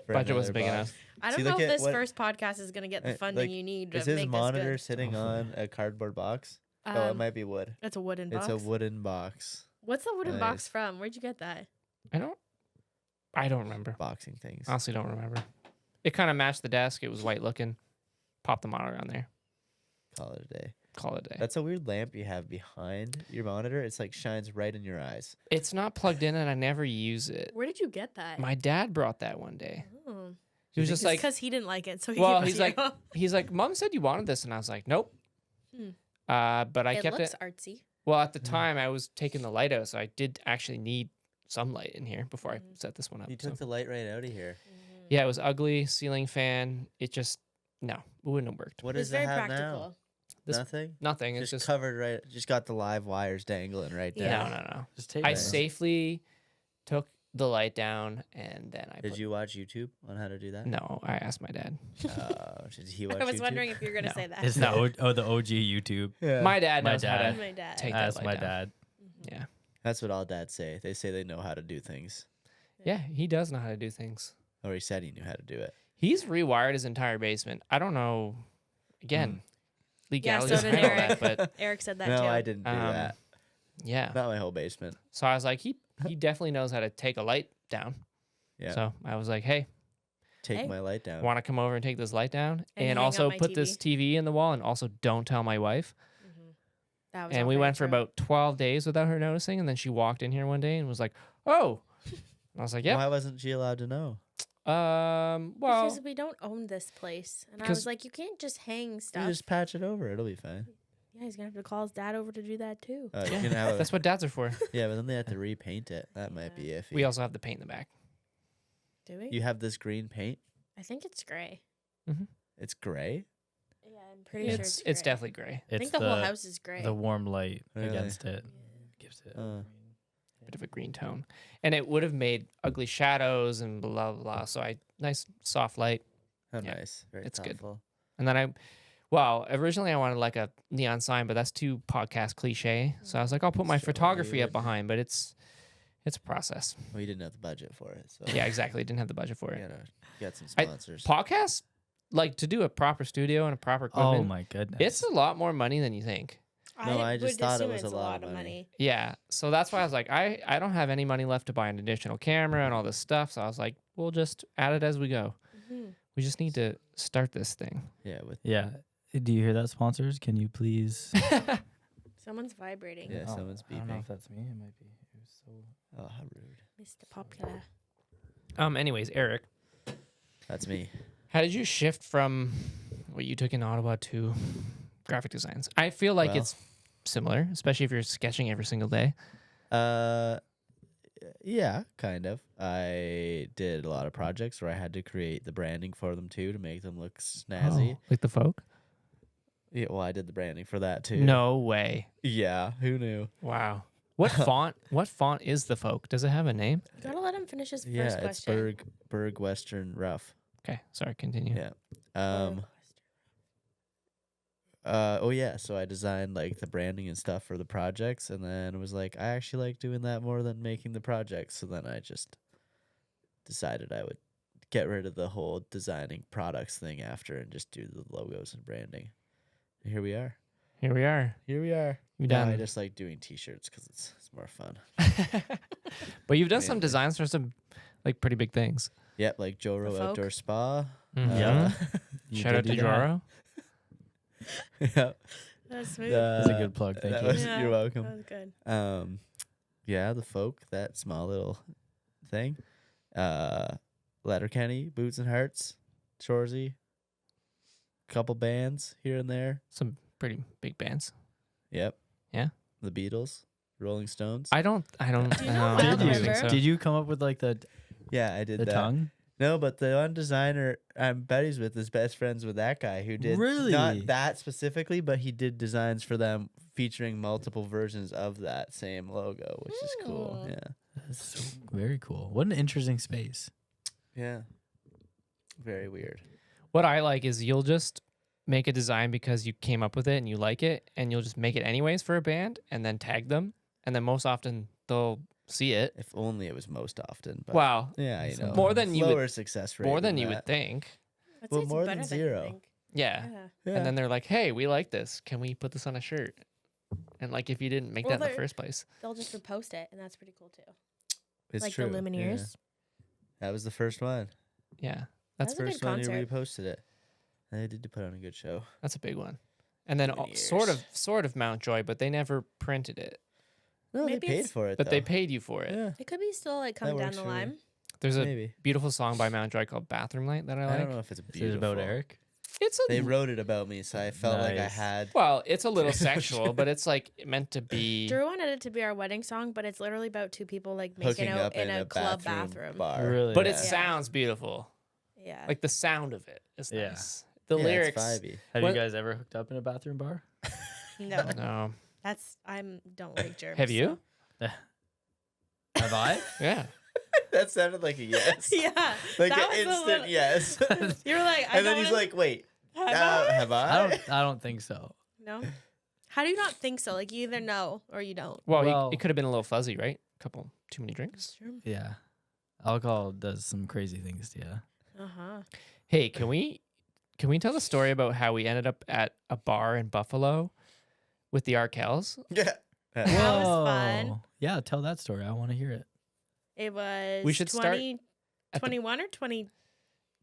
for Budget wasn't another big box. enough. I See, don't know look if at this what- first podcast is gonna get the funding like, you need to Is his make monitor this sitting Hopefully. on a cardboard box? Oh, it good. might be wood. It's a wooden box. It's a wooden box. What's the wooden box Nice. from? Where'd you get that? I don't remember. Boxing things. Honestly, don't remember. It kind of matched the desk. It was white looking. Pop the monitor on there. Call it a day. Call it a day. That's a weird lamp you have behind your monitor. It's like shines right in your eyes. It's not plugged in, and I never use it. Where did you get that? My dad brought that one day. Oh. He was just like, because he didn't like it, so he well, gave it he's to like, you. Mom said you wanted this, and I was like, nope. Hmm. But I it kept looks it. artsy. Well, at the time, I was taking the light out, so I did actually need some light in here before I Mhm. set this one up. You so. took the light right out of here. Yeah, it was ugly ceiling fan. It just it wouldn't have worked. What It's does it very have practical. now? This- Nothing. Nothing. It's Just just covered right. Just got the live wires dangling right there. Yeah. no. Just take I it. safely took the light down, and then I Did put, you watch YouTube on how to do that? No, I asked my dad. Did he watch I was YouTube? wondering if you were gonna No. say that. It's No. the OG YouTube. Yeah. My dad My knows how dad. to My dad. take that Ask light my down. dad. Yeah, That's what all dads say. They say they know how to do things. yeah, he does know how to do things. Or he said he knew how to do it. He's rewired his entire basement. I don't know. Again, legalities so did and all Eric. that, but Eric said that No, too. I didn't do Um, that. yeah. Not my whole basement. So I was like, he definitely knows how to take a light down. Yeah. So I was like, hey, Take Hey. my light down. want to come over and take this light down, And hang and up also my put this TV in the wall, and also don't tell my wife. That was And all we very went for true. about 12 days without her noticing, and then she walked in here one day and was like, "Oh," and I was like, "Yeah." Why wasn't she allowed to know? Well, because we don't own this place, and I because- was like, you can't just hang You stuff. just patch it over. It'll be fine. Yeah, he's gonna have to call his dad over to do that too. You yeah, can have that's what dads are for. yeah, but then they have to repaint it. That might be iffy. We also have the paint in the back. Do we? You have this green paint. I think it's gray. It's gray. Yeah, I'm pretty sure It's it's gray. definitely gray. I It's think the whole house is gray. the warm light Really? against it gives it. Bit of a green tone, and it would have made ugly shadows and blah blah blah. So nice soft light, Oh, Yeah, nice. Very it's good. thoughtful. and then originally I wanted like a neon sign, but that's too podcast cliche. So I was like, I'll put my So photography up weird. behind, but it's a process. Well, you didn't have the budget for it, so Yeah, exactly. Didn't have the budget for you it. gotta get some I- sponsors. Podcasts, like to do a proper studio and a proper equipment. Oh my goodness! It's a lot more money than you think. No, I just would thought it assume was it's a lot of money. Yeah, so that's why I was like, I don't have any money left to buy an additional camera and all this stuff. So I was like, we'll just add it as we go. Mhm. We just need to start this thing. Yeah, with Yeah. Do you hear that, sponsors? Can you please? Someone's vibrating. yeah, Oh, someone's I don't know beeping. if that's me. It might be. It was so. Oh, how rude. Mr. Popular. Anyways, Eric, That's me. how did you shift from what you took in Ottawa to graphic designs? I feel like Well- it's similar, especially if you're sketching every single day. Yeah, kind of. I did a lot of projects where I had to create the branding for them too to make them look snazzy. Oh, like the folk? Yeah, well, I did the branding for that too. No way. Yeah, who knew? Wow. What font? What font is the folk? Does it have a name? You gotta let him finish his first Yeah, it's question. Berg Western Rough. Okay, sorry. Continue. Yeah. Oh yeah, so I designed like the branding and stuff for the projects, and then it was like I actually like doing that more than making the projects. So then I just decided I would get rid of the whole designing products thing after and just do the logos and branding. And here we are. Here we are. Here we are. You Now I done? just like doing T-shirts because it's more fun. But you've done some Mainly. designs for some like pretty big things. Yep, like Joro folk? Outdoor Spa. Mhm. Yeah. You Shout out did to do that. Joro. Yeah, That's smooth. That's a good plug. Thank that you. was- Yeah, you're welcome. That was good. Yeah, the folk, that small little thing. Letterkenny, Boots and Hearts, Shoresy, couple bands here and there. Some pretty big bands. Yep. Yeah. The Beatles, Rolling Stones. I don't. Do you know I Did Wild don't you? think River? so. Did you come up with like the Yeah, I did that. tongue? No, but the one designer I'm buddies with is best friends with that guy who did Really? not that specifically, but he did designs for them featuring multiple versions of that same logo, which is cool. Mm. Yeah. That's so very cool. What an interesting space. Yeah. Very weird. What I like is you'll just make a design because you came up with it and you like it, and you'll just make it anyways for a band and then tag them, and then most often they'll see it. If only it was most often. But Wow, yeah, you know. more than you lower would, success rate. more than you that. would think. I'd Well, say it's more better than you zero. think. Yeah. Yeah. Yeah. And then they're like, "Hey, we like this. Can we put this on a shirt?" And like, if you didn't make Well, that in the they're- first place, They'll just repost it, and that's pretty cool too. It's like true. the Lumineers. Yeah. That was the first one. yeah, That's that's a good First one you concert. reposted it. And they did put on a good show. that's a big one. And then Lumineers. sort of Mountjoy, but they never printed it, No, Maybe they paid it's- for it. but they though. paid you for it. Yeah, It could be still like coming down works the for me. line. There's a maybe. beautiful song by Mountjoy called "Bathroom Light" that I I like. don't know if it's Is beautiful. it about Eric? It's a They wrote it about me, so I felt like I Nice. had. well, it's a little sexual, but it's like meant to be. Drew wanted it to be our wedding song, but it's literally about two people like making Hooking out up in a club bathroom. bar. Really? But Yeah. it sounds beautiful. Yeah. Like the sound of it is Yeah. nice. The Yeah, lyrics. It's vibey. Have What- you guys ever hooked up in a bathroom bar? no, No. that's don't like germs. Have you? Have I? Yeah. That sounded like a yes. So. Yeah. Like that an was a instant little- yes. You were like, I And then don't he's wanna- like, wait, have I? have I? I don't think so. No. How do you not think so? Like you either know or you don't. Well, Well- it could have been a little fuzzy, right? A couple too many drinks. Yeah. Alcohol does some crazy things to you. Uh huh. Hey, can we tell the story about how we ended up at a bar in Buffalo with the Arkells? Yeah. That was fun. Whoa. Yeah, tell that story. I want to hear it. It was. We should start 20, at the- 21 or 20.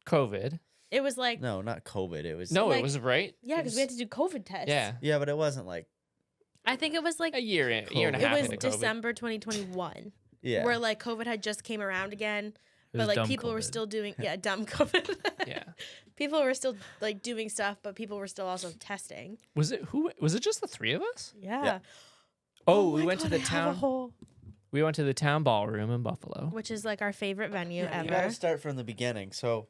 COVID. It was like No, not COVID. It was. No, Like- it was right. yeah, because we had to do COVID tests. Yeah, Yeah, but it wasn't like. I think it was like a year and a COVID. half it was into COVID. December 2021, Yeah. where like COVID had just came around again, It but was like dumb people were COVID. still doing dumb COVID. Yeah. People were still like doing stuff, but people were still also testing. Was it just the three of us? Yeah. Oh, we my went to God, the I have a town. whole- We went to the town ballroom in Buffalo. which is like our favorite venue You ever. gotta start from the beginning. So,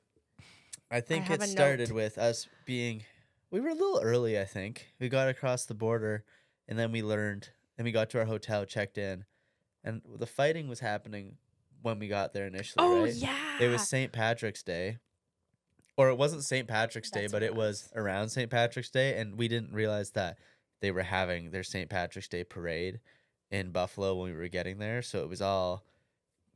I think have it a started note. with us being. We were a little early, I think. We got across the border, and then we learned. Then we got to our hotel, checked in, and the fighting was happening when we got there initially. Oh right? yeah. It was St. Patrick's Day. Or it wasn't St. Patrick's Day, That's but what it it was around St. Patrick's Day, and we didn't realize that they were having their St. Patrick's Day parade in Buffalo when we were getting there. So it was all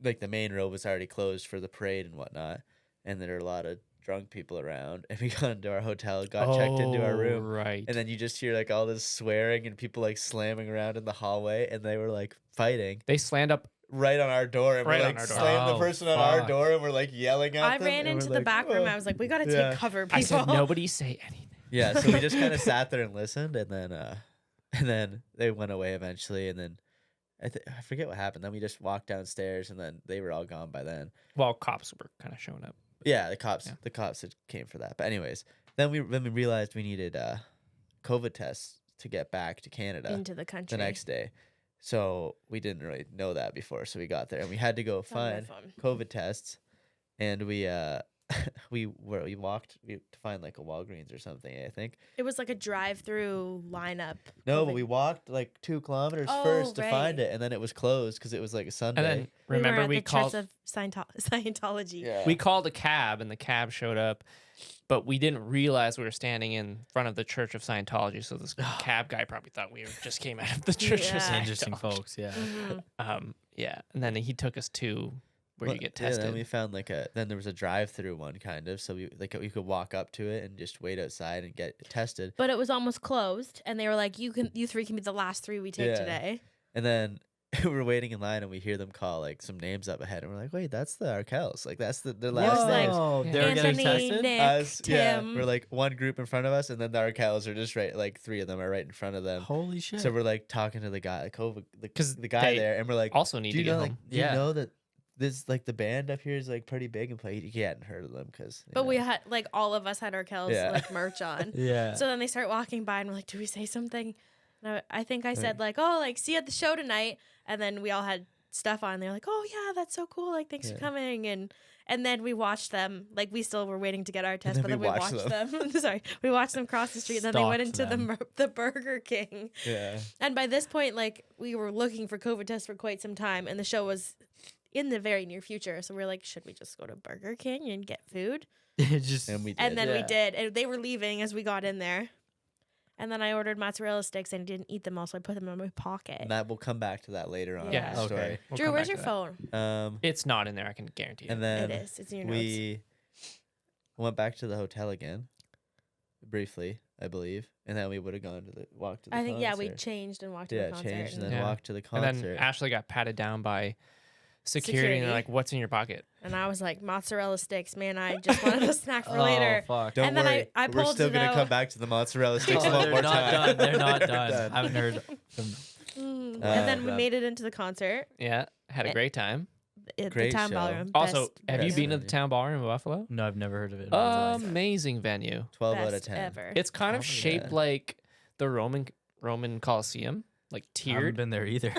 like the main road was already closed for the parade and whatnot, and there were a lot of drunk people around. And we got into our hotel, got checked into our room, Right. and then you just hear like all this swearing and people like slamming around in the hallway, and they were like fighting they slammed up. right on our door, and Right we're on like our door. slammed the Oh, person on our fuck. door, and we're like yelling at I them. ran and we're into the like, back room. "Oh." I was like, we gotta Yeah. take cover, people. I said nobody say anything. Yeah, so we just kind of sat there and listened, and then they went away eventually, and then I forget what happened. Then we just walked downstairs, and then they were all gone by then. Well, cops were kind of showing up. Yeah, the cops had came for that. But anyways, then we realized we needed COVID tests to get back to Canada into the country the next day. So we didn't really know that before. So we got there, and we had to go Fun, find fun. COVID tests, and we we walked to find like a Walgreens or something. I think. It was like a drive-through lineup. No, but COVID. we walked like 2 kilometers Oh, first to right. find it, and then it was closed because it was like a Sunday. And then We were remember at we the called Church of Scientology. yeah. we called a cab and the cab showed up, but we didn't realize we were standing in front of the Church of Scientology. So this cab guy probably thought we just came out of the Church of Yeah. Interesting Scientology. folks. Yeah. Mhm. Yeah, and then he took us to where you get Yeah, tested. then we found like then there was a drive-through one kind of, so we could walk up to it and just wait outside and get tested. But it was almost closed, and they were like, "You 3 can be the last 3 we take Yeah. today." And then we're waiting in line and we hear them call like some names up ahead, and we're like, wait, that's the Arkels. Like that's their last Whoa. names. Oh, Yeah. they were getting Anthony, tested. Nick, Us, yeah, Tim. we're like one group in front of us, and then the Arkels are just right, like 3 of them are right in front of them. Holy shit. So we're like talking to the guy, the guy they there, and we're like, also need do to you get know, home. like, do you Yeah. know that this like the band up here is like pretty big and play? He hadn't heard of them because. But we had like all of us had our Kells Yeah. like merch on. yeah. So then they start walking by, and we're like, "Do we say something?" And I think I said like, "Oh, like see you at the show tonight." And then we all had stuff on. They're like, "Oh yeah, that's so cool! Like thanks for Yeah. coming." And then we watched them. Like we still were waiting to get our test, then but then we we watched watched them. Sorry, we watched them cross the street. And then they went Stalked into them. the Burger King. Yeah. And by this point, like we were looking for COVID tests for quite some time, and the show was in the very near future. So we are like, should we just go to Burger King and get food? It just And we did. And then we Yeah. did, and they were leaving as we got in there. And then I ordered mozzarella sticks, and I didn't eat them all, so I put them in my pocket. And that we'll come back to that later on. Yeah. in the Okay. story. We'll Drew, come where's back your to that. phone? It's not in there. I can guarantee you. And then It is. It's in your notes. we went back to the hotel again, briefly, I believe, and then we would have gone to the walk to the. I think concert. we changed and walked to Yeah, the concert. changed and then Yeah. walked to the And concert. then Ashley got patted down by security, and Security. they're like, "What's in your pocket?" And I was like, mozzarella sticks, man. I just wanted a snack for Oh, later. fuck. Don't and then worry, I we're pulled still it gonna out. come back to the mozzarella sticks Oh, one they're more not time. done. They're not done. Done. I haven't heard from. And Oh, then we God. made it into the concert Yeah, had a Eh, great time. at the Great town show. ballroom. Also, Best have you best been to the venue. town ballroom in Buffalo? No, I've never heard of it. in my life. Amazing venue. 12 out of best 10. ever. It's kind of Probably, shaped yeah. like the Roman Coliseum, like I haven't tiered. been there either.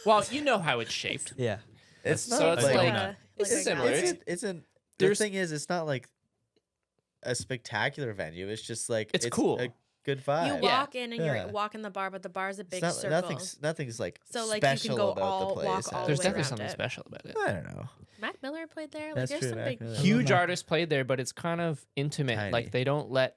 Well, you know how it's shaped. yeah. It's So not it's like, like- it's a similar. galaxy. Isn't the There's- thing is, it's not like a spectacular venue. It's just like It's cool. a good vibe. You Yeah. walk in and Yeah. you're walking the bar, but the bar's a big It's not, circle. nothing's like So, like, you can special go about all- the place. walk all the There's way definitely around something it. special about it. I don't know. Mac Miller played there. Like That's there's true, some Mac big. Miller. Huge artists played there, but it's kind of intimate. Tiny. Like they don't let,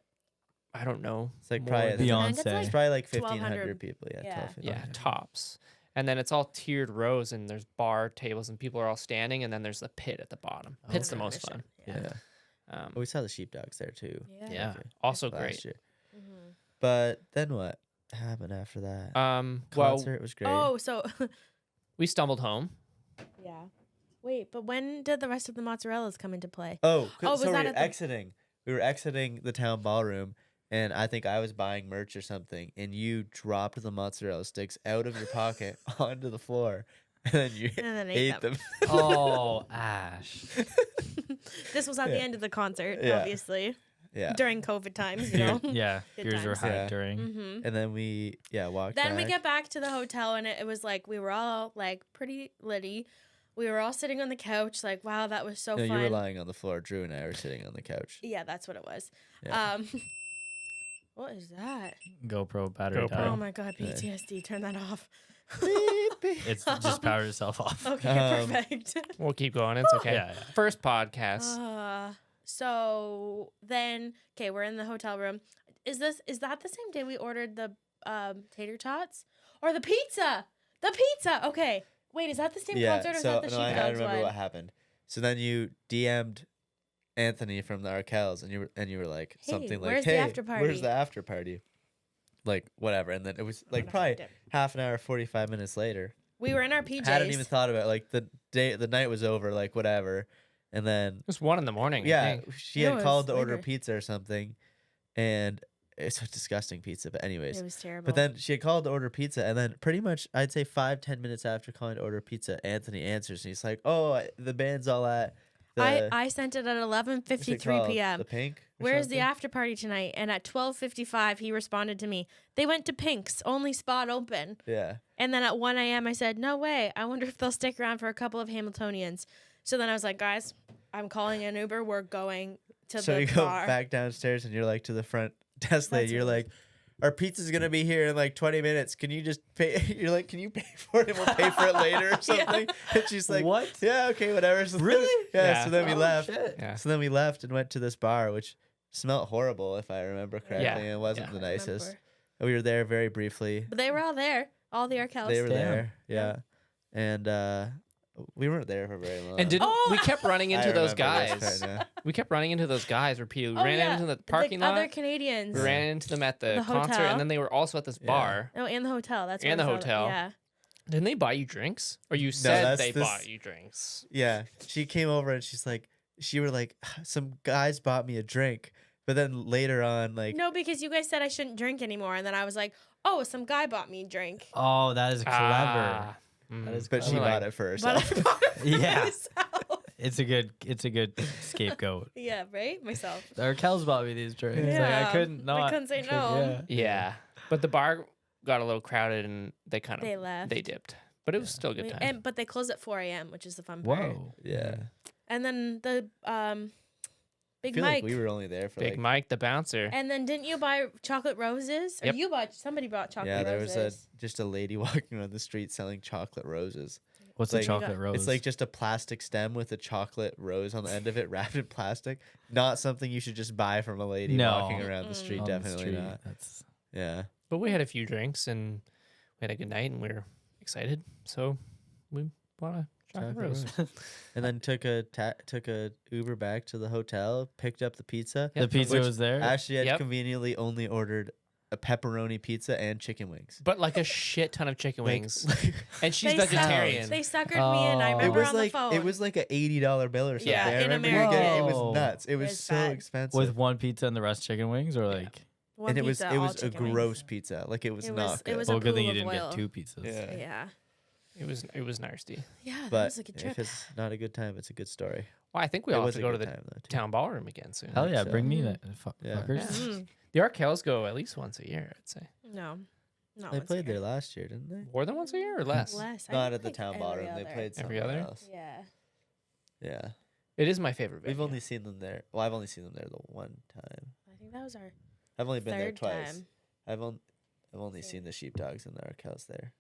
I don't know. It's like more probably than- think it's Beyonce. It's probably like 1,200 1,500 people. Yeah, Yeah. 12, Yeah, 1,500. tops. And then it's all tiered rows, and there's bar tables, and people are all standing, and then there's the pit at the bottom. Pit's the most fun. Yeah. Yeah. Oh, we saw the sheepdogs there too. Yeah, Okay. also last great. year. Mm-hmm. But then what happened after that? Well, Concert was great. Oh, so we stumbled home. yeah. Wait, but when did the rest of the mozzarellas come into play? Oh, was so that we at were the- exiting. We were exiting the town ballroom, and I think I was buying merch or something, and you dropped the mozzarella sticks out of your pocket onto the floor, and then you And then ate ate them. Oh, Ash. This was at the end of the concert, Yeah. obviously, Yeah. during COVID times, you know. Yeah. Good Yours were times. high Yeah. during. Mm-hmm. And then we walked Then we back. get back to the hotel, and it was like we were all like pretty litty. We were all sitting on the couch, like, wow, that was so No, fun. you were lying on the floor. Drew and I were sitting on the couch. Yeah, that's what it was. Yeah. What is that? GoPro battery GoPro. died. Oh my god, PTSD. Turn that off. It's just powered itself off. Okay, perfect. We'll keep going. It's okay. Yeah, yeah. First podcast. So then, okay, we're in the hotel room. Is that the same day we ordered the tater tots or the pizza? The pizza. Okay, wait, is that the same concert or is that the no, I Sheepdogs remember one? what happened. So then you DM'd Anthony from the Arkels, and you were like Hey, something like, where's the "Hey, after party?" where's the after party?" Like whatever, and then it was like probably half an hour, 45 minutes later. We were in our PJs. Hadn't even thought about it. Like the night was over, like whatever, and then It was 1 in the morning. I yeah, think. she No, had it called was to order later. pizza or something, and it's a disgusting pizza. But anyways, It was terrible. but then she had called to order pizza, and then pretty much I'd say 5-10 minutes after calling to order pizza, Anthony answers, and he's like, "Oh, the band's all at the I sent it at what's it 11:53 called? p.m. The Pink. or Where's the something?" after party tonight? And at 12:55, he responded to me. They went to Pink's, only spot open. Yeah, And then at 1 a.m., I said, no way. I wonder if they'll stick around for a couple of Hamiltonians. So then I was like, guys, I'm calling an Uber. We're going to So the you go bar. back downstairs and you're like to the front desk lady. That's You're what it like, our pizza's gonna be here in like 20 minutes. Can you just pay? You're like, can you pay for it and we'll pay for it later or something? And she's like, What? Yeah, okay, whatever. So Really? Yeah. Yeah. So then we Oh, left. shit. Yeah. So then we left and went to this bar, which smelled horrible, if I remember correctly. Yeah. And it wasn't Yeah. the I remember. nicest. And we were there very briefly. But they were all there. All the Arkells. They were Damn. there. Yeah. And we weren't there for very long. And didn't Oh! we kept running I into those remember this guys? part now. We kept running into those guys repeatedly. We Oh, ran yeah. into the parking lot. Other Canadians. We ran into them at the, The concert, hotel. and then they were also at this Yeah. bar. Oh, and the hotel. That's And where the I saw that. hotel. Yeah. Didn't they buy you drinks? Or you said that's they this- bought you drinks? Yeah. She came over and she were like, some guys bought me a drink. But then later on, like, No, because you guys said I shouldn't drink anymore, and then I was like, "Oh, some guy bought me a drink." Oh, that is clever. Ah, That is but she clever. bought it for But herself. I bought it for Yeah. myself. It's a good scapegoat. Yeah, right? Myself. Our Kel's bought me these drinks. Like, I Yeah. couldn't not. I couldn't say drink- no. Yeah. But the bar got a little crowded, and they kind of They left. they dipped. But it was still a good time. But they close at 4 a.m., which is the fun part. Whoa. Yeah. And then the I Big feel Mike. like we were only there for Big like, Mike, the bouncer. And then didn't you buy chocolate roses? Or Yep. somebody bought chocolate yeah, there roses. was just a lady walking around the street selling chocolate roses. What's Like- a chocolate rose? It's like just a plastic stem with a chocolate rose on the end of it wrapped in plastic. Not something you should just buy from a lady No. walking around the street. on the Definitely street. not. That's Yeah. But we had a few drinks, and we had a good night, and we were excited. So we bought a chocolate rose. And then took a Uber back to the hotel, picked up the pizza. the pizza Which was there. Ashley had Yep. conveniently only ordered a pepperoni pizza and chicken wings. But like a shit ton of chicken Like- wings. And she's They vegetarian. They suckered me in. I Oh. It remember was on like the phone. it was like a $80 bill or something. Yeah, I in remember you getting- it America. was nuts. It was It's so bad. expensive. with one pizza and the rest chicken wings, or like. One and it was pizza, it all was a chicken wings. gross pizza. Like it was It not was- it good. was Well, a good thing pool you of didn't oil. get two pizzas. Yeah. Yeah. It was nasty. Yeah, that But was a good trip. if it's not a good time, it's a good story. Well, I think we It all have was to a go to good the time, though, too. town ballroom again soon. Hell yeah, so. bring me Mm. that, Yeah. fuckers. Mm. The Arkells go at least once a year, I'd say. No. Not They once a played there year. last year, didn't they? More than once a year or less? Less. I Not think at the like town every ballroom. They other. played Every somewhere other? else. Yeah. Yeah. It is my favorite We've venue. only seen them there. Well, I've only seen them there the one time. I think that was our I've only been there third twice. time. I've only seen the Sheepdogs and the Arkells there.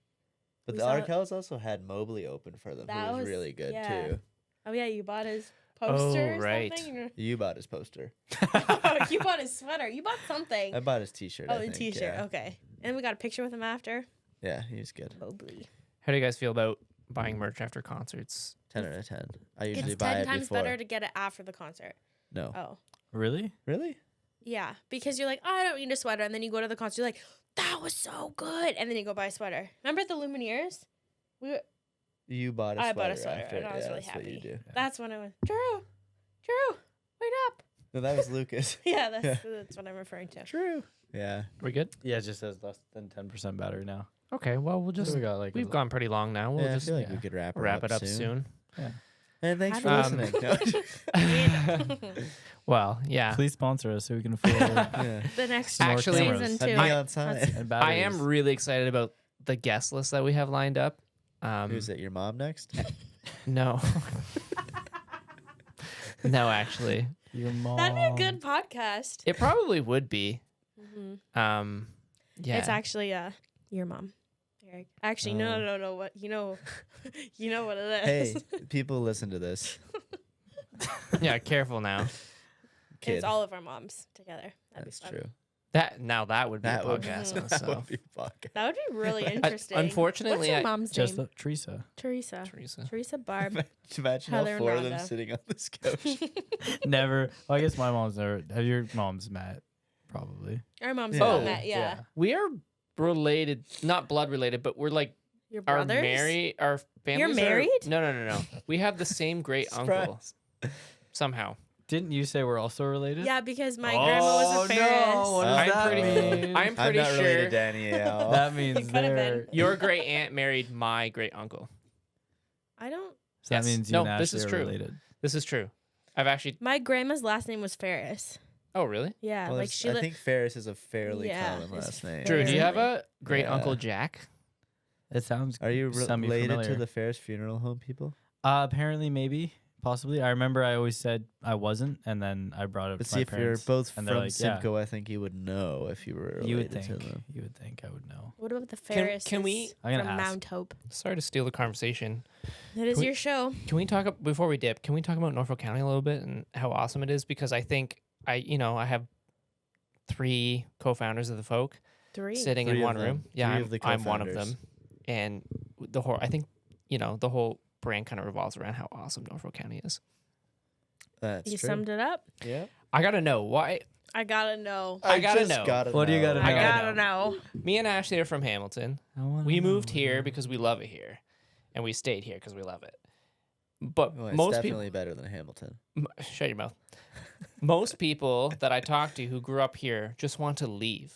But We the saw- Arkells also had Mobley open for them, That who was was- really good yeah. too. Oh yeah, you bought his poster. Oh, or right. something? You bought his poster. Oh, you bought his sweater. You bought something. I bought his T-shirt. Oh, I a think, T-shirt. Yeah. Okay. And we got a picture with him after. Yeah, he was good. Mobley. How do you guys feel about buying merch after concerts? 10 out of 10. I usually It's buy 10 it times before. better to get it after the concert. No. Oh. Really? Really? Yeah, because you're like, oh, I don't need a sweater, and then you go to the concert, you're like, that was so good, and then you go buy a sweater. Remember at the Lumineers? You bought a sweater I bought a sweater, after. and I was yeah, really that's what you happy. do. That's when I went, Drew, wait up. No, that was Lucas. Yeah, that's Yeah. that's what I'm referring to. True. Yeah. Are we good? Yeah, it just says less than 10% battery now. Okay, well, we'll just. we got like We've gone pretty long now. We'll yeah, just I feel like we could wrap wrap it up soon. And thanks for How do you- listening. No. Well, yeah. Please sponsor us so we can afford Yeah. The next More Actually- season cameras. A too. neon sign. and I batteries. am really excited about the guest list that we have lined up. Who's it? Your mom next? No. No, actually. Your mom. That'd be a good podcast. It probably would be. Yeah. It's actually your mom, Eric. Actually, no. What you know, you know what it Hey, is. people listen to this. Yeah, careful now. Kid. It's all of our moms together. That'd That's be fun. true. That would be That a would, podcast. that so. would be a podcast. That would be really interesting. Unfortunately, what's your I- mom's Just name? Teresa. Teresa. Teresa. Teresa Barb. Imagine Heather all and four of them Rhonda. sitting on this couch. Never. Well, I guess my mom's never. Have your mom's met? Probably. Our mom's Yeah. not Oh, met. Yeah. We are related, not blood related, but we're like Your our brothers. married. Our families. married? No. We have the same great uncle somehow. Didn't you say we're also related? Yeah, because my grandma was a Ferris. No, what does I'm that pretty- mean? I'm I'm pretty not sure related to Danny at all. That means It could've they're. been. your great aunt married my great uncle. I don't. So Yes. that means you No, and this Ashley is are true. related. This is true. I've actually. My grandma's last name was Ferris. Oh, really? Yeah, Well, like there's- she. I think Ferris is a fairly Yeah, common it's last name. Drew, do you have Really? a great Yeah. uncle Jack? It sounds. Are you related to semi-familiar. the Ferris funeral home people? Apparently, maybe. possibly. I remember I always said I wasn't, and then I brought it But to see, my if you're parents, both from and they're like, yeah. Simcoe, I think you would know if you were related You would to think. them. You would think I would know. What about the Ferris? can we- I'm gonna from ask. Mount Hope? Sorry to steal the conversation. It is we- your show. Can we talk before we dip? Can we talk about Norfolk County a little bit and how awesome it is? Because I think I have 3 co-founders of the Folk 3. sitting in Three of one them. room. Yeah, Three of the I'm one of co-founders. them, and I think the whole brand kind of revolves around how awesome Norfolk County is. That's You true. summed it up. Yeah. I gotta know why. I gotta know. I gotta just know. Gotta What do you know. gotta I know. gotta know. Me and Ashley are from Hamilton. We moved here because we love it here, and we stayed here because we love it. But Well, it's most people, definitely better than Hamilton. shut your mouth. Most people that I talk to who grew up here just want to leave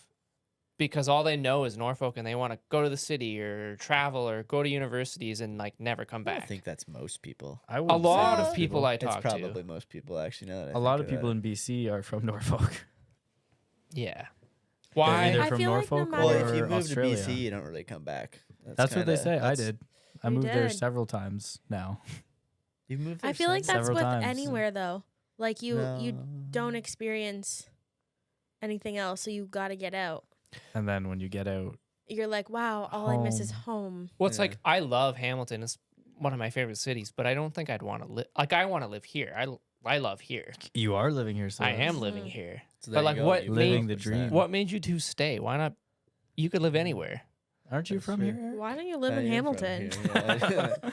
because all they know is Norfolk, and they want to go to the city or travel or go to universities and never come I back. think that's most people. I A would lot say of most people I It's talk probably to. most people, actually. Now that A lot of people in BC are from Norfolk. Yeah. They're Why? either I from feel like no Norfolk matter- Well, or if you move Australia. to BC, you don't really come back. That's what they kinda- say. I that's- did. I You moved there did. several times now. You've moved there I feel like since? that's Several with times. anywhere though. Like you No. don't experience anything else, so you got to get out. And then when you get out, You're like, wow, all I miss is home. Well, it's Yeah. like I love Hamilton. It's one of my favorite cities, but I don't think I'd want to live. I want to live here. I love here. you are living here. So I am Mhm. living here. So But, there you like, go, what you Living made the dream. What made you two stay? Why not? You could live anywhere. Aren't you That's from true. here? Why don't you live I in am from Hamilton? here, yeah.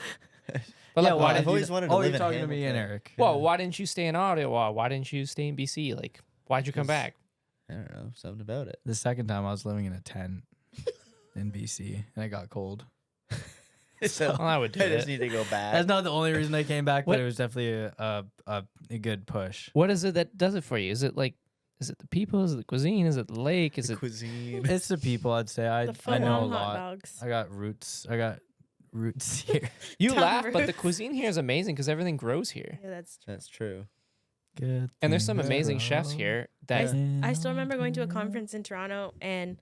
But Yeah, like, why why did did I've you? always wanted to Oh, live you're in talking to me and Hamilton. Eric. Well, Yeah. why didn't you stay in Ottawa? Why didn't you stay in BC? Like, why'd you come 'Cause- back? I don't know, something about it. The second time I was living in a tent in BC and it got cold. So Well, I would do I just it. need to go back. That's not the only reason I came back, What- but it was definitely a good push. What is it that does it for you? Is it the people? Is it the cuisine? Is it the lake? Is the it? cuisine. It's the people, I'd say. I The I know a full-on hot lot. dogs. I got roots. I got roots here. You Tom laugh, but the Roots. cuisine here is amazing because everything grows here, Yeah, that's true. That's true. Good. and there's some things amazing grow chefs here that. I still remember going to a conference in Toronto and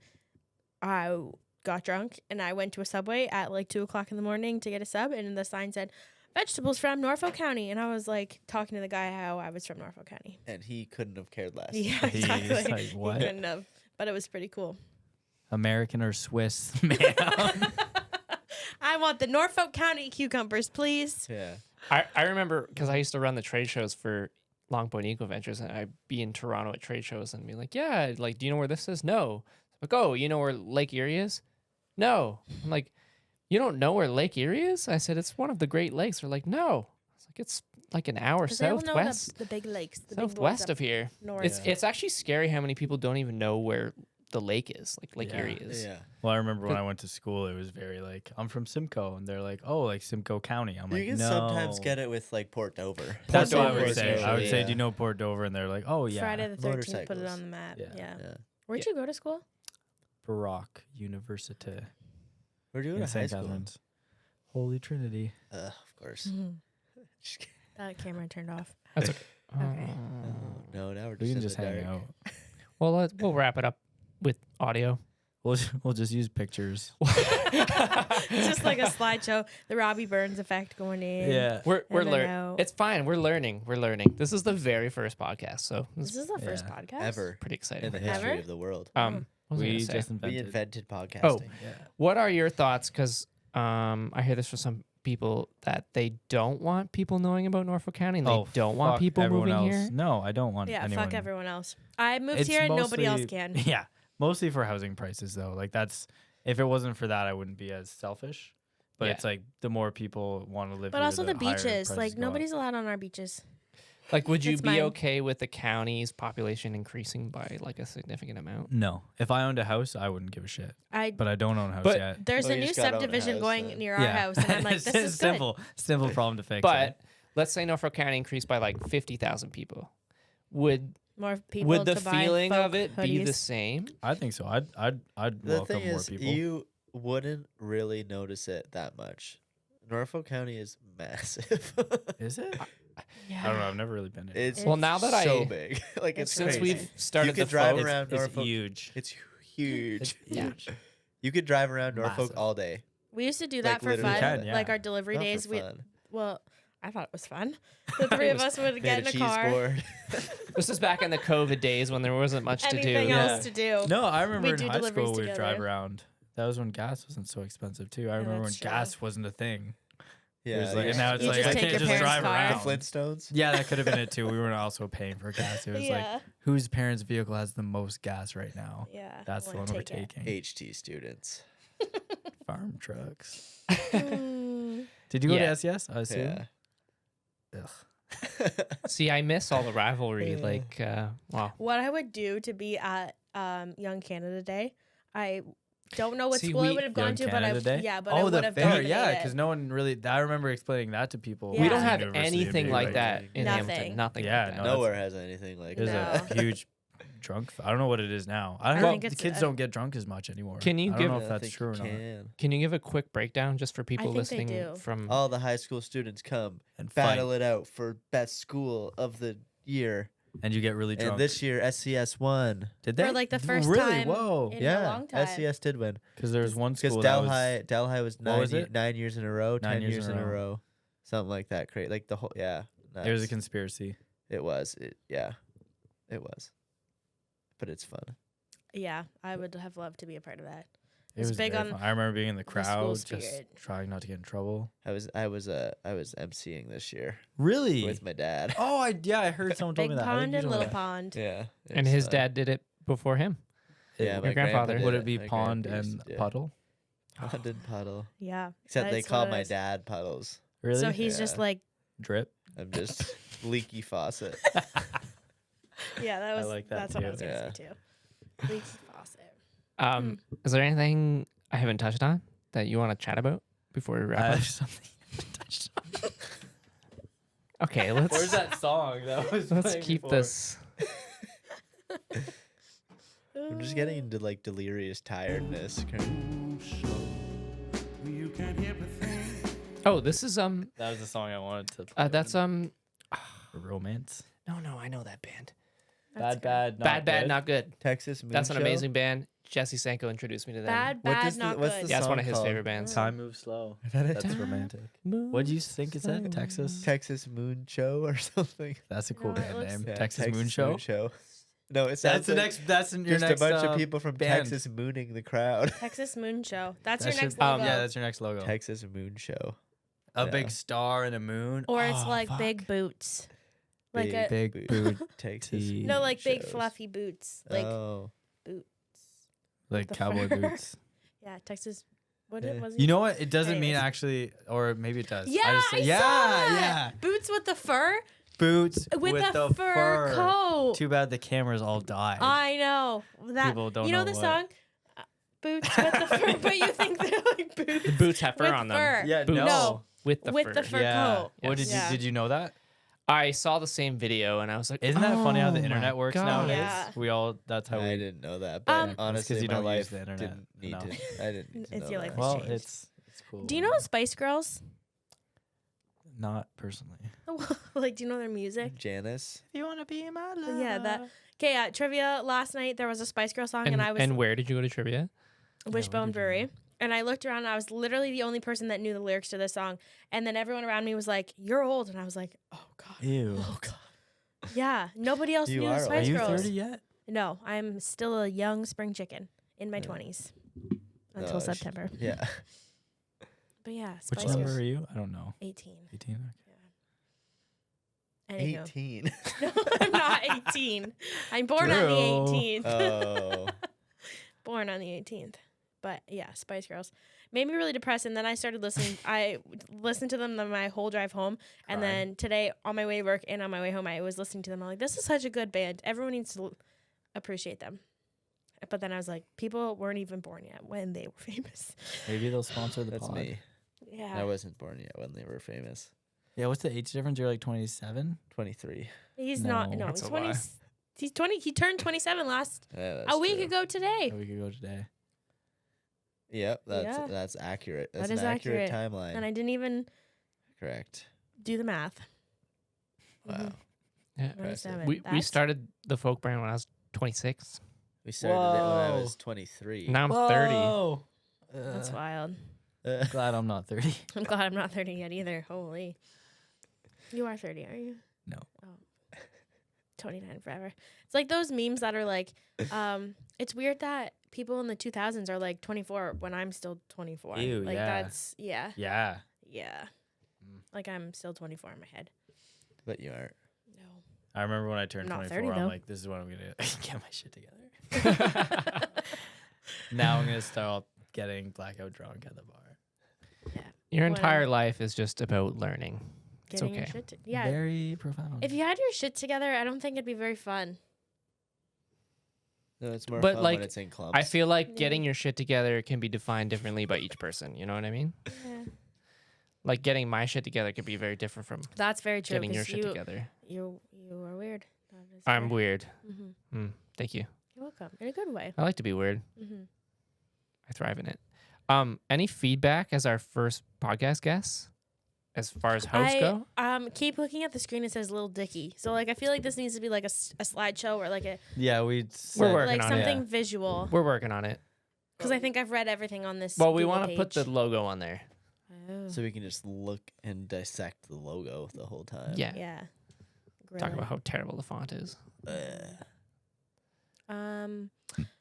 I got drunk and I went to a Subway at like 2:00 in the morning to get a sub, and the sign said vegetables from Norfolk County, and I was like talking to the guy how I was from Norfolk County. And he couldn't have cared less. Yeah, He's exactly. like, He what? couldn't have, but it was pretty cool. American or Swiss, man. I want the Norfolk County cucumbers, please. Yeah. I remember because I used to run the trade shows for Long Point Eco Ventures, and I'd be in Toronto at trade shows and be like, "Yeah, like, do you know where this is? No." Like, "Oh, you know where Lake Erie is?" No. I'm like, "You don't know where Lake Erie is?" I said, "It's one of the Great Lakes." They're like, "No." It's like it's like an hour 'Cause they all know southwest, the big lakes, the big ones southwest up of here. north. It's actually scary how many people don't even know where the lake is, like Lake Yeah. Erie is. Yeah. Well, I remember when I went to school, it was very like, I'm from Simcoe. And they're like, oh, like Simcoe County. I'm You like, can no. sometimes get it with like Port Dover. That's Port what I would Dover, say. I would say, yeah. do you know Port Dover? And they're like, oh, yeah. Friday the 13th put it Motorcycles. on the map. Yeah. Yeah. Yeah. Where'd you go to school? Baroque University Where do you go in to high St. school? Catharines. Holy Trinity. Of course. Just kidding. That camera turned off. That's okay. Okay. No, now we're just We can in just the hang dark. out. Well, we'll wrap it up with audio. We'll just use pictures. It's just like a slideshow. The Robbie Burns effect going in. Yeah. We're then learning. out. It's fine. We're learning. We're learning. This is the very first podcast, so This it's is the first Yeah. podcast. Ever pretty exciting. in the history Ever? of the world. What was I We gonna say? just We invented. invented podcasting. Oh. Yeah. What are your thoughts? Because I hear this from some people that they don't want people knowing about Norfolk County, and they don't want fuck people everyone moving else. here. No, I don't want Yeah, anyone. fuck everyone else. I moved It's here and nobody else mostly- can. Yeah, mostly for housing prices though. Like that's if it wasn't for that, I wouldn't be as selfish. But Yeah. it's like the more people want to live But here, also the higher beaches. prices Like go up. nobody's allowed on our beaches. Like, would you It's be mine. okay with the county's population increasing by like a significant amount? No, if I owned a house, I wouldn't give a shit. But I don't own a house But- yet. There's Well, a you new just gotta own a subdivision house, going then. near our house, and I'm like, It's this is good. simple problem to fix. But let's say Norfolk County increased by like 50,000 people. Would More people. would the to buy feeling of folk it be the hoodies. same? I think so. I'd The welcome thing more is, people. you wouldn't really notice it that much. Norfolk County is massive. Is it? Yeah. I don't know. I've never really been there. It's Well, now that so I- big. Like it's It's Since crazy. we've started you could the drive folk- around it's Norfolk. huge. It's huge. Yeah. You could drive around Norfolk Massive. all day. We used to do Like, that for literally fun. can, yeah. Like our delivery Not days. for fun. Well, I thought it was fun. The three of us would Made get in a cheese car. board. This is back in the COVID days when there wasn't much to do. Anything Yeah. else to do? No, I remember We in do high deliveries school we'd drive together. around. That was when gas wasn't so expensive too. I remember when that's true. gas wasn't a thing. Yeah, It was like, yeah. and now it's You like just I take can't your just parents' drive car. around. The Flintstones. Yeah, that could have been it too. We weren't also paying for gas. It was Yeah. like whose parents' vehicle has the most gas right now? Yeah. That's the wanna one we're take it. taking. HT students. Farm trucks. Mm. Did you go Yeah. to SES? I assume. Yeah. Ugh. See, I miss all the rivalry. Like, wow. What I would do to be at Young Canada Day, I don't know what See, school I we- would have gone Young to, Canada Day? yeah, but I Oh, would the have fair. dominated Yeah, it. because no one really. I remember explaining that to people. Yeah. We We don't don't have University of anything being like that in Nothing. Hamilton. Nothing. Yeah, like that. no, Nowhere has anything like There's that. a huge drunk. I don't know what it is now. I I don't know. think The it's kids a- don't get drunk as much anymore. Can you I don't give- know Yeah, if I that's think true or you not. can. Can you give a quick breakdown just for people think they listening do. from? All the high school students come And battle fight, it out for best school of the year. and you get really drunk. And this year, SCS won. Did they? For like the first really? time Whoa! in a Yeah, long time. SCS did win. Because there was one Because school that was Delhi was What was it? 9 years in a row, 10 9 years in a row, something like that. Great, like the whole There was a nuts. conspiracy. It was. It was. But it's fun. Yeah, I would have loved to be a part of that. It It's was big very on fun. I remember being in the the school crowd, just spirit. trying not to get in trouble. I was emceeing this year Really? with my dad. Oh, I heard someone told Big me that. I think pond you and told me little that. pond. Yeah. it and was his fun. dad did it before him. Yeah, Your my grandpa grandfather. did Would it be My pond grandpa used and to- yeah. puddle? Pond and puddle. Yeah. Except they that's call what it my is. dad puddles. Really? So he's just Yeah. like, drip. I'm just leaky faucet. yeah, that I was like that that's what I too. was gonna say too. Leaky faucet. Is there anything I haven't touched on that you want to chat about before we wrap up? Something. Okay, let's Where's that song? That was let's playing keep before. this. I'm just getting into like delirious tiredness. Oh, this is That was the song I wanted to. Play that's romance. no, I know that band. That's Bad, good. Bad, not good. Texas Moon That's an Show? amazing band. Jesse Sanko introduced me to them. Bad, What bad, does the- not what's good. the Yeah, it's one of song his called? favorite bands. Time moves slow. That is That's romantic. What do you think it said? Texas? Texas Moon Show or something. That's a cool No, it band looks- name. Yeah, Texas Moon Show. No, it That's sounds the like next. That's your just next. a bunch of people from band. Texas mooning the crowd. Texas Moon Show. That's That your next should- logo. Yeah, that's your next logo. Texas Moon Show. A yeah. big star and a moon. or it's Oh, like fuck. big boots. Like a Big boot. boot. Texas. tee. no, like big shows. fluffy boots. Like Oh, boots. Like the cowboy fur. boots. Yeah, Texas. What Yeah. it was? You know what? It doesn't mean Anyways. actually, or maybe it does. Yeah, just say- I yeah, saw that. yeah. Boots with the fur. Boots With the the fur coat. Too bad the cameras all died. I know that. People don't you know know the what- song. Boots with the fur, but you think they're like boots. The boots have fur with on them. fur. yeah, Boots No. with the with fur. the fur yeah. coat. What did Yeah. you? Did you know that? I saw the same video and I was like, Isn't that funny how the "Oh my internet works God." nowadays? Yeah. We all. That's how I we. didn't know that, but That's 'cause honestly, you my don't use life the internet didn't need enough. to. I didn't need to It's know your life that. has Well, changed. it's cool. Do you know the Spice Girls? Not personally. Like, do you know their music? Janice. You want to be my love? Yeah, that. Okay, trivia. Last night there was a Spice Girl song, and I was And where did you go to trivia? Wishbone Brewery. And I looked around and I was literally the only person that knew the lyrics to this song. And then everyone around me was like, "You're old." And I was like, "Oh God." Ew. Oh God. Yeah. Nobody else You knew are the old. Are Spice you Girls. 30 yet? No, I'm still a young spring chicken in my 20s until No, sh- September. Yeah. But yeah, Which Spice number Girls. are you? I don't know. 18. 18. Anywho. 18. No, I'm not 18. I'm born on the True. 18th. Oh. Born on the 18th. But yeah, Spice Girls made me really depressed. And then I started listening. I listened to them my whole drive home. And Crying. then today on my way to work and on my way home, I was listening to them. I'm like, this is such a good band. Everyone needs to appreciate them. But then I was like, people weren't even born yet when they were famous. Maybe they'll sponsor the That's pod. me. Yeah. I wasn't born yet when they were famous. Yeah, what's the age difference? You're like 27? 23. He's No, not. No, that's he's a 20. lie. He's 20. He turned 27 last Yeah, that's a week true. ago today. Oh, we could go today. Yep, Yeah. that's accurate. That's That is an accurate accurate. timeline. And I didn't even Correct. do the math. Wow. Mhm. Yeah. 27. We That's- started the folk brand when I was 26. We started it when I Whoa. was 23. Now I'm 30. Whoa. That's wild. Glad I'm not 30. I'm glad I'm not 30 yet either. Holy. You are 30, are you? No. Oh. 29 forever. It's like those memes that are like, it's weird that people in the 2000s are like 24 when I'm still 24. Ew, like yeah. that's, yeah. Yeah. Yeah. Like I'm still 24 in my head. But you aren't. No. I remember when I turned Not 24, 30 I'm though. like, this is what I'm going to get my shit together. Now I'm going to start getting blackout drunk at the bar. Yeah. Your When- entire life is just about learning. It's Getting your okay. shit yeah. Very profound. If you had your shit together, I don't think it'd be very fun. No, it's more But, fun like, when it's in clubs. I feel like Yeah. getting your shit together can be defined differently by each person. You know what I mean? Yeah. Like getting my shit together could be very different from That's very true. getting your 'cause shit together. You are weird. That is I'm weird. Mm-hmm. Thank you. You're welcome. In a good way. I like to be weird. Mm-hmm. I thrive in it. Any feedback as our first podcast guest, as far as hosts go? Keep looking at the screen. It says Little Dicky. So like, I feel like this needs to be like a slideshow or like a Yeah, We're working like on something it. visual. We're working on it. Because I think I've read everything on this. Well, we Google want to put the page. logo on there. Oh. So we can just look and dissect the logo the whole time. Yeah. Yeah. Talk Really. about how terrible the font is.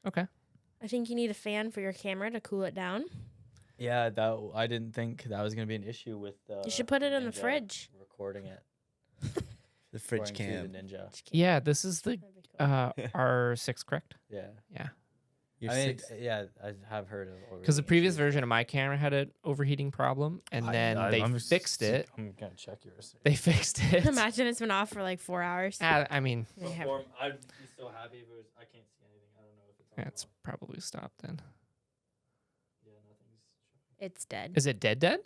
Okay. I think you need a fan for your camera to cool it down. Yeah, that I didn't think that was going to be an issue with You should put it in the Ninja fridge. recording it. The fridge According to cam. the Ninja. Yeah, this is the That'd be cool. R6, correct? Yeah. Yeah. You're I mean, 6. yeah, I have heard of Because the overheating previous issues. version of my camera had an overheating problem, and then they fixed it. I'm going to check yours. They fixed it. Imagine it's been off for like 4 hours. I mean, Yeah, you have- I'd be so happy if it was. I can't see anything. I don't know if it's on. it's probably stopped then. Yeah, nothing's showing. It's dead. Is it dead?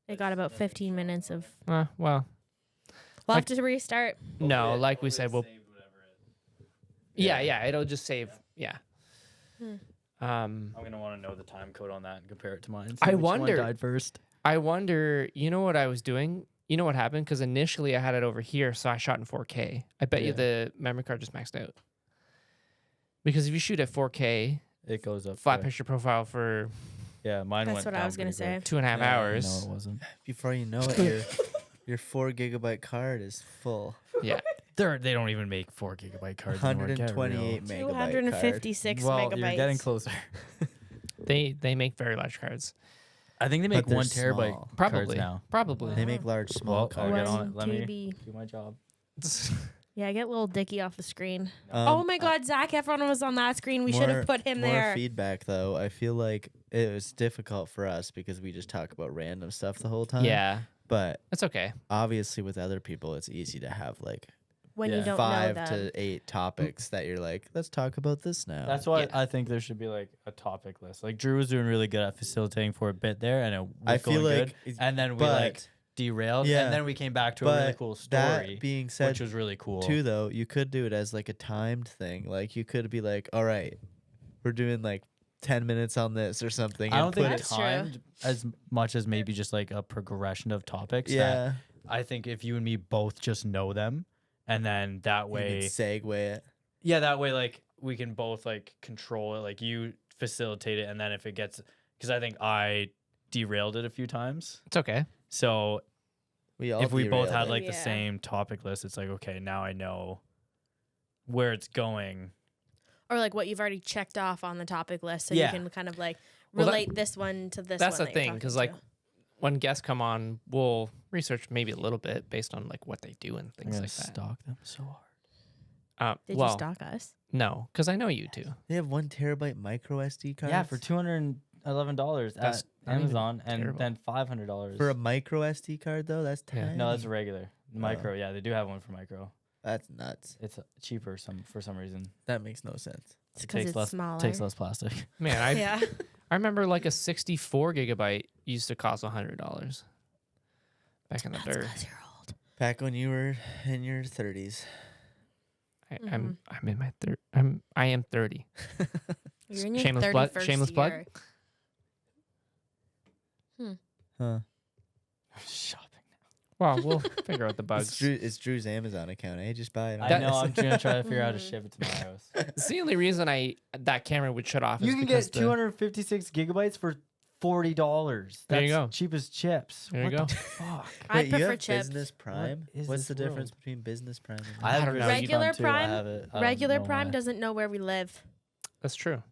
It got about 15 minutes of. Well, We'll Like- have to restart. no, Hopefully like we said, we'll. saved whatever it. Yeah, it'll just save. Yeah. Hmm. I'm gonna want to know the time code on that and compare it to mine. I which one wonder- died first. I wonder, you know what I was doing? You know what happened? Because initially I had it over here, so I shot in 4K. I bet you Yeah. the memory card just maxed out. Because if you shoot at 4K, It goes up. flat quick. picture profile for Yeah, mine That's went. what I down was gonna pretty quick. say. 2.5 hours. No, it wasn't. Before you know it, your 4 gigabyte card is full. Yeah. They don't even make 4 gigabyte cards anymore. Get real. 128 megabyte card. 256 Well, megabytes. you're getting closer. They make very large cards. I think they make But they're 1 terabyte small. cards Probably. now. Probably. They make large, small Well, I'll cards. get on One it. Let me TB. do my job. Yeah, get Little Dicky off the screen. Um, Oh my God, Zach Efron was on that screen. We should have put him more there. feedback though. I feel like it was difficult for us because we just talk about random stuff the whole time. Yeah. But That's okay. obviously with other people, it's easy to have like When you Yeah. don't 5 know them. to 8 topics that you're like, let's talk about this now. That's why Yeah. I think there should be like a topic list. Like Drew was doing really good at facilitating for a bit there, and it was I feel going like, good. it's- And then we but like derailed, Yeah. and then we came back to a really but cool that story, being said, which was really cool. too though, you could do it as like a timed thing. Like you could be like, all right, we're doing like 10 minutes on this or something. I and don't think put That's it's true. timed as much as maybe just like a progression of topics. that yeah, I think if you and me both just know them, and then that you way, can segue it. yeah, that way like we can both like control it. Like you facilitate it, and then if it gets, because I think I derailed it a few times. It's okay. So We all if we both derailed had it. like the Yeah. same topic list, it's like, okay, now I know where it's going. Or like what you've already checked off on the topic list, so Yeah. you can kind of like Well, that- relate this one to this That's one. the that you're thing, talking because to. like when guests come on, we'll research maybe a little bit based on like what they do and I'm things gonna like that. stalk them so hard. Did Well, you stalk us? no, because I know you two. They have 1 terabyte micro SD card. Yeah, for $211 That's at not even Amazon, and terrible. then $500 For a micro SD card though, that's Yeah. tiny. No, that's a regular micro. Yeah, they do have one for micro. That's nuts. It's cheaper for some reason. That makes no sense. It's It because takes it's less smaller. takes less plastic. Man, I Yeah. I remember like a 64 gigabyte used to cost $100 back in the That's dirt. because you're old. Back when you were in your 30s. I'm in my I am 30. You're in your Shameless plug- 31st shameless plug? year. Huh. Shopping. Well, we'll figure out the It's, bugs. It's Drew's Amazon account. Eh? Just buy it. I on know. I'm this. gonna try to figure out how to ship it to my house. It's the only reason that camera would shut off. You is can because get 256 gigabytes for $40. There you That's go. cheap as chips. There you What go. the fuck? I Wait, you prefer have chips. Business Prime? is What's the this difference world? between Business Prime and I have don't know. Business Regular too. Prime- I have it. I don't Regular know Prime why. doesn't know where we live. That's true.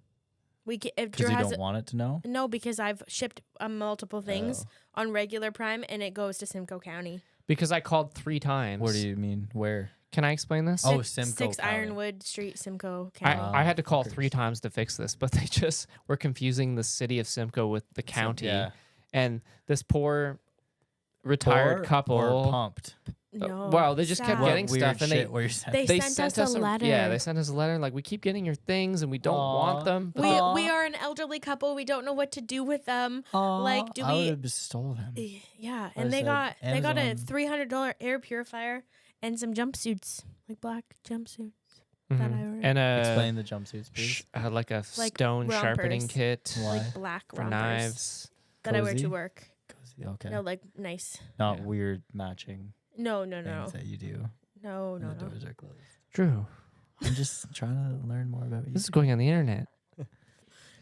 If Because Drew you has don't want it to know. no, because I've shipped multiple things on regular Prime and it goes to Simcoe County. Because I called 3 times. What do you mean? Where? Can I explain this? Oh, Six Simcoe County. Ironwood Street, Simcoe County. I had to call fuckers. 3 times to fix this, but they just were confusing the city of Simcoe with the county. Yeah. And this poor retired Poor couple. or pumped. no. well, they just kept sad. getting Weird stuff, and shit where you're sent. They sent us a letter. Yeah, they sent us a letter like, we keep getting your things and we don't Aw. want them. We Aw. we are an elderly couple. We don't know what to do with them. Like, do I we- would have stole them. Yeah, I and they said, got a Amazon. $300 air purifier and some jumpsuits, like black jumpsuits that I Mhm. ordered. And Explain the jumpsuits, please. like a Like stone sharpening rompers. kit Why? like black for rompers knives. that I wear Cozy? to work. Cozy, okay. No, like nice. Not Yeah. weird matching No, things that you do. no, when no, the no. doors are closed. True. I'm just trying to learn more about you. This is going on the internet.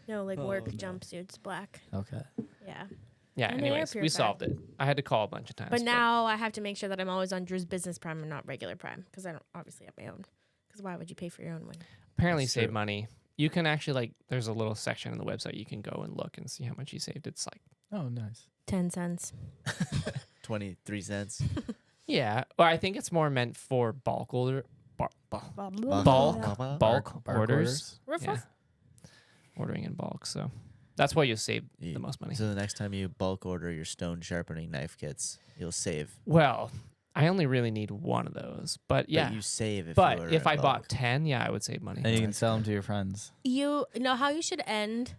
No, like Oh, work no. jumpsuits, black. Okay. Yeah. Yeah, And the air anyways, we purifier. solved it. I had to call a bunch of times. But now I have to make sure that I'm always on Drew's business Prime and not regular Prime because I don't obviously have my own. Because why would you pay for your own one? apparently That's save true. money. You can actually, like, there's a little section on the website you can go and look and see how much you saved. It's like, Oh, nice. 10 cents. 23 cents. yeah, or I think it's more meant for bulk order, bulk Bark orders. Ruff, Yeah. ruff. Ordering in bulk. So that's why you'll save You- the most money. So the next time you bulk order your stone sharpening knife kits, you'll save. Well, I only really need one of those. But yeah. But you save if But you if I bought bulk. 10, yeah, I would save money. And you can That's sell them to your friends. You know how you should end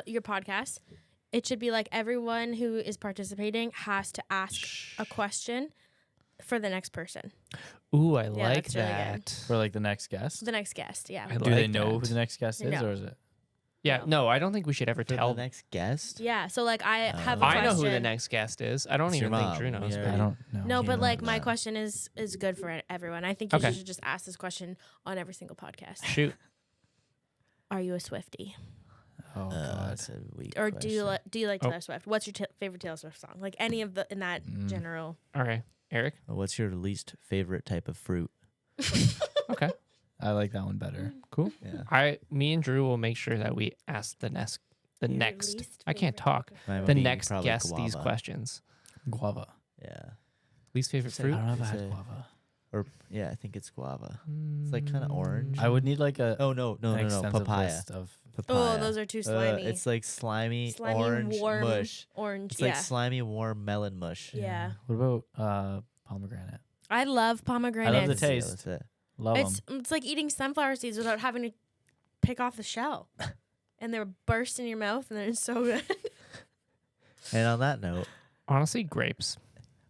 your podcast? It should be like everyone who is participating has to ask a question for the next person. Ooh, I Yeah, like that's really good. that. For like the next guest. The next guest, yeah. I Do they like know who that. the next guest is, No. or is it? Yeah, no, I don't think we should ever For tell. the next guest? Yeah, so like I have a I question. know who the next guest is. I don't It's your even think mom. Drew knows. We but- I don't know. No, but know like my that. question is good for everyone. I think you Okay. should just ask this question on every single podcast. Shoot. Are you a Swiftie? Oh god. That's a weak Or do you question. do you like Oh. Taylor Swift? What's your favorite Taylor Swift song? Like any of the in that general. All right, Eric. What's your least favorite type of fruit? Okay, I like that one better. cool. Yeah. Me and Drew will make sure that we ask the next. Your Next, least I can't favorite talk. type of- Mine would The be next probably guest these guava. questions. Guava. Yeah. Least favorite Say- fruit. I don't know if I It's had a- guava. Or yeah, I think it's guava. It's like kind of orange. I would need like a Oh no, an no, extensive papaya. list of Oh, those are too slimy. It's like slimy, slimy orange warm mush. orange. It's yeah. like slimy warm melon mush. Yeah. What about pomegranate? I love pomegranates. I love the Yeah, taste. that's it. Love them. It's like eating sunflower seeds without having to pick off the shell. And they're burst in your mouth and they're so good. And on that note, Honestly, grapes.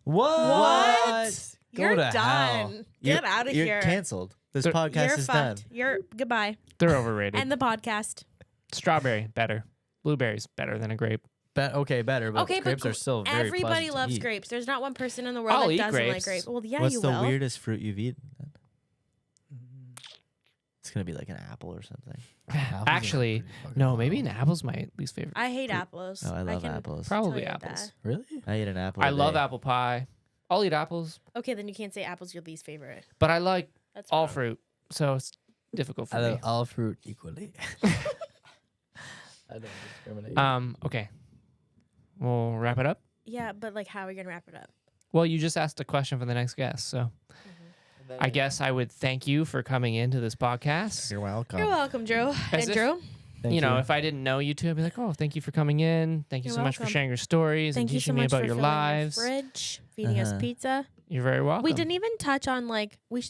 What? Go You're to hell. done. Get out of you're here. canceled. This They're- podcast You're is fucked. done. You're goodbye. They're overrated. And the podcast. Strawberry better. Blueberries better than a grape. Okay, better, but Okay, grapes but are still very everybody pleasant to loves eat. grapes. There's not one person in the world I'll that eat doesn't like grapes. grapes. Well, yeah, What's you the will. weirdest fruit you've eaten? then? It's gonna be like an apple or something. Apples are Actually, pretty fucking no, wild. maybe an apple's my least favorite. I hate apples. Oh, I love can apples. Probably tell you apples. that. Really? I ate an apple. I a love day. apple pie. I'll eat apples, Okay, then you can't say apple's your least favorite. but I like That's all wrong. fruit, so it's difficult for I me. love all fruit equally. I don't discriminate. Okay. We'll wrap it up. Yeah, but like, how are we gonna wrap it up? Well, you just asked a question for the next guest, so I guess I would thank you for coming into this podcast. You're welcome. You're welcome, Drew. As And if- Drew, Thank you know, if I didn't know you two, I'd be like, oh, thank you for coming in. Thank you You're so much for welcome. sharing your stories thank and you so teaching me much about for your filling lives. fridge, feeding us Uh-huh. pizza. You're very welcome. We didn't even touch on like we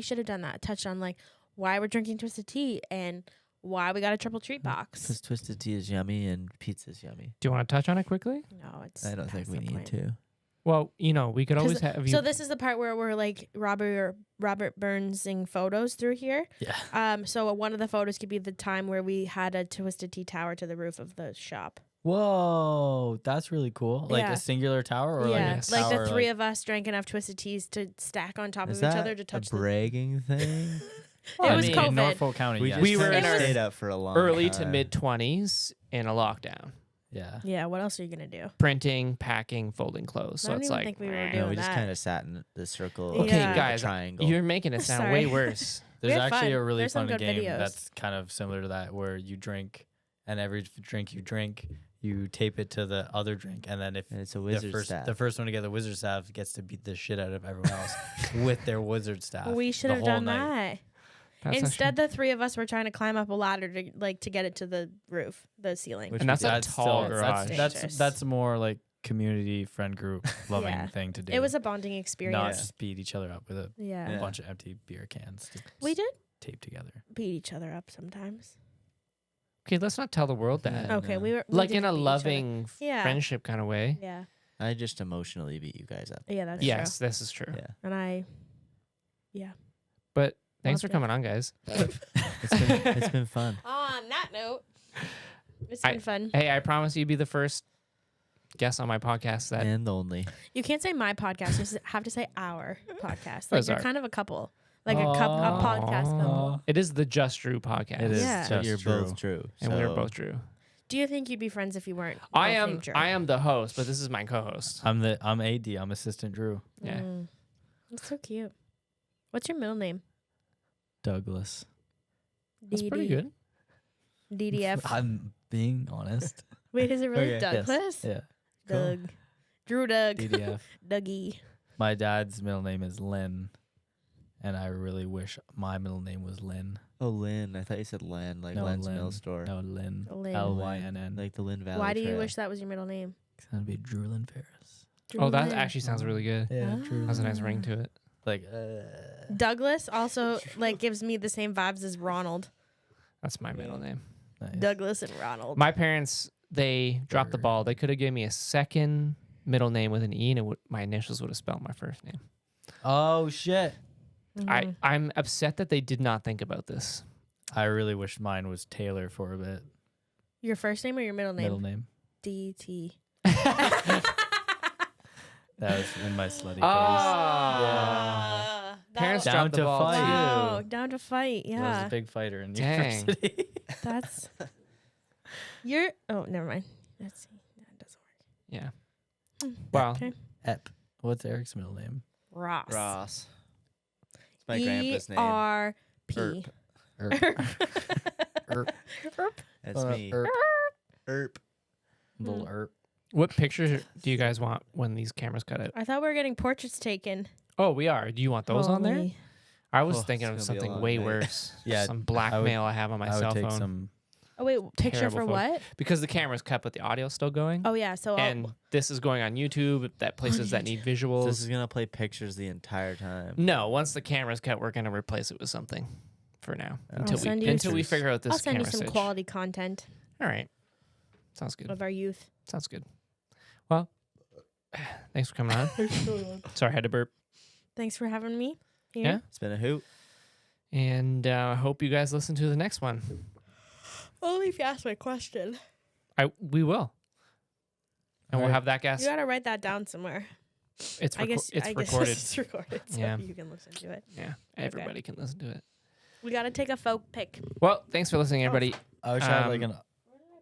should have done that. Touched on like why we're drinking twisted tea and why we got a triple treat box. Because twisted tea is yummy and pizza's yummy. Do you want to touch on it quickly? No, it's. I don't think past we the need point. to. Well, you know, we could always have you. So this is the part where we're like Robert Burnsing photos through here. Yeah. So one of the photos could be the time where we had a twisted tea tower to the roof of the shop. Whoa, that's really cool. Like Yeah. a singular tower, or yeah, like a like tower, the three of us drank enough twisted teas to stack on top Is of each that other to touch a the. bragging thing? It was in COVID. Norfolk County. We yes. just We were kinda in our stayed up for a long early time. to mid 20s in a lockdown. Yeah. Yeah, what else are you gonna do? printing, packing, folding clothes. So I don't it's even like, think we were eh. doing No, we just that. kind of sat in the circle. Okay, Yeah. guys, triangle. you're making it sound Sorry. way worse. There's We had actually fun. a really There's some fun good game videos. that's kind of similar to that, where you drink, and every drink you drink, you tape it to the other drink, and then if And it's a the wizard staff. first one to get the wizard staff gets to beat the shit out of everyone else with their wizard staff. We should the have whole done night. that. That's Instead, the three of us were trying to climb up a ladder to get it to the roof, the ceiling. Which And that's a That's tall still- garage. Dangerous. That's more like community friend group loving Yeah. thing to do. It was a bonding not experience. just beat each other up with a Yeah. Yeah. bunch of empty beer cans to We did tape together. beat each other up sometimes. okay, let's not tell the world that. Yeah. Okay, no. we were Like did in a beat each other. loving Yeah. friendship kind of way. Yeah, I just emotionally beat you guys up. yeah, that's Yes, this is true. Yeah. true. And I, But thanks for Loved it. coming on, guys. It's been fun. on that note, it's I- been fun. Hey, I promise you'd be the first guest on my podcast that And only. You can't say my podcast; you just have to say our podcast. Like Those you're are- kind of a couple, like a podcast couple. it is the Just Drew podcast. It is Yeah. So just you're true. both true. And we're so- both Drew. Do you think you'd be friends if you weren't? I both am named Drew? I am the host, but this is my co-host. I'm AD. I'm assistant Drew. Yeah. That's so cute. What's your middle name? Douglas. That's pretty good. DDF. I'm being honest. Wait, is it really Okay, yes. Douglas? Yeah. Doug. Drew Doug. DDF. Dougie. My dad's middle name is Lynn, and I really wish my middle name was Lynn. Oh, Lynn. I thought you said Len, like No, Len's Lynn. Mill Store. No, Lynn. Lynn. Lynn. Like the Lynn Valley Why do you Trail. wish that was your middle name? It's gonna be Drew Lynn Ferris. Oh, that Drew. actually sounds really good. Yeah, Ah. Drew. Has a nice ring to it. Like, Douglas also like gives me the same vibes as Ronald. That's my middle name. nice. Douglas and Ronald. My parents, they dropped the ball. They could have given me a second middle name with an E, and my initials would have spelled my first name. Oh shit! I'm upset that they did not think about this. I really wish mine was Taylor for a bit. Your first name or your middle name? Middle name. DT. That was in my slutty Ah. Parents Down dropped the to ball fight. Wow, too. down to fight. face. I was Yeah, a big fighter in Dang. university. that's. You're. Oh, never mind. Let's see. That doesn't Yeah. work. Well, Okay. Ep. What's Eric's middle name? Ross. Ross. It's my grandpa's name. ERP. Erp. That's me. Erp. Erp. Little Erp. what picture do you guys want when these cameras cut out? I thought we were getting portraits taken. Oh, we are. Do you want those on there? Holy. I was Oh, thinking of it's gonna be a something long way night. worse. Yeah, Some blackmail I have on my I would cell take phone. some. Oh wait, picture Terrible for photo. what? Because the camera's cut, but the audio's still going. Oh yeah, so And this is going on YouTube, that places that need visuals. This is gonna play pictures the entire time. No, once the camera's cut, we're gonna replace it with something. For now, until send we you until we pictures. figure out this I'll send you camera some stitch. quality content All right, sounds good. of our youth. Sounds good. Well, thanks for coming on. Sorry, I had to burp. Thanks for having me here. Yeah. It's been a hoot. And I hope you guys listen to the next one. Only if you ask my question. We will, and we'll Alright. have that guest. You gotta write that down somewhere. It's I guess it's I guess recorded. it's recorded, so Yeah. you can listen to it. Yeah, everybody can listen to it. We gotta take a folk pic. Well, thanks for listening, everybody. I wish I had like Um, an.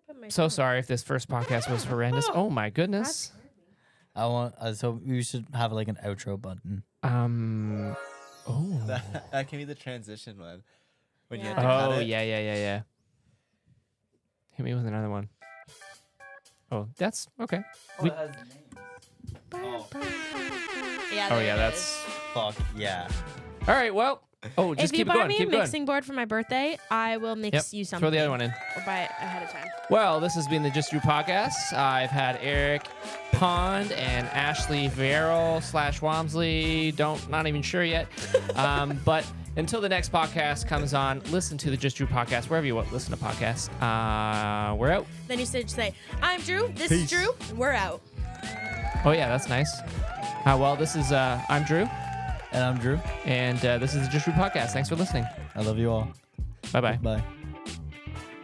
Put my So phone. sorry if this first podcast was horrendous. Oh my goodness. I want. So we should have like an outro button. Oh. That can be the transition one. When you Yeah. have to cut Oh it. yeah. Hit me with another one. Oh, that's okay. We- Yeah. Oh there yeah, it that's. is. Fuck yeah. All right. Well. Oh, just If you keep it buy going. me Keep a going. mixing board for my birthday, I will mix Yep. you something. Throw the other one in. Or buy it ahead of time. Well, this has been the Just Drew podcast. I've had Eric Pond and Ashley Verrall / Wamsley. Not even sure yet. But until the next podcast comes on, listen to the Just Drew podcast wherever you listen to podcasts. We're out. Then you should say, "I'm Drew. This is Drew. And we're out." Oh yeah, that's nice. Well, this is I'm Drew, And I'm Drew. and this is the Just Drew podcast. Thanks for listening. I love you all. Bye bye. Bye.